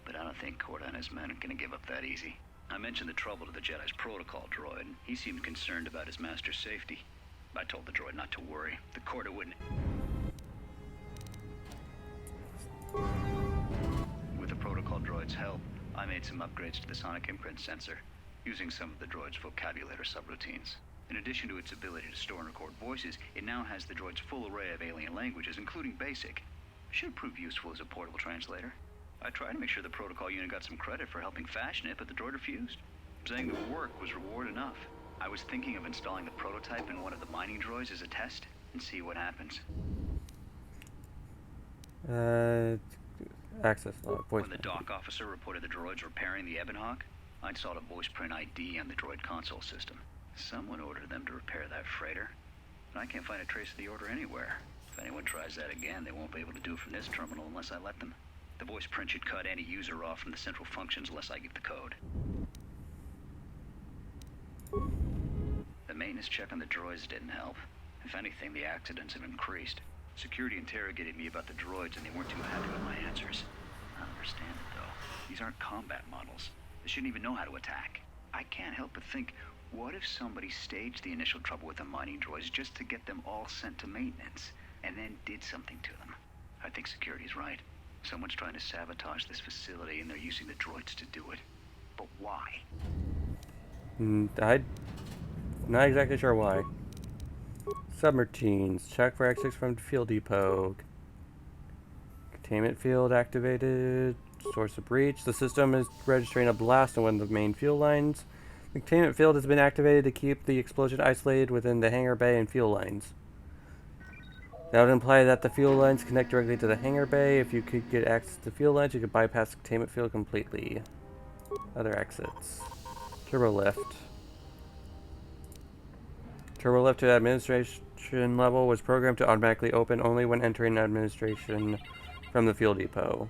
But I don't think Corda and his men are gonna give up that easy. I mentioned the trouble to the Jedi's protocol droid, and he seemed concerned about his master's safety. I told the droid not to worry. The Corda wouldn't... With I made some upgrades to the sonic imprint sensor, using some of the droid's vocabulator subroutines. In addition to its ability to store and record voices, it now has the droid's full array of alien languages, including Basic. Should prove useful as a portable translator. I tried to make sure the protocol unit got some credit for helping fashion it, but the droid refused, saying the work was reward enough. I was thinking of installing the prototype in one of the mining droids as a test, and see what happens. Access log. Voice When the dock officer reported the droids repairing the Hawk, I installed a voice print ID on the droid console system. Someone ordered them to repair that freighter, and I can't find a trace of the order anywhere. If anyone tries that again, they won't be able to do it from this terminal unless I let them. The voice print should cut any user off from the central functions unless I give the code. The maintenance check on the droids didn't help. If anything, the accidents have increased. Security interrogated me about the droids and they weren't too happy with my answers. I don't understand it though. These aren't combat models. They shouldn't even know how to attack. I can't help but think, what if somebody staged the initial trouble with the mining droids just to get them all sent to maintenance, and then did something to them? I think security's right. Someone's trying to sabotage this facility and they're using the droids to do it. But why? I'm not exactly sure why. Subroutines. Check for exits from field depot. Containment field activated. Source of breach. The system is registering a blast on one of the main fuel lines. The containment field has been activated to keep the explosion isolated within the hangar bay and fuel lines. That would imply that the fuel lines connect directly to the hangar bay. If you could get access to fuel lines, you could bypass the containment field completely. Other exits. Turbo lift. Turbo lift to administration level was programmed to automatically open only when entering administration from the fuel depot.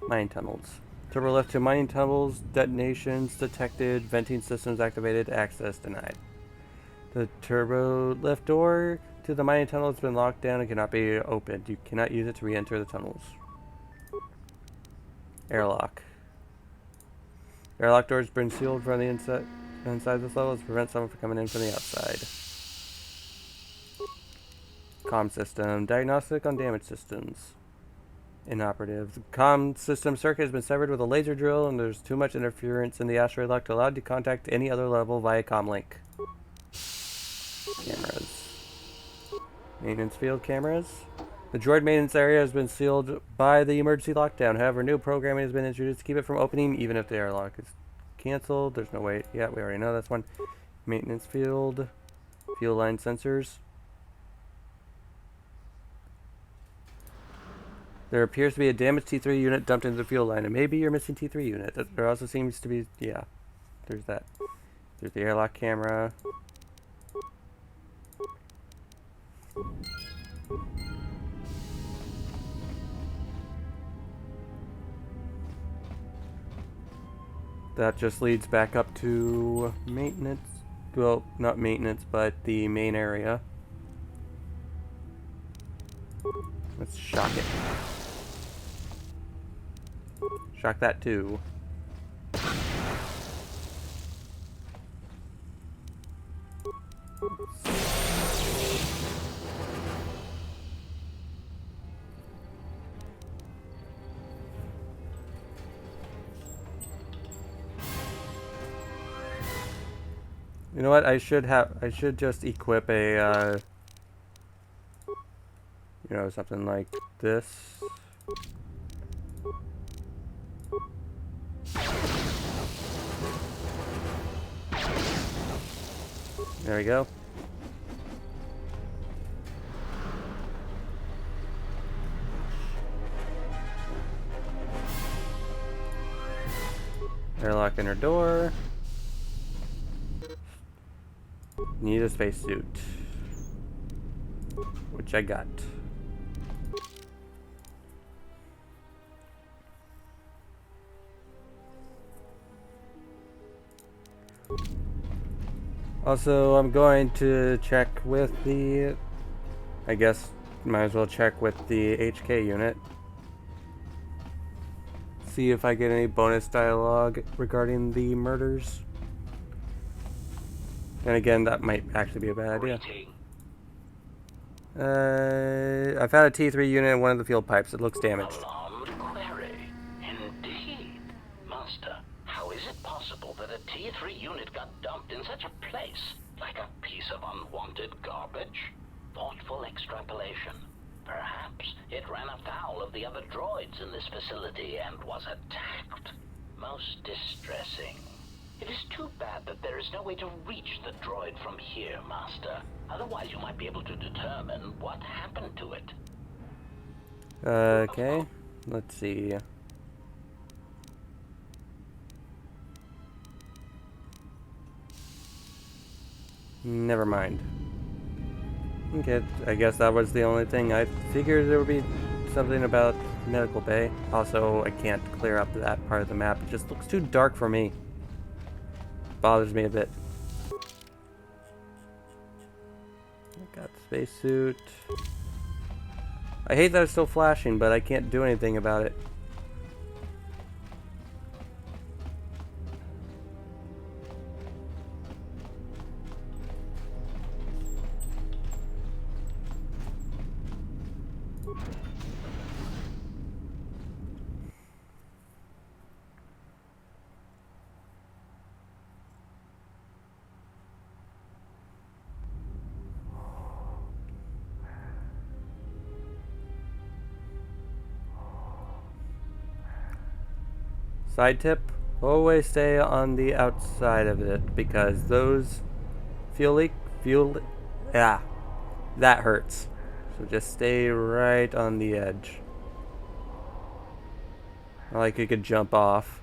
Mining tunnels. Turbo lift to mining tunnels. Detonations detected. Venting systems activated. Access denied. The turbo lift door to the mining tunnel has been locked down and cannot be opened. You cannot use it to re-enter the tunnels. Airlock. Airlock doors have been sealed from the inside this level to prevent someone from coming in from the outside. Comm system. Diagnostic on damaged systems. Inoperative. The comm system circuit has been severed with a laser drill, and there's too much interference in the asteroid lock to allow it to contact any other level via comm link. Cameras. Maintenance field cameras. The droid maintenance area has been sealed by the emergency lockdown. However, new programming has been introduced to keep it from opening even if the airlock is canceled. There's no way. Yeah, we already know that's one. Maintenance field. Fuel line sensors. There appears to be a damaged T3 unit dumped into the fuel line, and maybe you're missing T3 unit. There also seems to be, yeah, there's that. There's the airlock camera. That just leads back up to maintenance. Well, not maintenance, but the main area. Let's shock it. Shock that too. You know what? I should just equip a, you know, something like this. There we go. Airlock inner door. Need a spacesuit, which I got. Also, I'm going to check with the, I guess, might as well check with the HK unit. See if I get any bonus dialogue regarding the murders. And again, that might actually be a bad idea. I found a T3 unit in one of the fuel pipes. It looks damaged. Alarmed query. Indeed. T3 unit got dumped in such a place, like a piece of unwanted garbage? Thoughtful extrapolation. Perhaps it ran afoul of the other droids in this facility and was attacked. Most distressing. It is too bad that there is no way to reach the droid from here, Master. Otherwise you might be able to determine what happened to it. Okay, let's see. Never mind. Okay, I guess that was the only thing. I figured there would be something about medical bay. Also, I can't clear up that part of the map. It just looks too dark for me. Bothers me a bit. I got spacesuit. I hate that it's still flashing, but I can't do anything about it. Side tip, always stay on the outside of it because those that hurts. So just stay right on the edge. Not like you could jump off.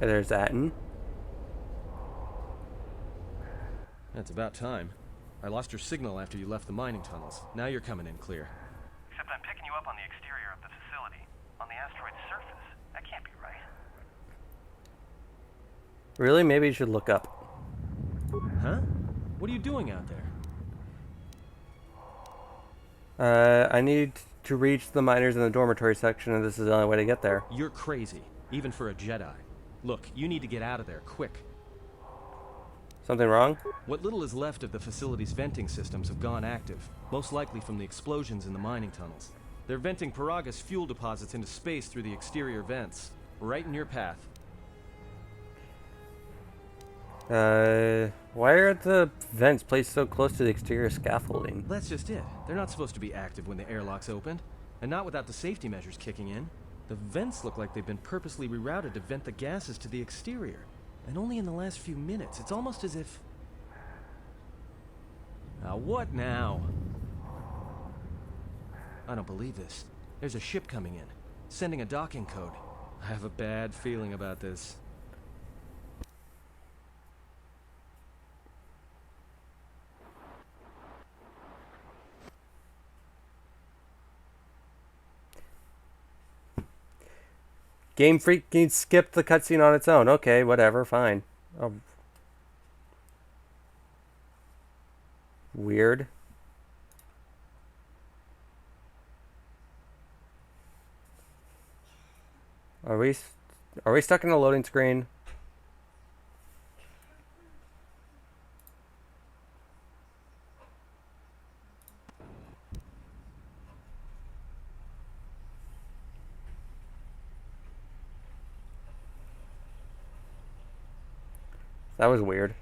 And there's Atten. That's about time. I lost your signal after you left the mining tunnels. Now you're coming in clear. Except I'm picking you up on the exterior of the facility, on the asteroid's surface. That can't be right. Really? Maybe you should look up. Huh? What are you doing out there? I need to reach the miners in the dormitory section, and this is the only way to get there. You're crazy, even for a Jedi. Look, you need to get out of there, quick. Something wrong? What little is left of the facility's venting systems have gone active, most likely from the explosions in the mining tunnels. They're venting Paraga's fuel deposits into space through the exterior vents, right in your path. Why are the vents placed so close to the exterior scaffolding? That's just it. They're not supposed to be active when the airlock's opened, and not without the safety measures kicking in. The vents look like they've been purposely rerouted to vent the gases to the exterior. And only in the last few minutes. It's almost as if... Now, what now? I don't believe this. There's a ship coming in, sending a docking code. I have a bad feeling about this. Game Freak can skip the cutscene on its own. Okay, whatever, fine. Oh. Weird. Are we stuck in a loading screen? That was weird.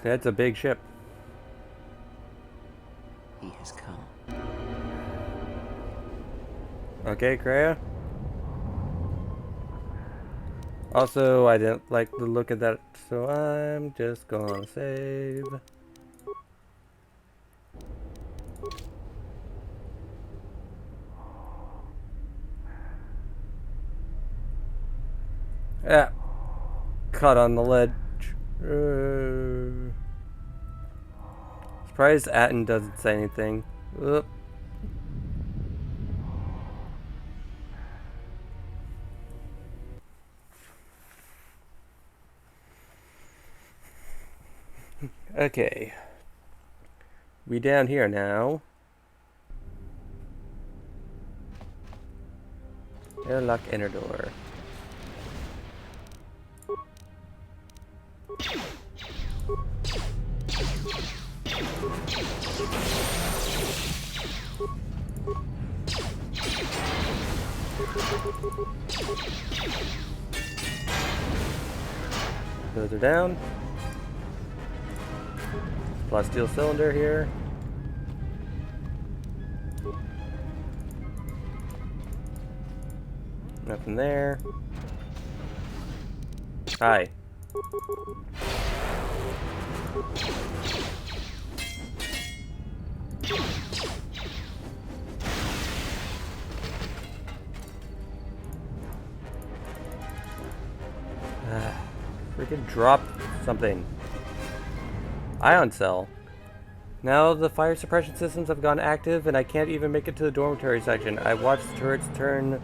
That's a big ship. He has come. Okay, Kreia. Also, I didn't like the look of that, so I'm just gonna save. Yeah. Caught on the ledge. Surprised Atten doesn't say anything. Oop. Okay. We down here now. Airlock inner door. Those are down. Plus steel cylinder here. Nothing there. Hi. Freaking drop something. Ion cell. Now the fire suppression systems have gone active and I can't even make it to the dormitory section. I watched the turrets turn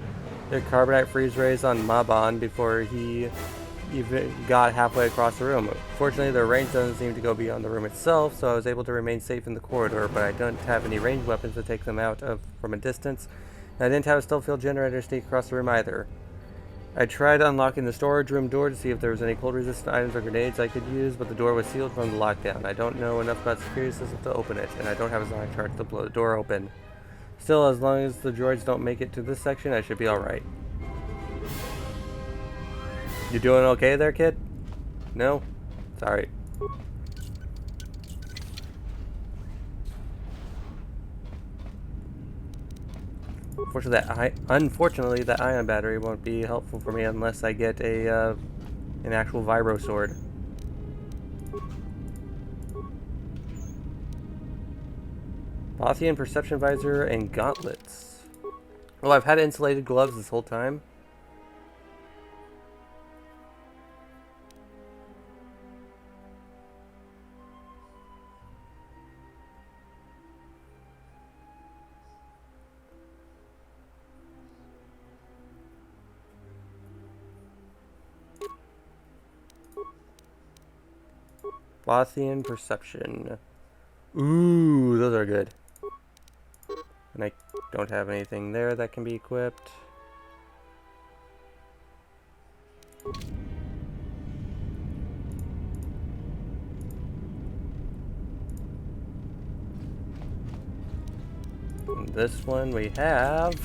their carbonite freeze rays on Maban before he even got halfway across the room. Fortunately, their range doesn't seem to go beyond the room itself, so I was able to remain safe in the corridor, but I don't have any ranged weapons to take them out from a distance. And I didn't have a stealth field generator to sneak across the room either. I tried unlocking the storage room door to see if there was any cold-resistant items or grenades I could use, but the door was sealed from the lockdown. I don't know enough about the security system to open it, and I don't have a sonic charge to blow the door open. Still, as long as the droids don't make it to this section, I should be alright. You doing okay there, kid? No? Sorry. Unfortunately, that ion battery won't be helpful for me unless I get an actual vibro sword. Bothian perception visor and gauntlets. Well, I've had insulated gloves this whole time. Bothian perception. Ooh, those are good. And I don't have anything there that can be equipped. And this one we have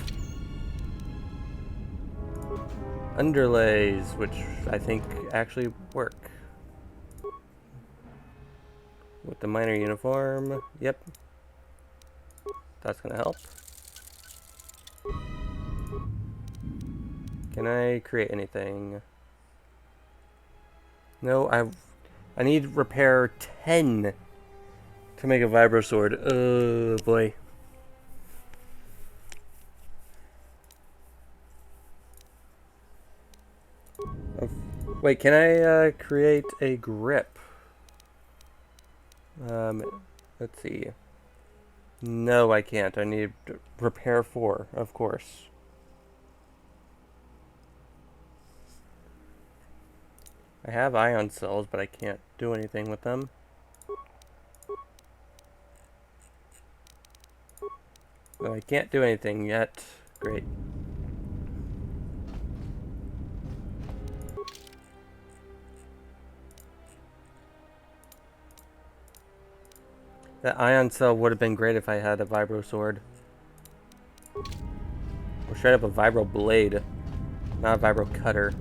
underlays, which I think actually work. With the miner uniform, yep. That's gonna help. Can I create anything? No, I need repair 10 to make a vibro sword. Oh boy. Wait, can I create a grip? Let's see. No, I can't. I need repair 4, of course. I have ion cells, but I can't do anything with them. Well, I can't do anything yet. Great. That ion cell would have been great if I had a vibro sword. Or straight up a vibro blade, not a vibro cutter.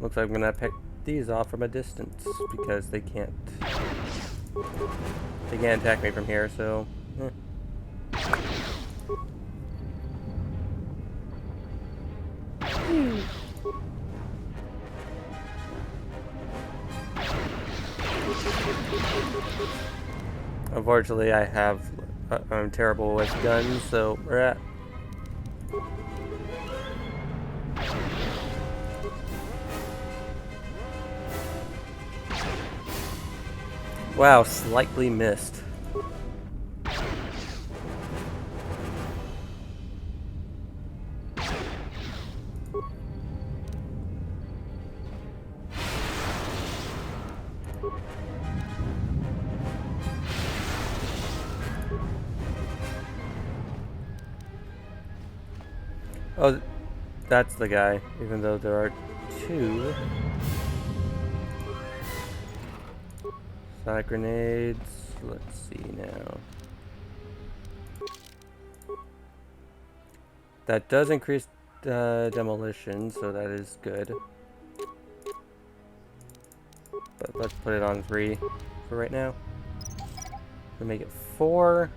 Looks like I'm gonna pick these off from a distance because they can't attack me from here, so Unfortunately, I'm terrible with guns, so we're at. Wow, slightly missed. Oh, that's the guy, even though there are two. Sonic grenades. Let's see now. That does increase demolition, so that is good. But let's put it on 3 for right now. We'll make it 4.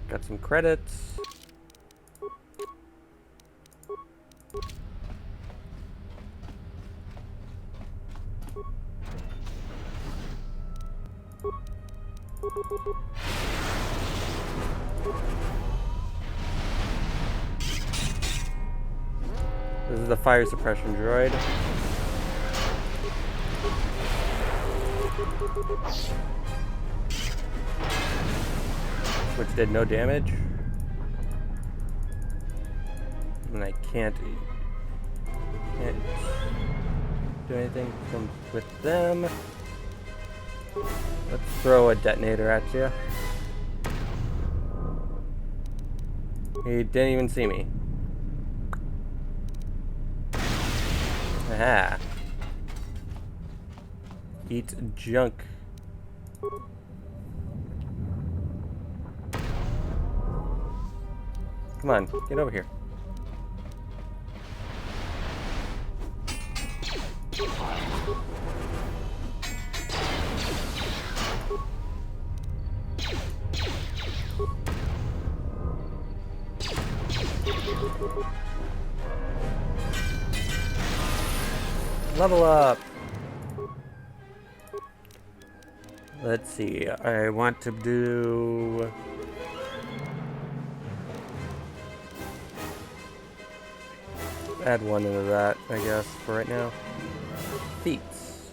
Got some credits. This is the fire suppression droid. Which did no damage. And I can't do anything with them. Let's throw a detonator at you. He didn't even see me. Aha. Eat junk. Come on, get over here. Level up. Let's see. I want to do add 1 into that, I guess, for right now. Feats.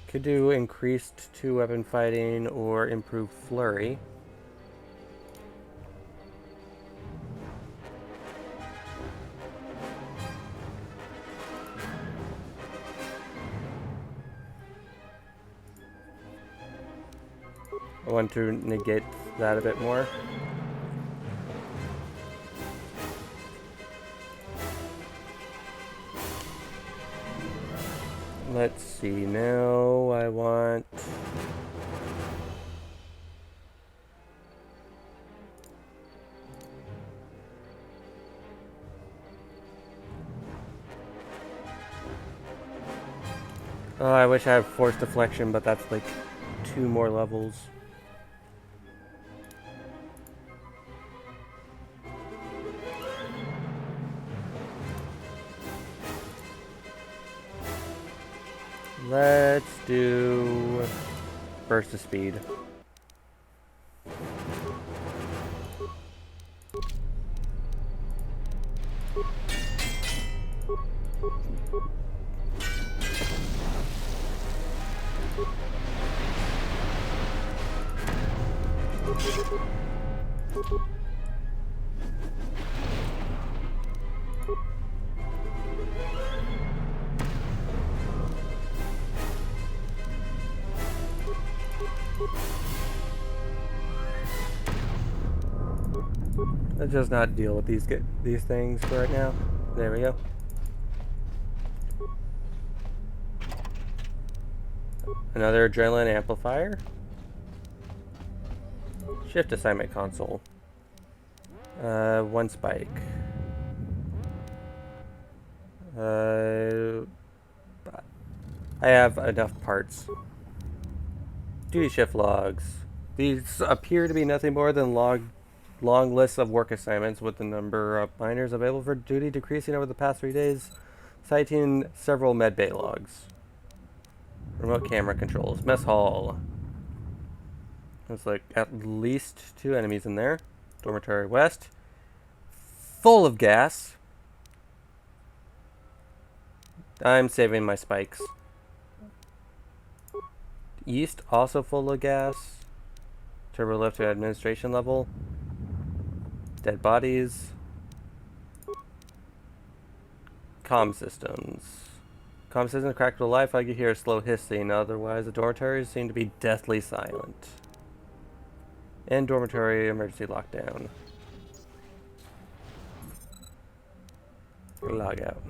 Could do increased 2-weapon fighting or improved flurry. I want to negate that a bit more. Let's see, now I want... Oh, I wish I had force deflection, but that's like 2 more levels. Let's do burst of speed. Let's just not deal with these things for right now. There we go. Another adrenaline amplifier. Shift assignment console. One spike. I have enough parts. Duty shift logs. These appear to be nothing more than long lists of work assignments with the number of miners available for duty decreasing over the past 3 days, citing several medbay logs. Remote camera controls. Mess hall. There's like at least 2 enemies in there. Dormitory west. Full of gas. I'm saving my spikes. East, also full of gas. Turbo lift to administration level. Dead bodies. Comm systems. Comm systems cracked to life. I could hear a slow hissing. Otherwise, the dormitories seem to be deathly silent. And dormitory emergency lockdown. Log out.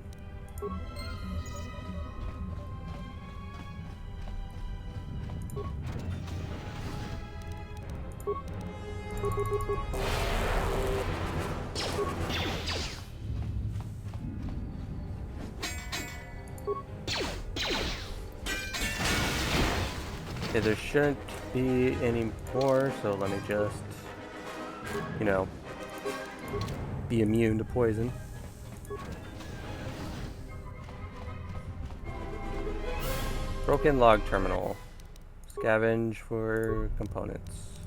Okay, there shouldn't be any more, so let me just, you know, be immune to poison. Broken log terminal. Scavenge for components.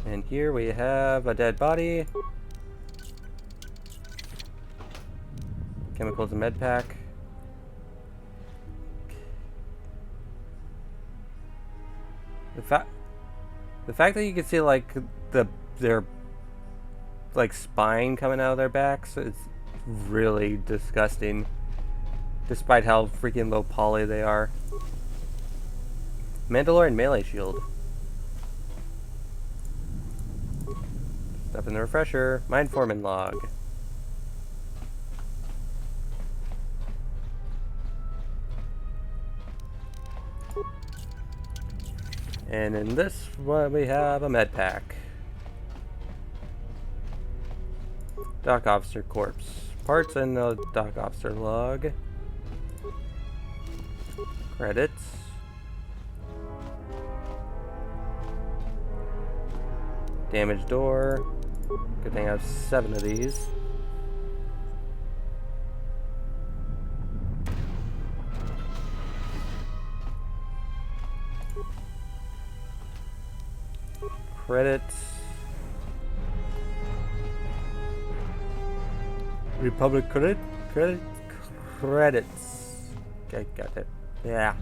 And here we have a dead body. Chemicals and med pack. The fact that you can see like their like spine coming out of their backs is really disgusting. Despite how freaking low poly they are. Mandalorian melee shield. Stuff in the refresher. Mind foreman log. And in this one we have a med pack. Dock officer corpse. Parts in the dock officer log. Credits. Damaged door. Good thing I have 7 of these. Credits. Republic credits. Okay, got it. Yeah.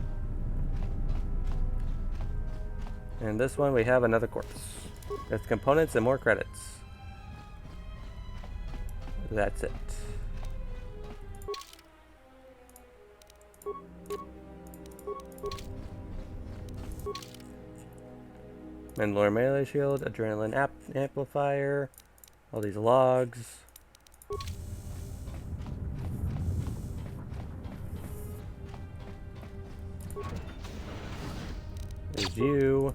And this one we have another corpse. With components and more credits. That's it. Mandalorian melee shield, adrenaline amplifier, all these logs. There's you.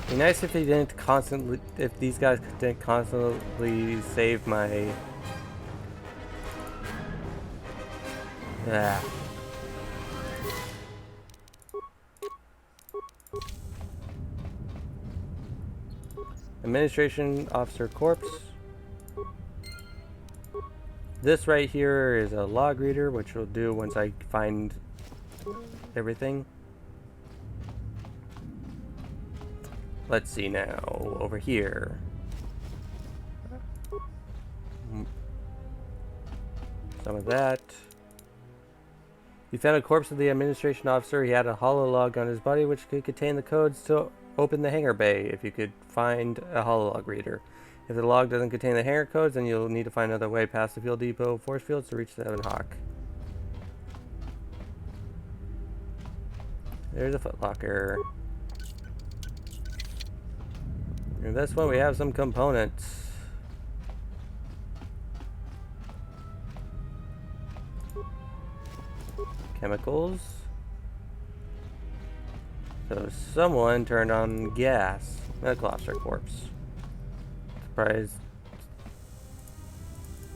Be nice if they didn't constantly, if these guys didn't constantly save my. Ah. Administration officer corpse. This right here is a log reader, which will do once I find everything. Let's see now, over here. Some of that. You found a corpse of the administration officer. He had a hollow log on his body which could contain the codes to open the hangar bay if you could find a hollow log reader. If the log doesn't contain the hangar codes, then you'll need to find another way past the fuel depot force fields to reach the KairiHawk. There's a footlocker. In this one we have some components. Chemicals. So someone turned on gas. Medical officer corpse. Surprised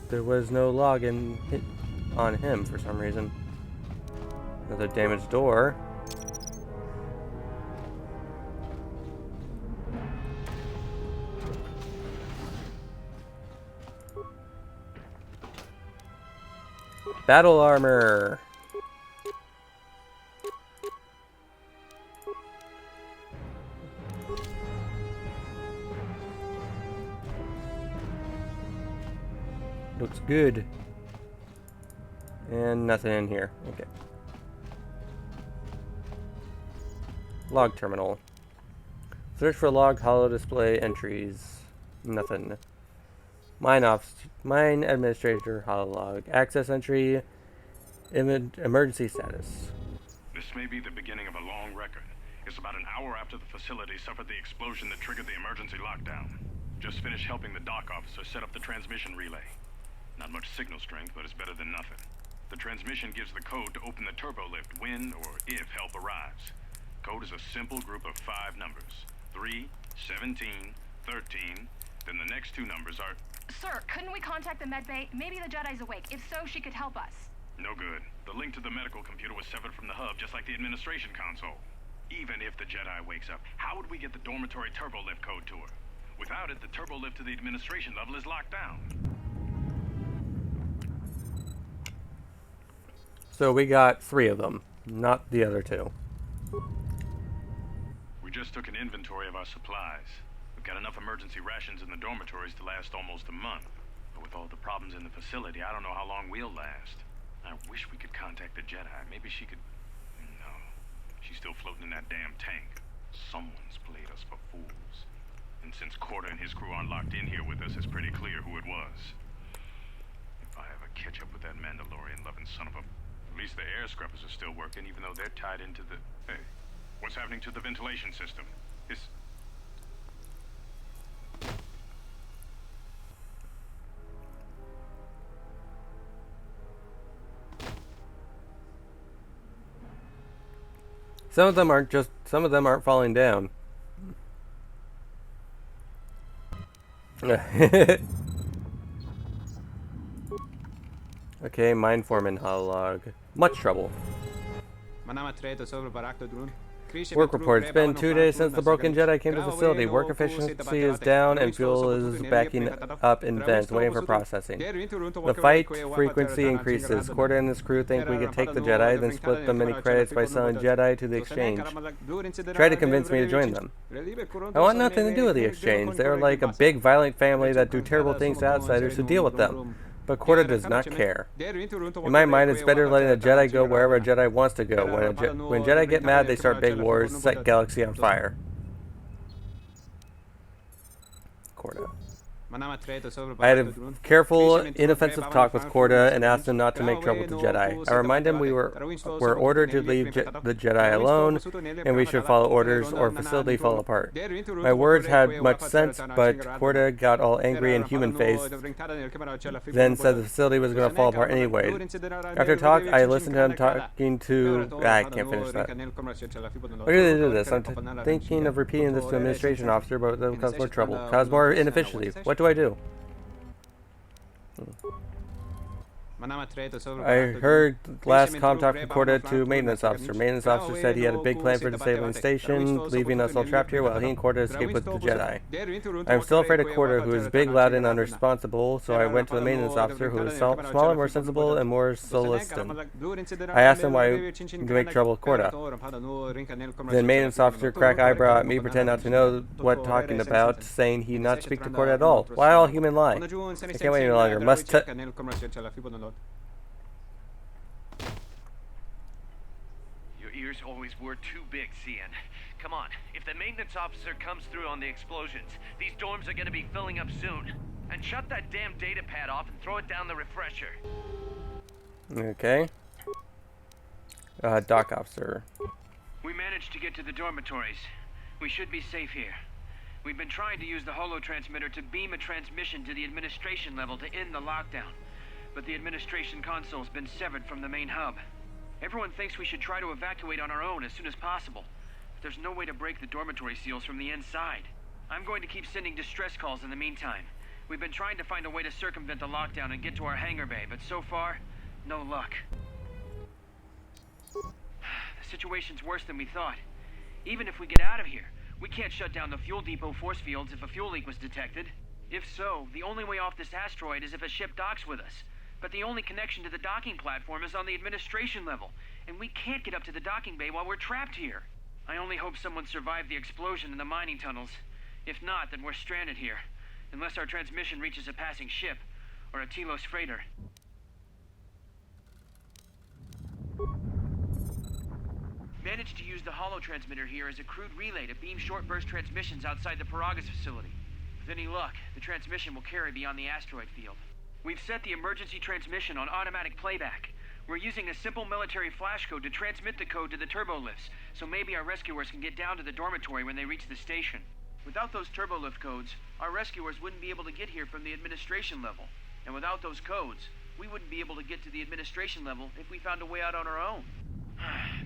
there was no login hit on him for some reason. Another damaged door. Battle armor. Looks good. And nothing in here. Okay. Log terminal. Search for log holo display entries. Nothing. Mine administrator holo log. Access entry. Emergency status. This may be the beginning of a long record. It's about an hour after the facility suffered the explosion that triggered the emergency lockdown. Just finished helping the dock officer set up the transmission relay. Not much signal strength, but it's better than nothing. The transmission gives the code to open the turbo lift when or if help arrives. Code is a simple group of 5 numbers. 3, 17, 13, then the next 2 numbers are... Sir, couldn't we contact the medbay? Maybe the Jedi's awake. If so, she could help us. No good. The link to the medical computer was severed from the hub, just like the administration console. Even if the Jedi wakes up, how would we get the dormitory turbo lift code to her? Without it, the turbo lift to the administration level is locked down. So we got 3 of them, not the other 2. We just took an inventory of our supplies. We've got enough emergency rations in the dormitories to last almost a month. But with all the problems in the facility, I don't know how long we'll last. I wish we could contact the Jedi. Maybe she could... No. She's still floating in that damn tank. Someone's played us for fools. And since Corda and his crew aren't locked in here with us, it's pretty clear who it was. If I ever catch up with that Mandalorian-loving son of a... At least the air scrubbers are still working, even though they're tied into the... Hey, what's happening to the ventilation system? It's... Some of them aren't falling down. Okay, mine foreman hololog. Much trouble. Work report. It's been 2 days since the broken Jedi came to the facility. Work efficiency is down and fuel is backing up in vents, waiting for processing. The fight frequency increases. Corda and his crew think we could take the Jedi, then split the mini credits by selling Jedi to the exchange. Try to convince me to join them. I want nothing to do with the exchange. They're like a big violent family that do terrible things to outsiders who deal with them. But Corda does not care. In my mind, it's better letting a Jedi go wherever a Jedi wants to go. When Jedi get mad, they start big wars, set galaxy on fire. Corda. I had a careful, inoffensive talk with Corda and asked him not to make trouble with the Jedi. I remind him we were ordered to leave the Jedi alone, and we should follow orders or facility fall apart. My words had much sense, but Corda got all angry and human-faced, then said the facility was going to fall apart anyway. After talk, I listened to him talking to... I can't finish that. Why do they do this? I'm thinking of repeating this to administration officer, but that will cause more trouble. Cause more inefficiency. What do I do? I heard last contact from Corda to maintenance officer. Maintenance officer said he had a big plan for disabling the station, leaving us all trapped here while he and Corda escaped with the Jedi. I'm still afraid of Corda, who is big, loud, and unresponsible, so I went to the maintenance officer, who is smaller, more sensible, and more soliciting. I asked him why to make trouble with Corda. Then maintenance officer cracked eyebrow at me, pretend not to know what talking about, saying he not speak to Corda at all. Why all human lie? I can't wait any longer. Your ears always were too big, Cian. Come on, if the maintenance officer comes through on the explosions, these dorms are gonna be filling up soon. And shut that damn data pad off and throw it down the refresher. Okay. Dock officer. We managed to get to the dormitories. We should be safe here. We've been trying to use the holo-transmitter to beam a transmission to the administration level to end the lockdown. But the administration console's been severed from the main hub. Everyone thinks we should try to evacuate on our own as soon as possible. But there's no way to break the dormitory seals from the inside. I'm going to keep sending distress calls in the meantime. We've been trying to find a way to circumvent the lockdown and get to our hangar bay, but so far, no luck. The situation's worse than we thought. Even if we get out of here, we can't shut down the fuel depot force fields if a fuel leak was detected. If so, the only way off this asteroid is if a ship docks with us. But the only connection to the docking platform is on the administration level, and we can't get up to the docking bay while we're trapped here. I only hope someone survived the explosion in the mining tunnels. If not, then we're stranded here. Unless our transmission reaches a passing ship, or a Telos freighter. Managed to use the holo-transmitter here as a crude relay to beam short-burst transmissions outside the Paragas facility. With any luck, the transmission will carry beyond the asteroid field. We've set the emergency transmission on automatic playback. We're using a simple military flash code to transmit the code to the turbolift's, so maybe our rescuers can get down to the dormitory when they reach the station. Without those turbolift codes, our rescuers wouldn't be able to get here from the administration level. And without those codes, we wouldn't be able to get to the administration level if we found a way out on our own.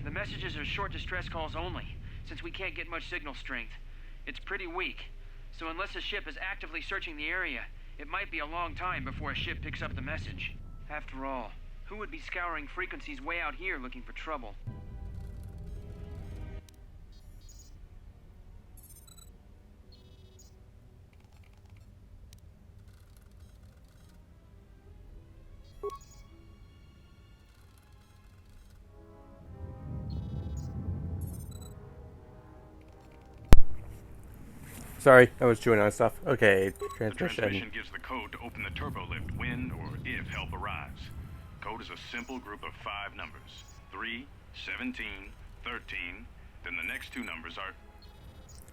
The messages are short distress calls only, since we can't get much signal strength. It's pretty weak, so unless a ship is actively searching the area, it might be a long time before a ship picks up the message. After all, who would be scouring frequencies way out here looking for trouble? Sorry, I was chewing on stuff. Okay, The transmission gives the code to open the turbolift when or if help arrives. Code is a simple group of 5 numbers. 3, 17, 13, then the next 2 numbers are...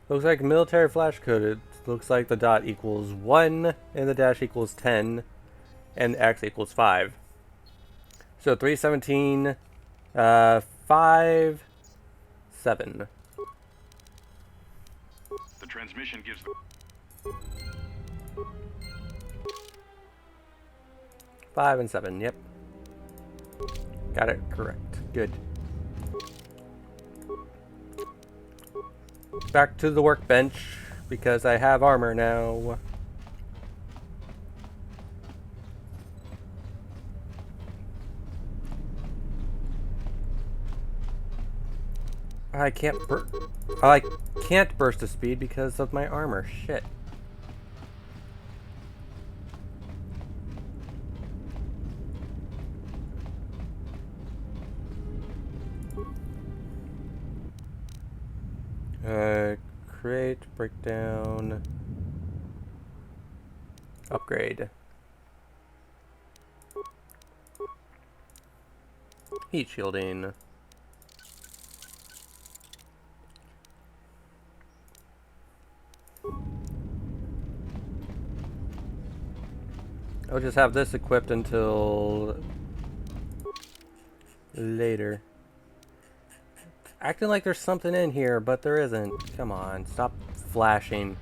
Looks like military flash code. It looks like the dot equals 1 and the dash equals 10 and X equals 5. So 317, 5, 7. The transmission gives the... 5 and 7, yep. Got it correct. Good. Back to the workbench, because I have armor now. I can't burst to speed because of my armor. Shit. Create, breakdown, upgrade. Heat shielding. I'll just have this equipped until later. Acting like there's something in here, but there isn't. Come on, stop flashing.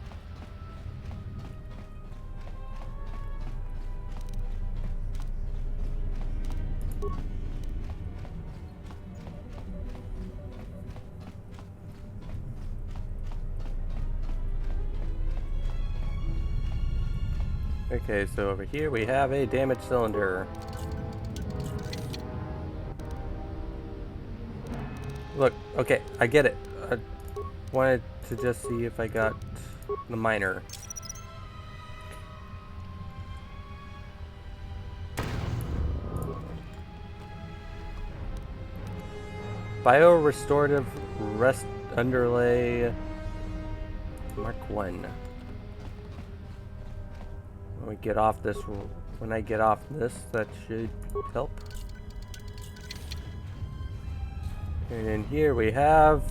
Okay, so over here we have a damaged cylinder. Look, okay, I get it. I wanted to just see if I got the miner. Bio-restorative rest underlay Mark 1. When I get off this, that should help. And in here we have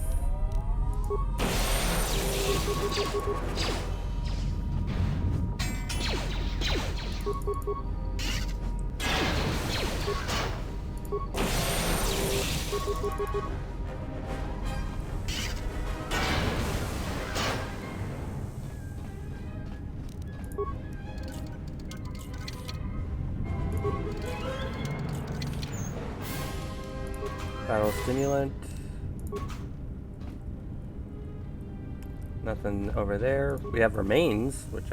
Battle stimulant. Nothing over there. We have remains, which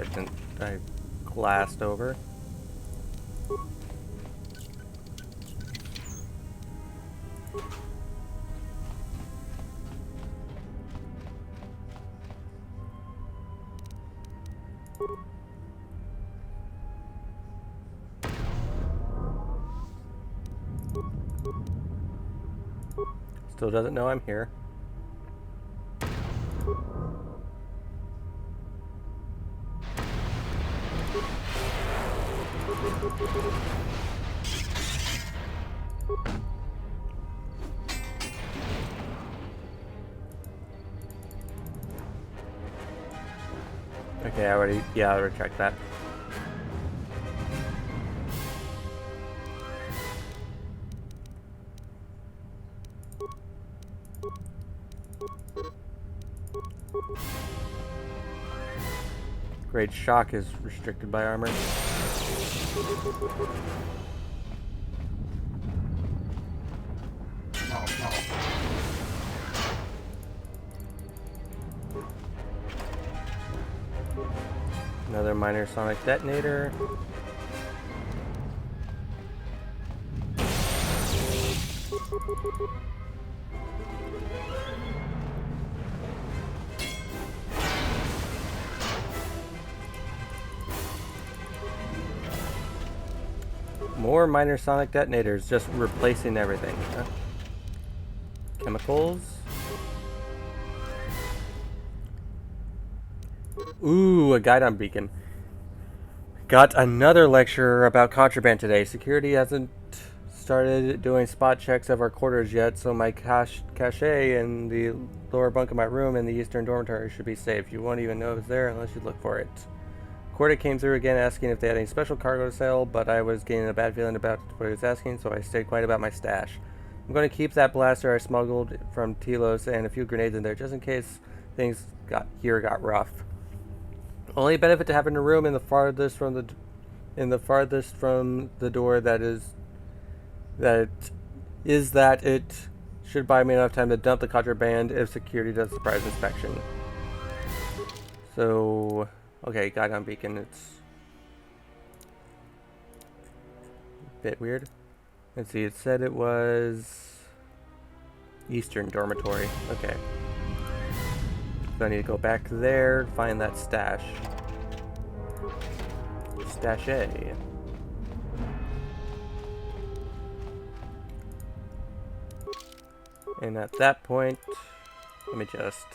I glassed over. Still doesn't know I'm here. Okay, I already checked that. Great shock is restricted by armor. Another minor sonic detonator. More minor sonic detonators, just replacing everything. Huh? Chemicals. Ooh, a guidon beacon. Got another lecture about contraband today. Security hasn't started doing spot checks of our quarters yet, so my cache in the lower bunk of my room in the eastern dormitory should be safe. You won't even know it's there unless you look for it. Corda came through again asking if they had any special cargo to sell, but I was getting a bad feeling about what he was asking, so I stayed quiet about my stash. I'm going to keep that blaster I smuggled from Telos and a few grenades in there just in case things got rough. Only benefit to having a room in the farthest from the door that it should buy me enough time to dump the contraband if security does a surprise inspection. So, okay, guidon beacon, it's a bit weird. Let's see, it said it was Eastern Dormitory. Okay. So I need to go back there, find that stash. Stash A. And at that point, let me just...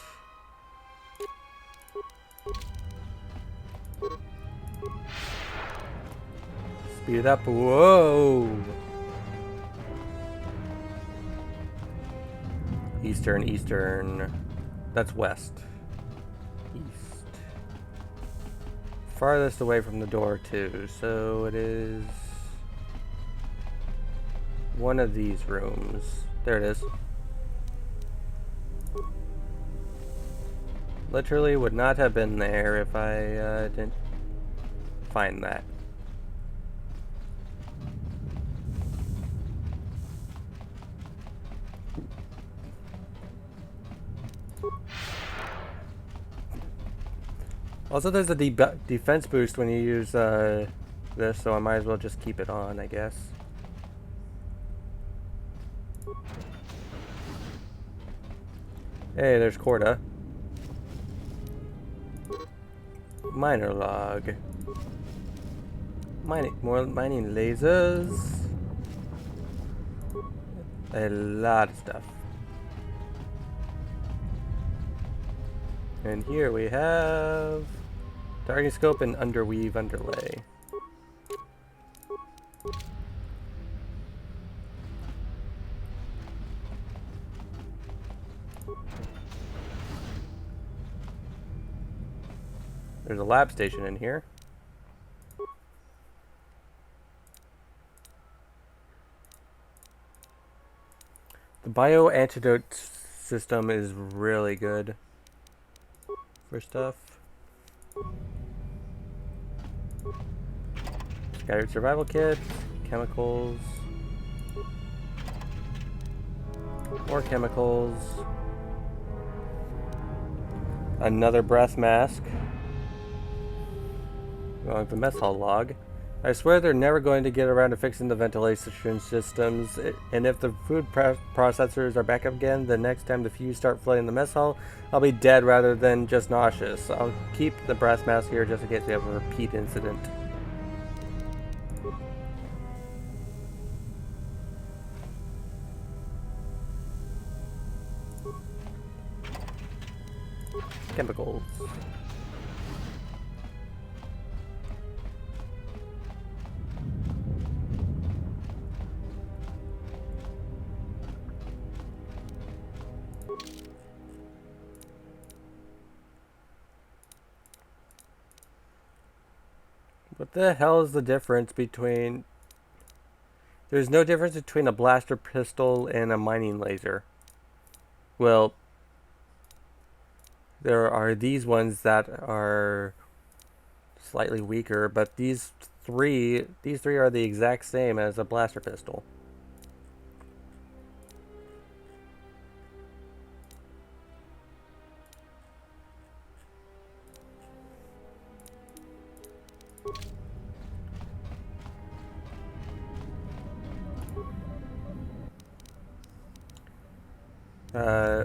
speed it up. Whoa! Eastern. That's west. East. Farthest away from the door, too. So it is one of these rooms. There it is. Literally would not have been there if I didn't find that. Also, there's a defense boost when you use this, so I might as well just keep it on, I guess. Hey, there's Corda. Miner log. More mining lasers. A lot of stuff. And here we have targeting scope and underweave underlay. There's a lab station in here. The bio-antidote system is really good for stuff. Scattered survival kit, chemicals. More chemicals. Another breath mask. Going with the mess hall log. I swear they're never going to get around to fixing the ventilation systems, and if the food processors are back up again, the next time the fuse start flooding the mess hall, I'll be dead rather than just nauseous. I'll keep the breath mask here just in case we have a repeat incident. Chemicals. What the hell is the difference between... There's no difference between a blaster pistol and a mining laser. Well, there are these ones that are slightly weaker, but these three are the exact same as a blaster pistol.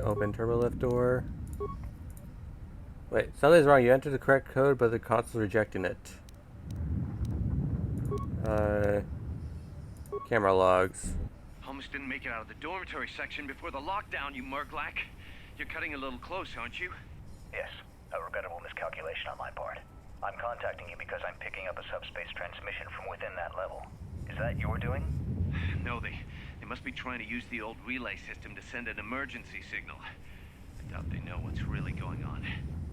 Open turbolift door. Wait, something's wrong. You entered the correct code, but the console's rejecting it. Camera logs. Almost didn't make it out of the dormitory section before the lockdown, you murglak. You're cutting a little close, aren't you? Yes, a regrettable miscalculation on my part. I'm contacting you because I'm picking up a subspace transmission from within that level. Is that your doing? No, they must be trying to use the old relay system to send an emergency signal. I doubt they know what's really going on.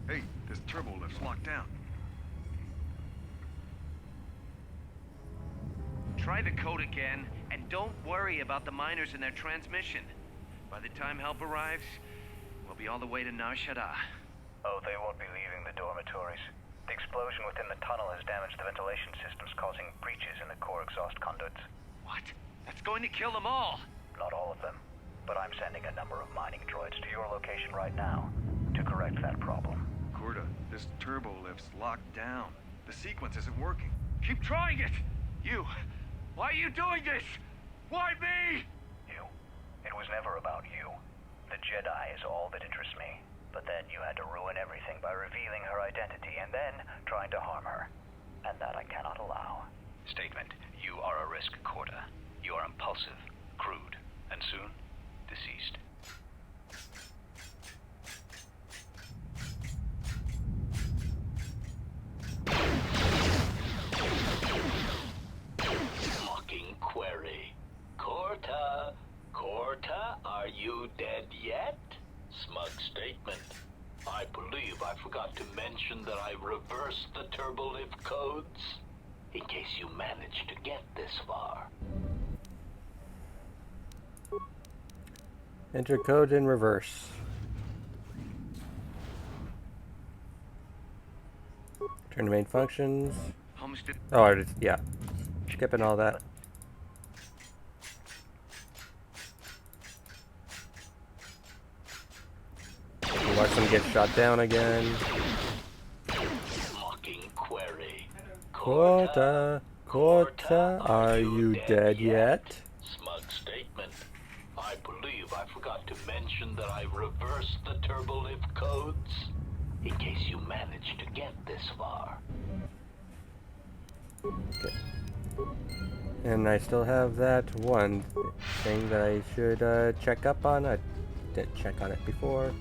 Hey, this turbo lift's locked down. Try the code again, and don't worry about the miners and their transmission. By the time help arrives, we'll be all the way to Nar Shaddaa. Oh, they won't be leaving the dormitories. The explosion within the tunnel has damaged the ventilation systems, causing breaches in the core exhaust conduits. What? That's going to kill them all! Not all of them, but I'm sending a number of mining droids to your location right now to correct that problem. Corda, this turbo lift's locked down. The sequence isn't working. Keep trying it! You! Why are you doing this? Why me? You. It was never about you. The Jedi is all that interests me. But then you had to ruin everything by revealing her identity and then trying to harm her. And that I cannot allow. Statement. You are a risk, Corda. You are impulsive, crude, and soon, deceased. Mocking query. Corta, are you dead yet? Smug statement. I believe I forgot to mention that I reversed the turbolift codes. In case you managed to get this far. Enter code in reverse. Turn to main functions. Oh, I just, yeah. Skipping all that. Watch them get shot down again. Mocking query. Corta, are you dead yet? Smug statement. I believe I forgot to mention that I reversed the turbolift codes. In case you managed to get this far. Okay. And I still have that one thing that I should check up on. I didn't check on it before.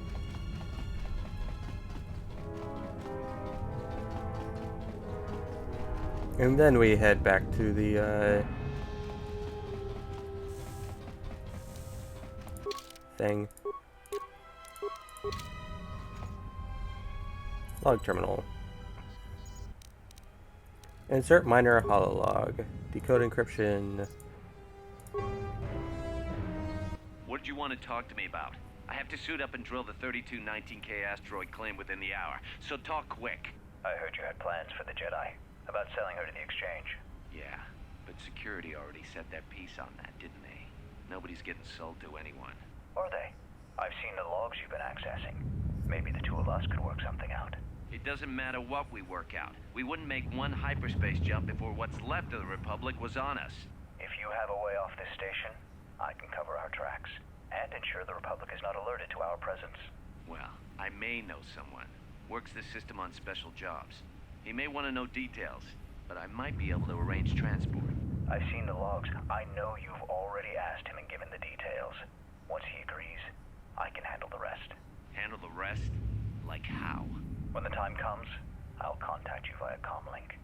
And then we head back to the thing. Log terminal. Insert minor hololog. Decode encryption. What did you want to talk to me about? I have to suit up and drill the 3219K asteroid claim within the hour, so talk quick. I heard you had plans for the Jedi. About selling her to the exchange. Yeah, but security already set their piece on that, didn't they? Nobody's getting sold to anyone. Are they? I've seen the logs you've been accessing. Maybe the two of us could work something out. It doesn't matter what we work out. We wouldn't make one hyperspace jump before what's left of the Republic was on us. If you have a way off this station, I can cover our tracks and ensure the Republic is not alerted to our presence. Well, I may know someone. Works this system on special jobs. He may want to know details, but I might be able to arrange transport. I've seen the logs. I know you've already asked him and given the details. Once he agrees, I can handle the rest. Handle the rest? Like how? When the time comes, I'll contact you via comlink.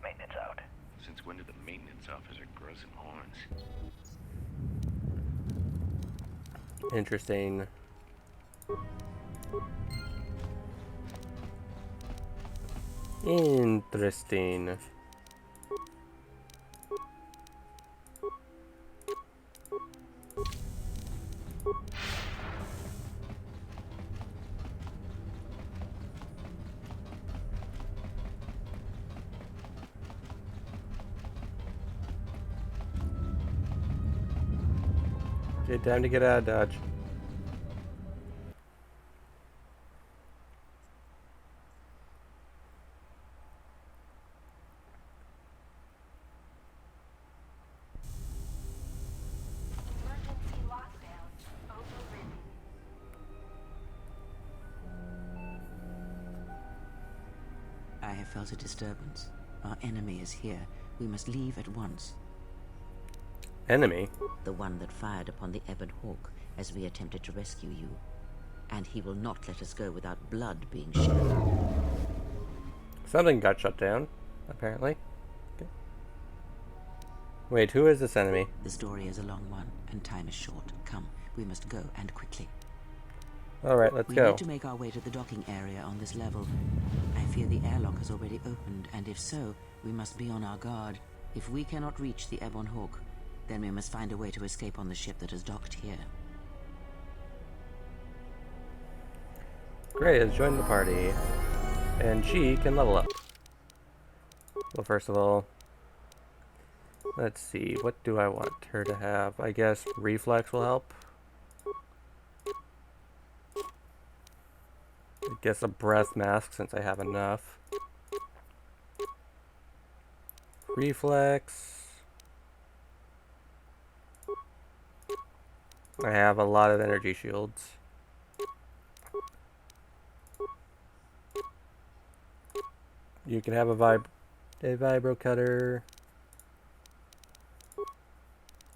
Maintenance out. Since when did the maintenance officer grow some horns? Interesting. Interesting. Okay, time to get out of Dodge. Emergency lockdown overridden. I have felt a disturbance. Our enemy is here. We must leave at once. Enemy? The one that fired upon the Ebon Hawk as we attempted to rescue you. And he will not let us go without blood being shed. Something got shut down, apparently. Okay. Wait, who is this enemy? The story is a long one, and time is short. Come, we must go, and quickly. Alright, let's go. We need to make our way to the docking area on this level. I fear the airlock has already opened, and if so, we must be on our guard. If we cannot reach the Ebon Hawk, then we must find a way to escape on the ship that is docked here. Gray has joined the party, and she can level up. Well, first of all, let's see, what do I want her to have? I guess reflex will help. I guess a breath mask since I have enough. Reflex. I have a lot of energy shields. You can have a vibro cutter.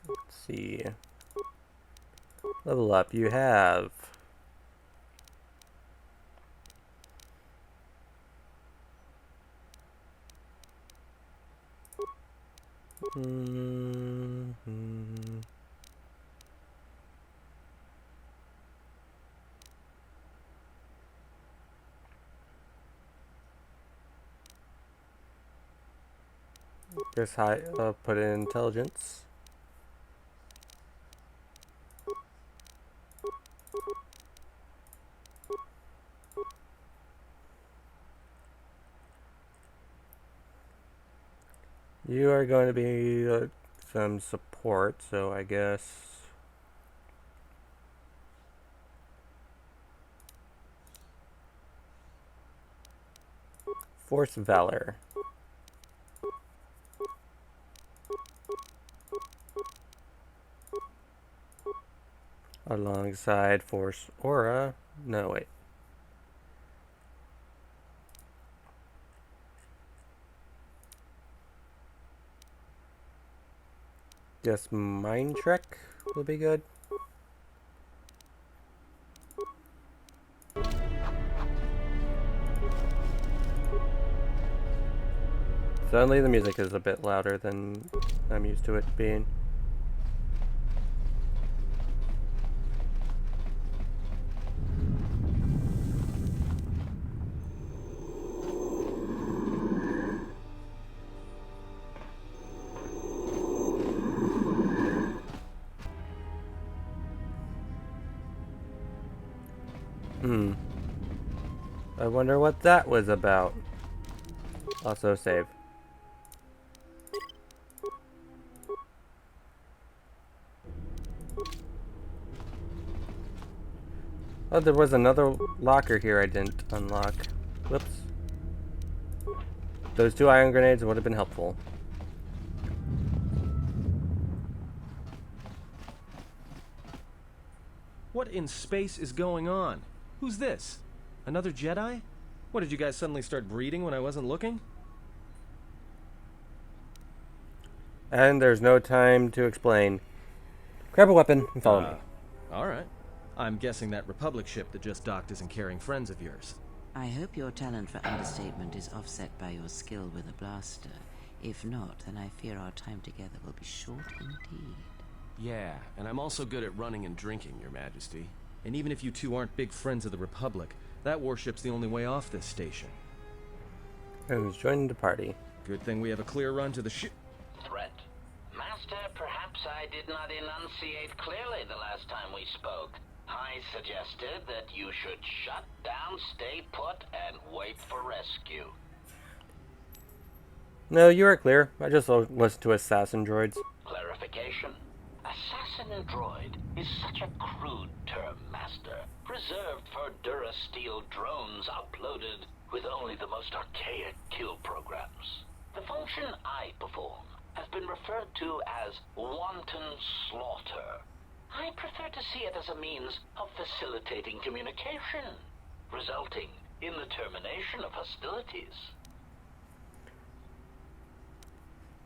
Let's see. Level up. You have guess put in intelligence. You are going to be some support, so I guess Force Valor. Alongside Force Aura. No, wait. Guess Mind Trek will be good. Suddenly the music is a bit louder than I'm used to it being. I wonder what that was about. Also save. Oh, there was another locker here I didn't unlock. Whoops. Those 2 ion grenades would have been helpful. What in space is going on? Who's this? Another Jedi? What, did you guys suddenly start breeding when I wasn't looking? And there's no time to explain. Grab a weapon and follow me. Alright. I'm guessing that Republic ship that just docked isn't carrying friends of yours. I hope your talent for understatement is offset by your skill with a blaster. If not, then I fear our time together will be short indeed. Yeah, and I'm also good at running and drinking, Your Majesty. And even if you two aren't big friends of the Republic, that warship's the only way off this station. Who's joining the party? Good thing we have a clear run to the ship. Threat. Master, perhaps I did not enunciate clearly the last time we spoke. I suggested that you should shut down, stay put, and wait for rescue. No, you are clear. I just listened to assassin droids. Clarification. Assassin droid is such a crude term, Master, reserved for Durasteel drones uploaded with only the most archaic kill programs. The function I perform has been referred to as wanton slaughter. I prefer to see it as a means of facilitating communication, resulting in the termination of hostilities.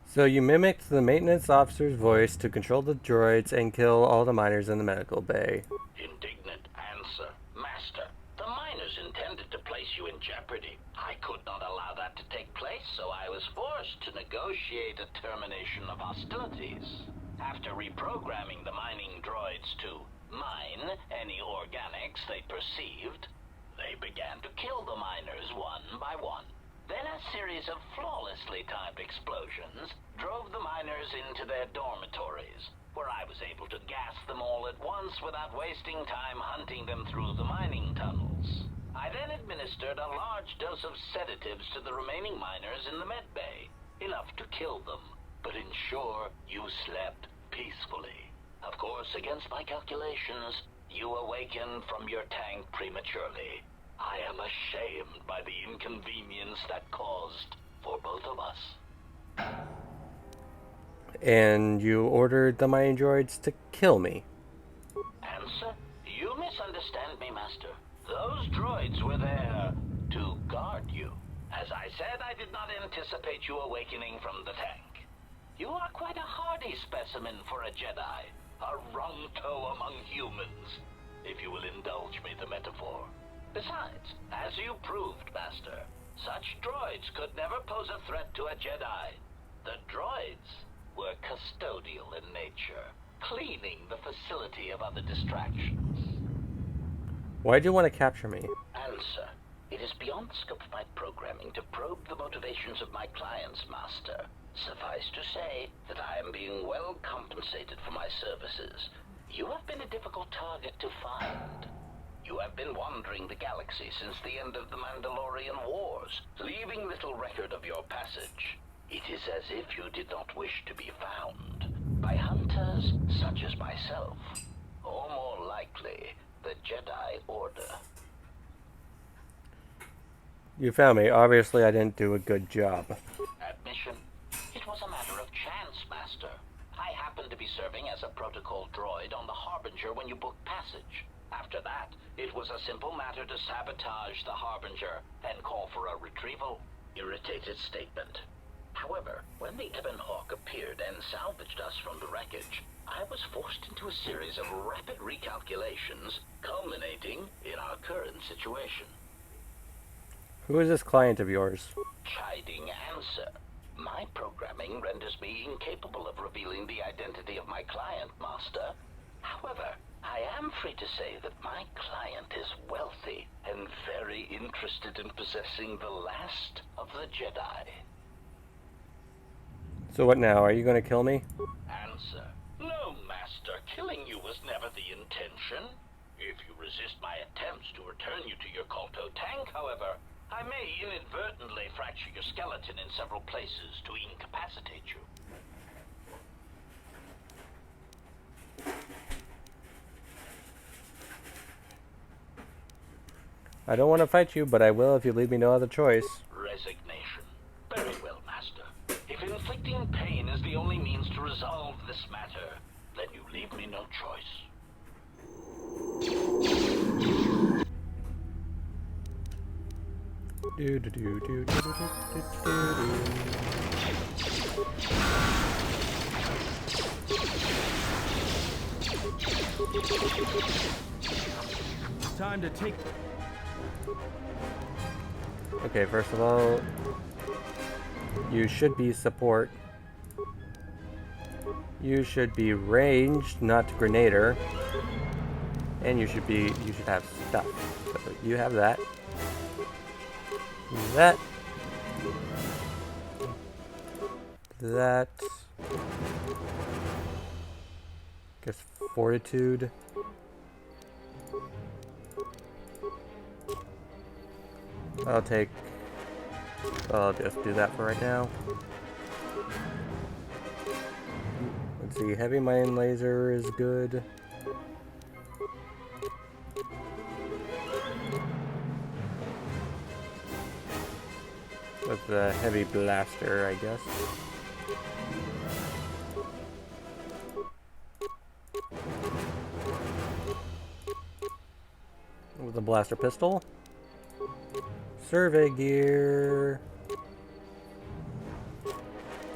So you mimicked the maintenance officer's voice to control the droids and kill all the miners in the medical bay. Indignant answer. Master, the miners intended to place you in jeopardy. I could not allow that to take place, so I was forced to negotiate a termination of hostilities. After reprogramming the mining droids to mine any organics they perceived, they began to kill the miners one by one. Then a series of flawlessly timed explosions drove the miners into their dormitories, where I was able to gas them all at once without wasting time hunting them through the mining tunnels. I then administered a large dose of sedatives to the remaining miners in the med bay, enough to kill them, but ensure you slept peacefully. Of course, against my calculations, you awakened from your tank prematurely. I am ashamed by the inconvenience that caused for both of us. And you ordered the mining droids to kill me. Answer? You misunderstand me, Master. Those droids were there to guard you. As I said, I did not anticipate you awakening from the tank. You are quite a hardy specimen for a Jedi. A Ronto among humans, if you will indulge me the metaphor. Besides, as you proved, Master, such droids could never pose a threat to a Jedi. The droids were custodial in nature, cleaning the facility of other distractions. Why'd you want to capture me? Answer. It is beyond the scope of my programming to probe the motivations of my clients, Master. Suffice to say that I am being well compensated for my services. You have been a difficult target to find. You have been wandering the galaxy since the end of the Mandalorian Wars, leaving little record of your passage. It is as if you did not wish to be found by hunters such as myself, or more likely, the Jedi Order. You found me. Obviously, I didn't do a good job. Admission. It was a matter of chance, Master. I happened to be serving as a protocol droid on the Harbinger when you booked passage. After that, it was a simple matter to sabotage the Harbinger and call for a retrieval. Irritated statement. However, when the Ebon Hawk appeared and salvaged us from the wreckage, I was forced into a series of rapid recalculations, culminating in our current situation. Who is this client of yours? Chiding answer. My programming renders me incapable of revealing the identity of my client, Master. However, I am free to say that my client is wealthy and very interested in possessing the last of the Jedi. So what now? Are you going to kill me? Answer. No, Master. Killing you was never the intention. If you resist my attempts to return you to your Kolto tank, however, I may inadvertently fracture your skeleton in several places to incapacitate you. I don't want to fight you, but I will if you leave me no other choice. Resignation. Very well, Master. If inflicting pain is the only means to resolve this matter, then you leave me no choice. Do do do do do do do do do. Time to take. Okay, first of all, you should be support. You should be ranged, not grenader. And you should have stuff. So you have that. That. Guess fortitude. I'll just do that for right now. Let's see, heavy mine laser is good. With the heavy blaster, I guess. With the blaster pistol. Survey gear.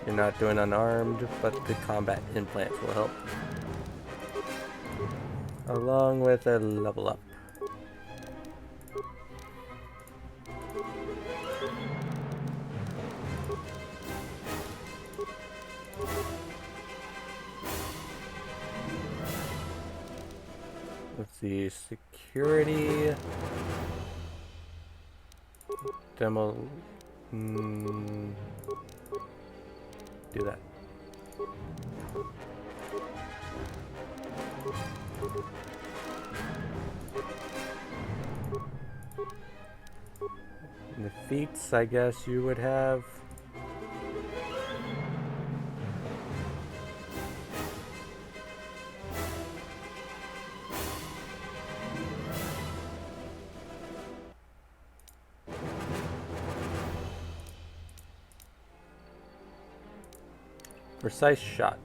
You're not doing unarmed, but the combat implants will help. Along with a level up. Let's see, security. Demo. Do that. The feats, I guess you would have. Precise shot.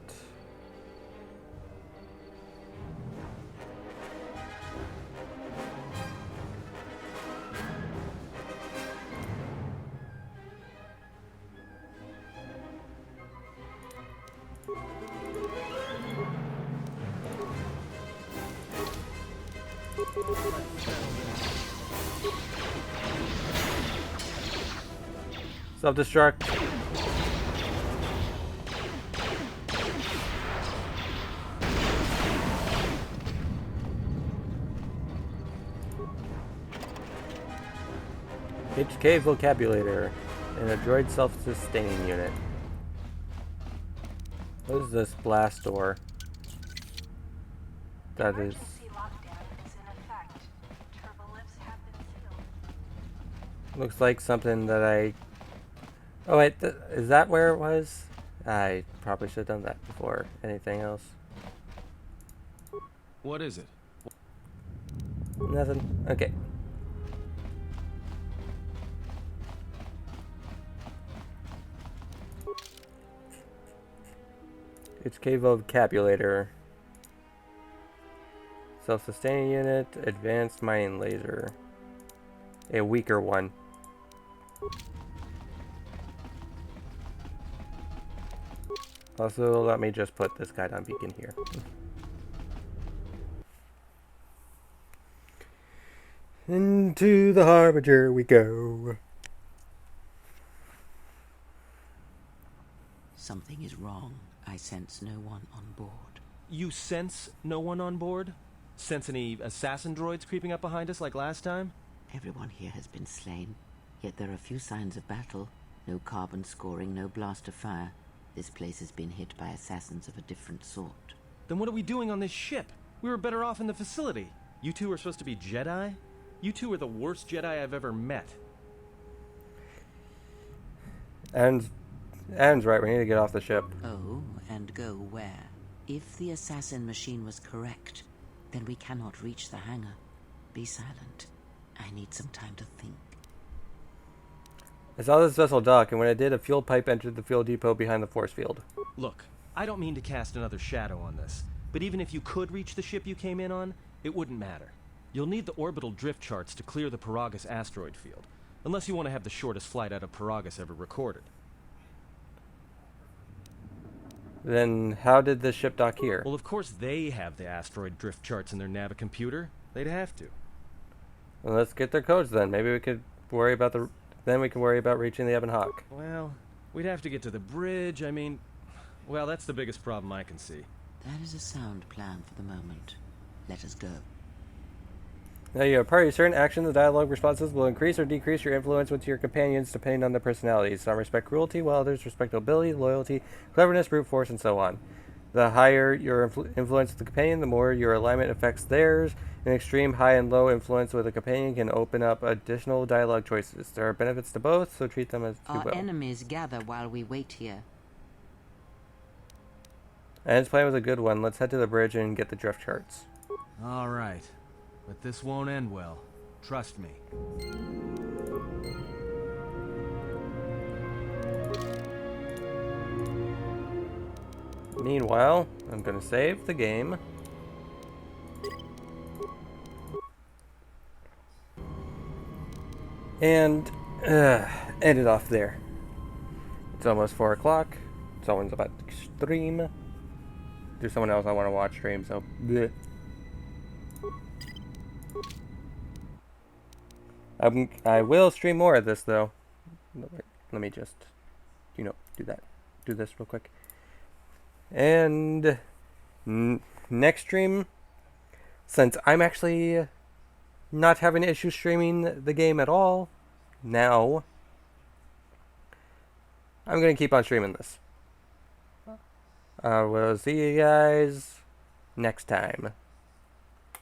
Self-destruct. HK vocabulator and a droid self-sustaining unit. What is this blast door? That is. Looks like something that I. Oh wait, is that where it was? I probably should have done that before anything else. What is it? Nothing. Okay. HK vocabulator. Self-sustaining unit, advanced mining laser. A weaker one. Also, let me just put this guy on beacon here. Into the Harbinger we go. Something is wrong. I sense no one on board. You sense no one on board? Sense any assassin droids creeping up behind us like last time? Everyone here has been slain, yet there are few signs of battle. No carbon scoring, no blaster fire. This place has been hit by assassins of a different sort. Then what are we doing on this ship? We were better off in the facility. You two are supposed to be Jedi? You two are the worst Jedi I've ever met. Aaron's right, we need to get off the ship. Oh, and go where? If the assassin machine was correct, then we cannot reach the hangar. Be silent, I need some time to think. I saw this vessel dock, and when I did, a fuel pipe entered the fuel depot behind the force field. Look, I don't mean to cast another shadow on this, but even if you could reach the ship you came in on, it wouldn't matter. You'll need the orbital drift charts to clear the Paragus asteroid field, unless you want to have the shortest flight out of Paragus ever recorded. Then how did this ship dock here? Well, of course they have the asteroid drift charts in their navicomputer. They'd have to. Well, let's get their codes then. Maybe we could worry about then we can worry about reaching the Ebon Hawk. Well, we'd have to get to the bridge. I mean, well, that's the biggest problem I can see. That is a sound plan for the moment. Let us go. Now you have party. Certain actions and dialogue responses will increase or decrease your influence with your companions depending on their personalities. Some respect cruelty, while others respect nobility, loyalty, cleverness, brute force, and so on. The higher your influence with the companion, the more your alignment affects theirs. An extreme high and low influence with a companion can open up additional dialogue choices. There are benefits to both, so treat them as you will. Our enemies gather while we wait here. And his plan was a good one. Let's head to the bridge and get the drift charts. All right. But this won't end well. Trust me. Meanwhile, I'm going to save the game. And end it off there. It's almost 4 o'clock. Someone's about to stream. There's someone else I want to watch stream, so bleh. I will stream more of this though. Let me just, do this real quick. And next stream, since I'm actually not having issues streaming the game at all now, I'm gonna keep on streaming this. We'll see you guys next time.